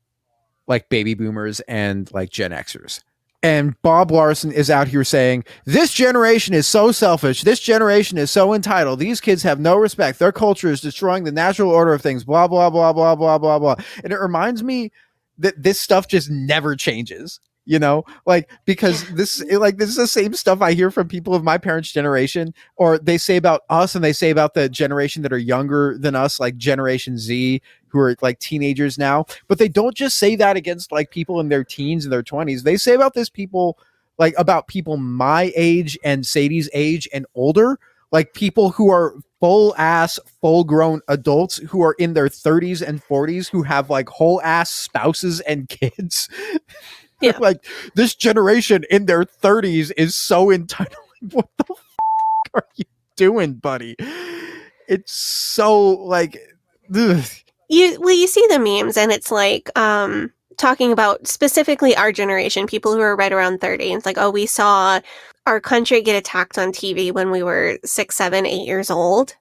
like baby boomers and like Gen Xers. And Bob Larson is out here saying, this generation is so selfish. This generation is so entitled. These kids have no respect. Their culture is destroying the natural order of things, blah, blah, blah, blah, blah, blah, blah. And it reminds me that this stuff just never changes, you know, like, because this is the same stuff I hear from people of my parents' generation, or they say about us and they say about the generation that are younger than us, like Generation Z, who are like teenagers now. But they don't just say that against like people in their teens and their 20s. They say about about people my age and Sadie's age and older, like people who are full grown adults who are in their 30s and 40s who have like whole ass spouses and kids. Yeah. Like, this generation in their 30s is so entitled. What the are you doing, buddy? It's so like, ugh. You see the memes, and it's like talking about specifically our generation, people who are right around 30. And it's like, oh, we saw our country get attacked on TV when we were 6, 7, 8 years old.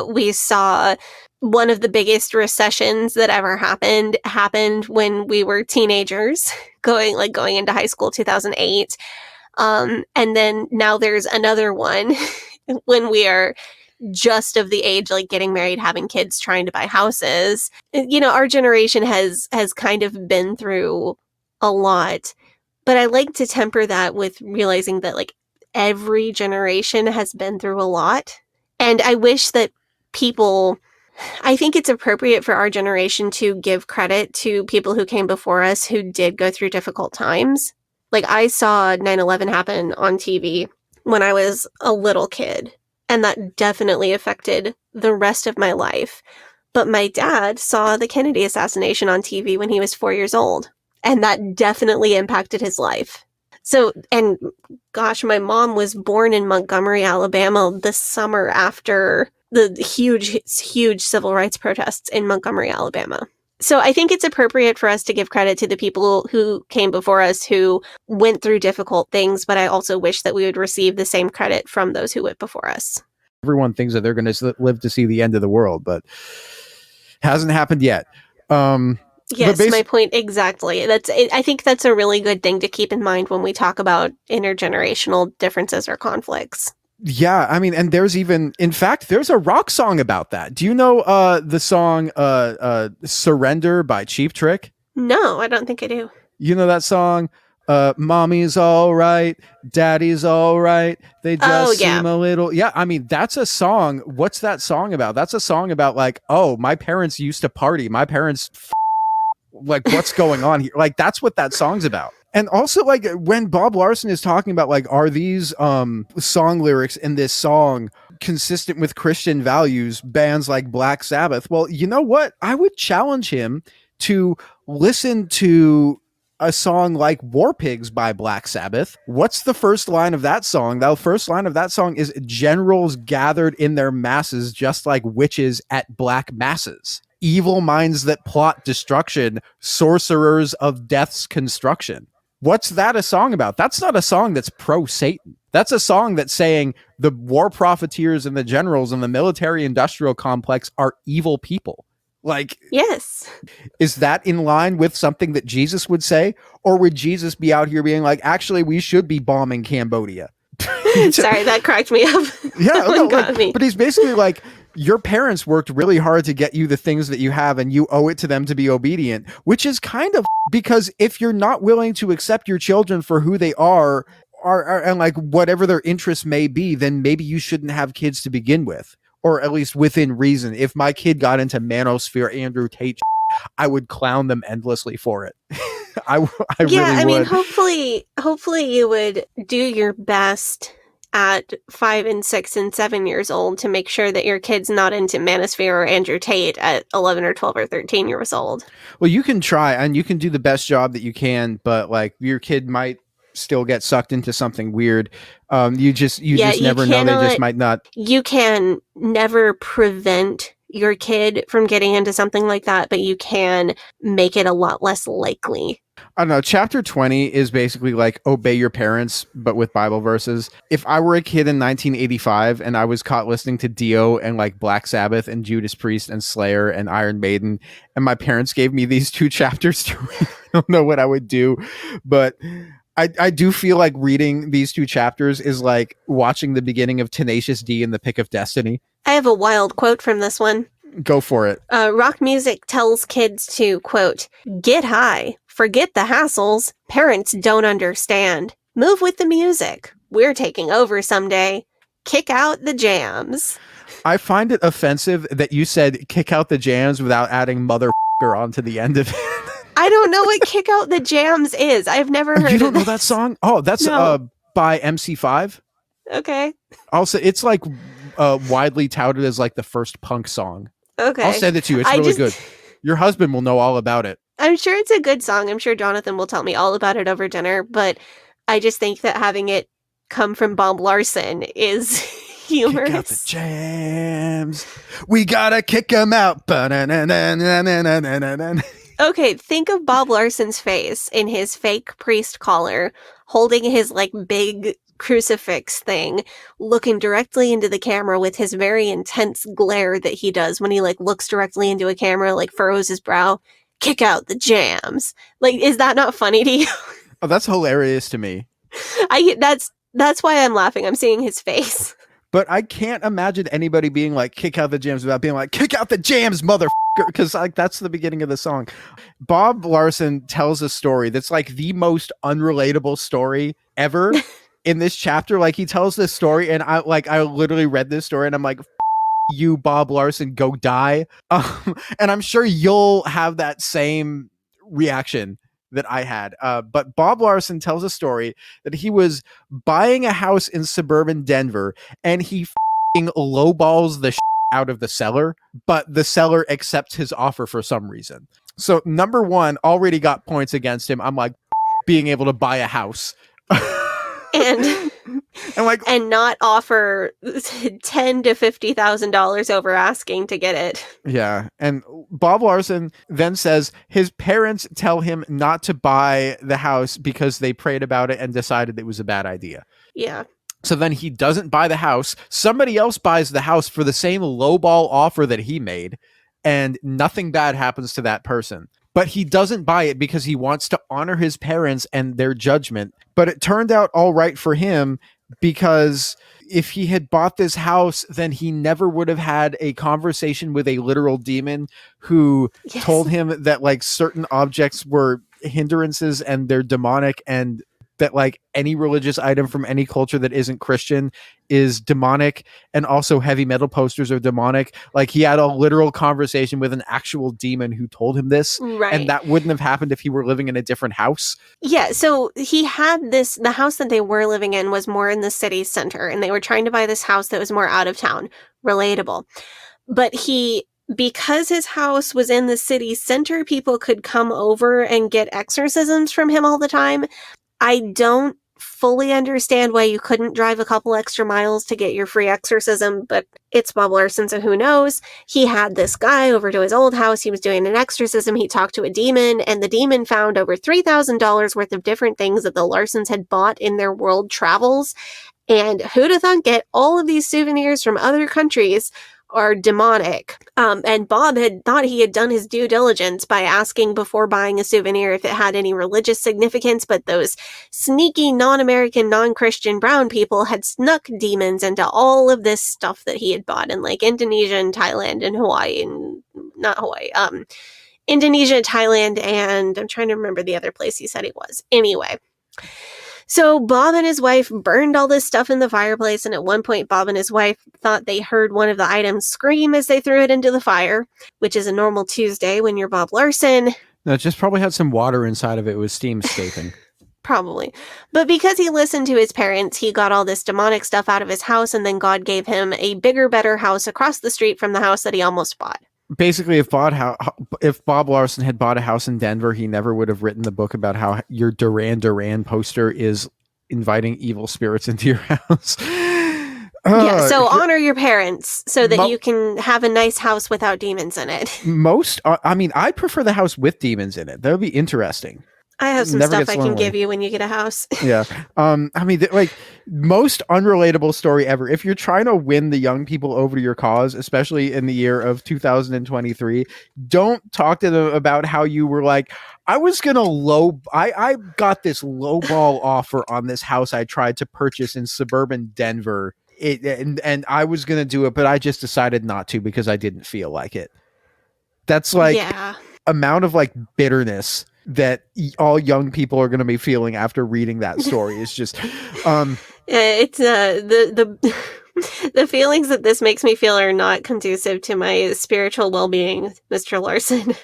We saw one of the biggest recessions that ever happened when we were teenagers, going into high school, 2008. And then now there's another one when we are just of the age, like getting married, having kids, trying to buy houses. You know, our generation has kind of been through a lot, but I like to temper that with realizing that like every generation has been through a lot. And I wish that I think it's appropriate for our generation to give credit to people who came before us who did go through difficult times. Like, I saw 9/11 happen on TV when I was a little kid, and that definitely affected the rest of my life. But my dad saw the Kennedy assassination on TV when he was 4 years old, and that definitely impacted his life. So, and gosh, my mom was born in Montgomery, Alabama, the summer after the huge civil rights protests in Montgomery, Alabama. So I think it's appropriate for us to give credit to the people who came before us who went through difficult things, but I also wish that we would receive the same credit from those who went before us. Everyone thinks that they're going to live to see the end of the world, but hasn't happened yet. Yes, my point exactly. I think that's a really good thing to keep in mind when we talk about intergenerational differences or conflicts. Yeah, I mean, and there's a rock song about that. Do you know the song Surrender by Cheap Trick? No, I don't think I do. You know that song? Mommy's all right, daddy's all right. They just seem a little. Yeah, I mean, that's a song. What's that song about? That's a song about like, oh, my parents used to party. My parents like, what's going on here? Like, that's what that song's about. And also, like, when Bob Larson is talking about, like, are these song lyrics in this song consistent with Christian values, bands like Black Sabbath? Well, you know what? I would challenge him to listen to a song like War Pigs by Black Sabbath. What's the first line of that song? The first line of that song is generals gathered in their masses just like witches at black masses. Evil minds that plot destruction, sorcerers of death's construction. What's that a song about? That's not a song that's pro-Satan. That's a song that's saying the war profiteers and the generals and the military industrial complex are evil people. Like, yes. Is that in line with something that Jesus would say? Or would Jesus be out here being like, actually, we should be bombing Cambodia? Sorry, that cracked me up. Yeah, That one got me. but he's basically like, your parents worked really hard to get you the things that you have, and you owe it to them to be obedient, which is kind of because if you're not willing to accept your children for who they are and like whatever their interests may be, then maybe you shouldn't have kids to begin with, or at least within reason. If my kid got into manosphere Andrew Tate, I would clown them endlessly for it. I really would. I mean, hopefully you would do your best at 5 and 6 and 7 years old to make sure that your kid's not into manosphere or Andrew Tate at 11 or 12 or 13 years old. Well, you can try and you can do the best job that you can, but like your kid might still get sucked into something weird. You just never know. They just might not. You can never prevent your kid from getting into something like that, but you can make it a lot less likely. I don't know. Chapter 20 is basically like obey your parents, but with Bible verses. If I were a kid in 1985 and I was caught listening to Dio and like Black Sabbath and Judas Priest and Slayer and Iron Maiden, and my parents gave me these 2 chapters to read, I don't know what I would do, but I do feel like reading these 2 chapters is like watching the beginning of Tenacious D and the Pick of Destiny. I have a wild quote from this one. Go for it. Rock music tells kids to, quote, get high, forget the hassles, parents don't understand. Move with the music. We're taking over someday. Kick out the jams. I find it offensive that you said kick out the jams without adding motherfucker onto the end of it. I don't know what kick out the jams is. I've never heard You don't of know this. that song? Oh, that's No. by MC5. Okay. Also, it's like widely touted as like the first punk song. Okay. I'll send it to you. It's really good. Your husband will know all about it. I'm sure it's a good song. I'm sure Jonathan will tell me all about it over dinner, but I just think that having it come from Bob Larson is humorous. Kick out the jams. We gotta kick them out. Okay, think of Bob Larson's face in his fake priest collar, holding his like big crucifix thing, looking directly into the camera with his very intense glare that he does when he like looks directly into a camera, like furrows his brow. Kick out the jams. Like, is that not funny to you? Oh, that's hilarious to me. That's why I'm laughing. I'm seeing his face. But I can't imagine anybody being like, kick out the jams without being like, kick out the jams, motherfucker. Because like that's the beginning of the song. Bob Larson tells a story that's like the most unrelatable story ever in this chapter. Like he tells this story and I literally read this story and I'm like, you, Bob Larson, go die. And I'm sure you'll have that same reaction that I had. But Bob Larson tells a story that he was buying a house in suburban Denver and he lowballs the out of the seller, but the seller accepts his offer for some reason. So number 1 already got points against him. I'm like, being able to buy a house. And not offer $10,000 to $50,000 over asking to get it. Yeah. And Bob Larson then says his parents tell him not to buy the house because they prayed about it and decided it was a bad idea. Yeah. So then he doesn't buy the house. Somebody else buys the house for the same lowball offer that he made, and nothing bad happens to that person. But he doesn't buy it because he wants to honor his parents and their judgment. But it turned out all right for him because if he had bought this house, then he never would have had a conversation with a literal demon who told him that like certain objects were hindrances and they're demonic, and that like any religious item from any culture that isn't Christian is demonic, and also heavy metal posters are demonic. Like he had a literal conversation with an actual demon who told him this. Right. And that wouldn't have happened if he were living in a different house. Yeah. So he had the house that they were living in was more in the city center, and they were trying to buy this house that was more out of town. Relatable. But because his house was in the city center, people could come over and get exorcisms from him all the time. I don't fully understand why you couldn't drive a couple extra miles to get your free exorcism, but it's Bob Larson, so who knows? He had this guy over to his old house. He was doing an exorcism. He talked to a demon, and the demon found over $3,000 worth of different things that the Larsons had bought in their world travels. And who'd have thought, get all of these souvenirs from other countries are demonic. And Bob had thought he had done his due diligence by asking before buying a souvenir if it had any religious significance, but those sneaky non-American, non-Christian brown people had snuck demons into all of this stuff that he had bought in like Indonesia and Thailand and Hawaii, and not Hawaii, Indonesia, Thailand, and I'm trying to remember the other place he said he was. Anyway. So Bob and his wife burned all this stuff in the fireplace, and at one point Bob and his wife thought they heard one of the items scream as they threw it into the fire, which is a normal Tuesday when you're Bob Larson. No, it just probably had some water inside of it with steam escaping. Probably. But because he listened to his parents, he got all this demonic stuff out of his house, and then God gave him a bigger, better house across the street from the house that he almost bought. Basically, if Bob Larson had bought a house in Denver, he never would have written the book about how your Duran Duran poster is inviting evil spirits into your house. Yeah, so honor your parents so that you can have a nice house without demons in it. I prefer the house with demons in it. That would be interesting. I have some stuff I can give you when you get a house. Yeah. Most unrelatable story ever. If you're trying to win the young people over to your cause, especially in the year of 2023, don't talk to them about how you were like, I got this lowball offer on this house I tried to purchase in suburban Denver. And I was going to do it, but I just decided not to because I didn't feel like it. That's like amount of like bitterness that all young people are going to be feeling after reading that story. Is just it's the feelings that this makes me feel are not conducive to my spiritual well-being, Mr. Larson.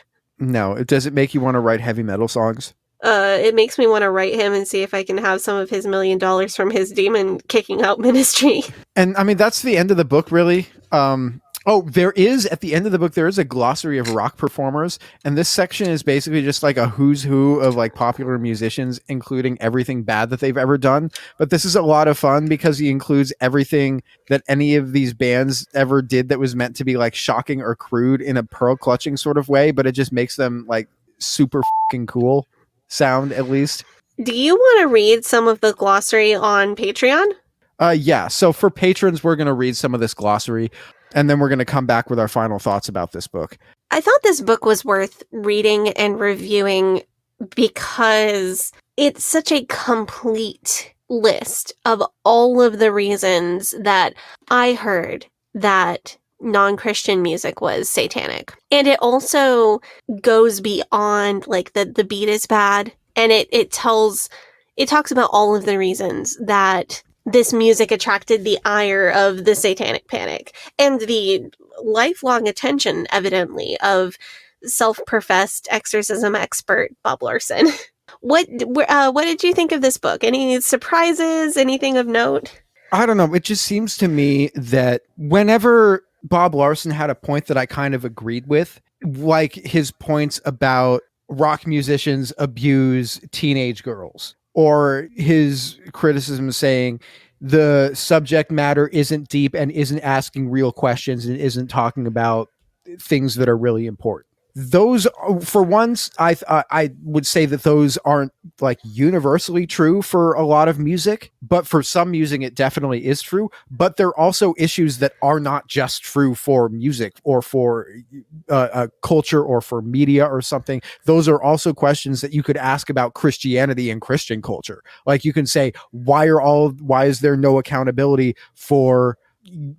No, does it make you want to write heavy metal songs? It makes me want to write him and see if I can have some of his $1 million from his demon kicking out ministry. And I mean, that's the end of the book, really. At the end of the book, there is a glossary of rock performers. And this section is basically just like a who's who of like popular musicians, including everything bad that they've ever done. But this is a lot of fun because he includes everything that any of these bands ever did that was meant to be like shocking or crude in a pearl clutching sort of way. But it just makes them like super fucking cool sound, at least. Do you want to read some of the glossary on Patreon? Yeah. So for patrons, we're going to read some of this glossary, and then we're going to come back with our final thoughts about this book. I thought this book was worth reading and reviewing because it's such a complete list of all of the reasons that I heard that non-Christian music was satanic. And it also goes beyond like the beat is bad, and it talks about all of the reasons that this music attracted the ire of the Satanic Panic and the lifelong attention, evidently, of self-professed exorcism expert Bob Larson. What did you think of this book? Any surprises? Anything of note? I don't know. It just seems to me that whenever Bob Larson had a point that I kind of agreed with, like his points about rock musicians abuse teenage girls, or his criticism saying the subject matter isn't deep and isn't asking real questions and isn't talking about things that are really important. Those, for once, I would say that those aren't like universally true for a lot of music, but for some music it definitely is true. But there are also issues that are not just true for music or for culture or for media or something. Those are also questions that you could ask about Christianity and Christian culture. Like you can say, why is there no accountability for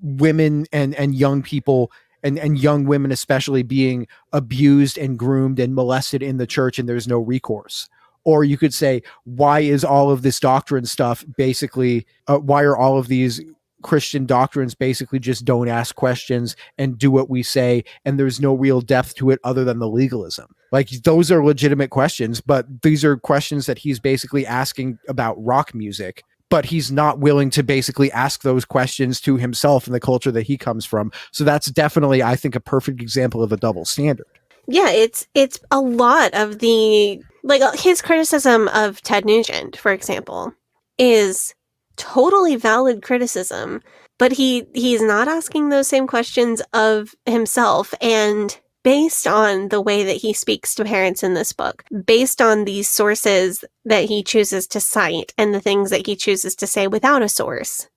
women and young people and young women especially being abused and groomed and molested in the church, and there's no recourse? Or you could say, why is all of this doctrine stuff basically, why are all of these Christian doctrines basically just don't ask questions and do what we say, and there's no real depth to it other than the legalism? Like, those are legitimate questions, but these are questions that he's basically asking about rock music, but he's not willing to basically ask those questions to himself and the culture that he comes from. So that's definitely, I think, a perfect example of a double standard. Yeah, it's a lot of the, like, his criticism of Ted Nugent, for example, is totally valid criticism, but he's not asking those same questions of himself. And based on the way that he speaks to parents in this book, based on these sources that he chooses to cite and the things that he chooses to say without a source,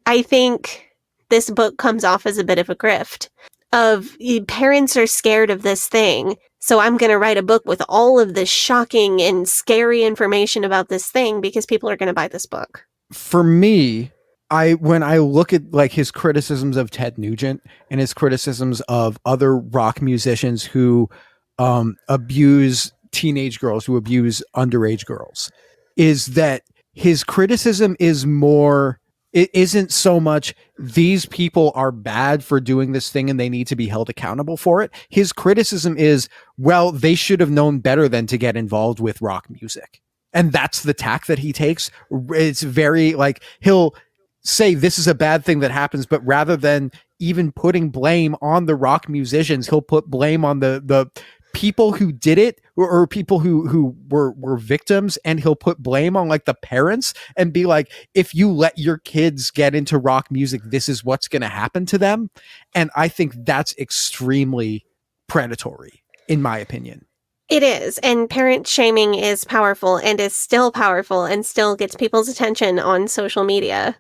I think this book comes off as a bit of a grift of parents are scared of this thing. So I'm going to write a book with all of this shocking and scary information about this thing because people are going to buy this book. For me, when I look at like his criticisms of Ted Nugent and his criticisms of other rock musicians who abuse teenage girls, who abuse underage girls, is that his criticism is more, it isn't so much these people are bad for doing this thing and they need to be held accountable for it. His criticism is, well, they should have known better than to get involved with rock music. And that's the tack that he takes. It's very like, he'll say this is a bad thing that happens, but rather than even putting blame on the rock musicians, he'll put blame on the people who did it, or people who were victims, and he'll put blame on like the parents and be like, if you let your kids get into rock music, this is what's going to happen to them. And I think that's extremely predatory, in my opinion. It is, and parent shaming is powerful and is still powerful and still gets people's attention on social media.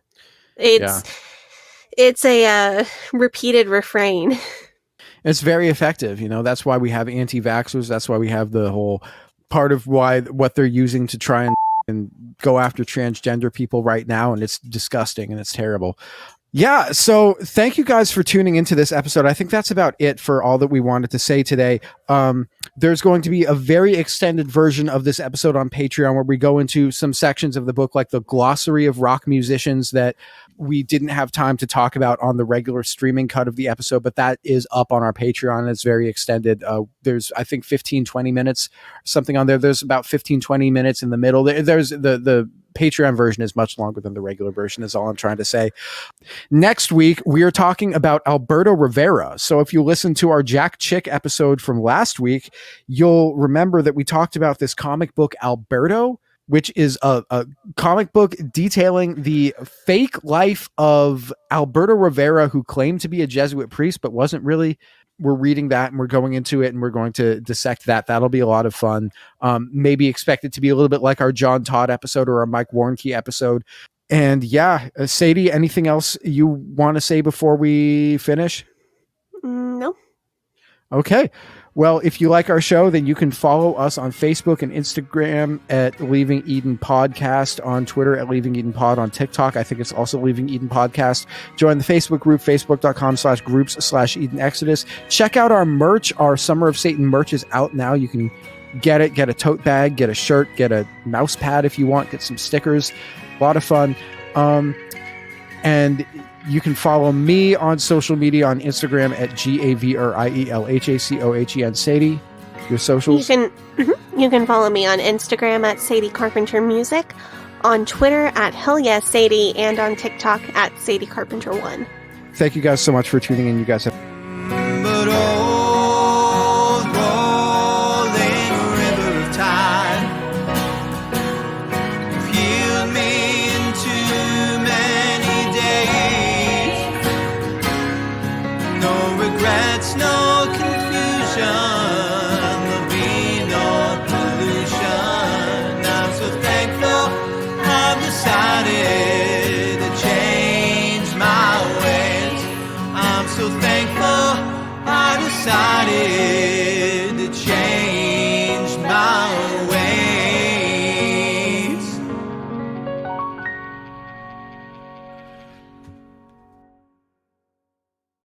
It's a repeated refrain. It's very effective. You know, that's why we have anti-vaxxers. That's why we have the whole part of what they're using to try and go after transgender people right now. And it's disgusting and it's terrible. Yeah. So thank you guys for tuning into this episode. I think that's about it for all that we wanted to say today. There's going to be a very extended version of this episode on Patreon where we go into some sections of the book, like the glossary of rock musicians that we didn't have time to talk about on the regular streaming cut of the episode, but that is up on our Patreon. It's very extended. There's, I think, 15, 20 minutes, something on there. There's about 15, 20 minutes in the middle. There's the Patreon version is much longer than the regular version, is all I'm trying to say. Next week, we are talking about Alberto Rivera. So if you listen to our Jack Chick episode from last week, you'll remember that we talked about this comic book, Alberto, which is a comic book detailing the fake life of Alberto Rivera, who claimed to be a Jesuit priest, but wasn't really. We're reading that and we're going into it and we're going to dissect that. That'll be a lot of fun. Maybe expect it to be a little bit like our John Todd episode or our Mike Warnke episode. And yeah, Sadie, anything else you want to say before we finish? No. Okay. Well, if you like our show, then you can follow us on Facebook and Instagram at Leaving Eden Podcast, on Twitter at Leaving Eden Pod, on TikTok. I think it's also Leaving Eden Podcast. Join the Facebook group, facebook.com/groups/Eden Exodus. Check out our merch. Our Summer of Satan merch is out now. You can get it, get a tote bag, get a shirt, get a mouse pad if you want, get some stickers. A lot of fun. And you can follow me on social media on Instagram at GAVRIELHACOHEN. Sadie, your socials? You can follow me on Instagram at Sadie Carpenter Music, on Twitter at Hell Yes Sadie, and on TikTok at Sadie Carpenter 1. Thank you guys so much for tuning in. You guys have... But old rolling river of time healed me in too many days. No regrets, no confusion, there'll be no pollution. I'm so thankful I've decided to change my ways. I'm so thankful I decided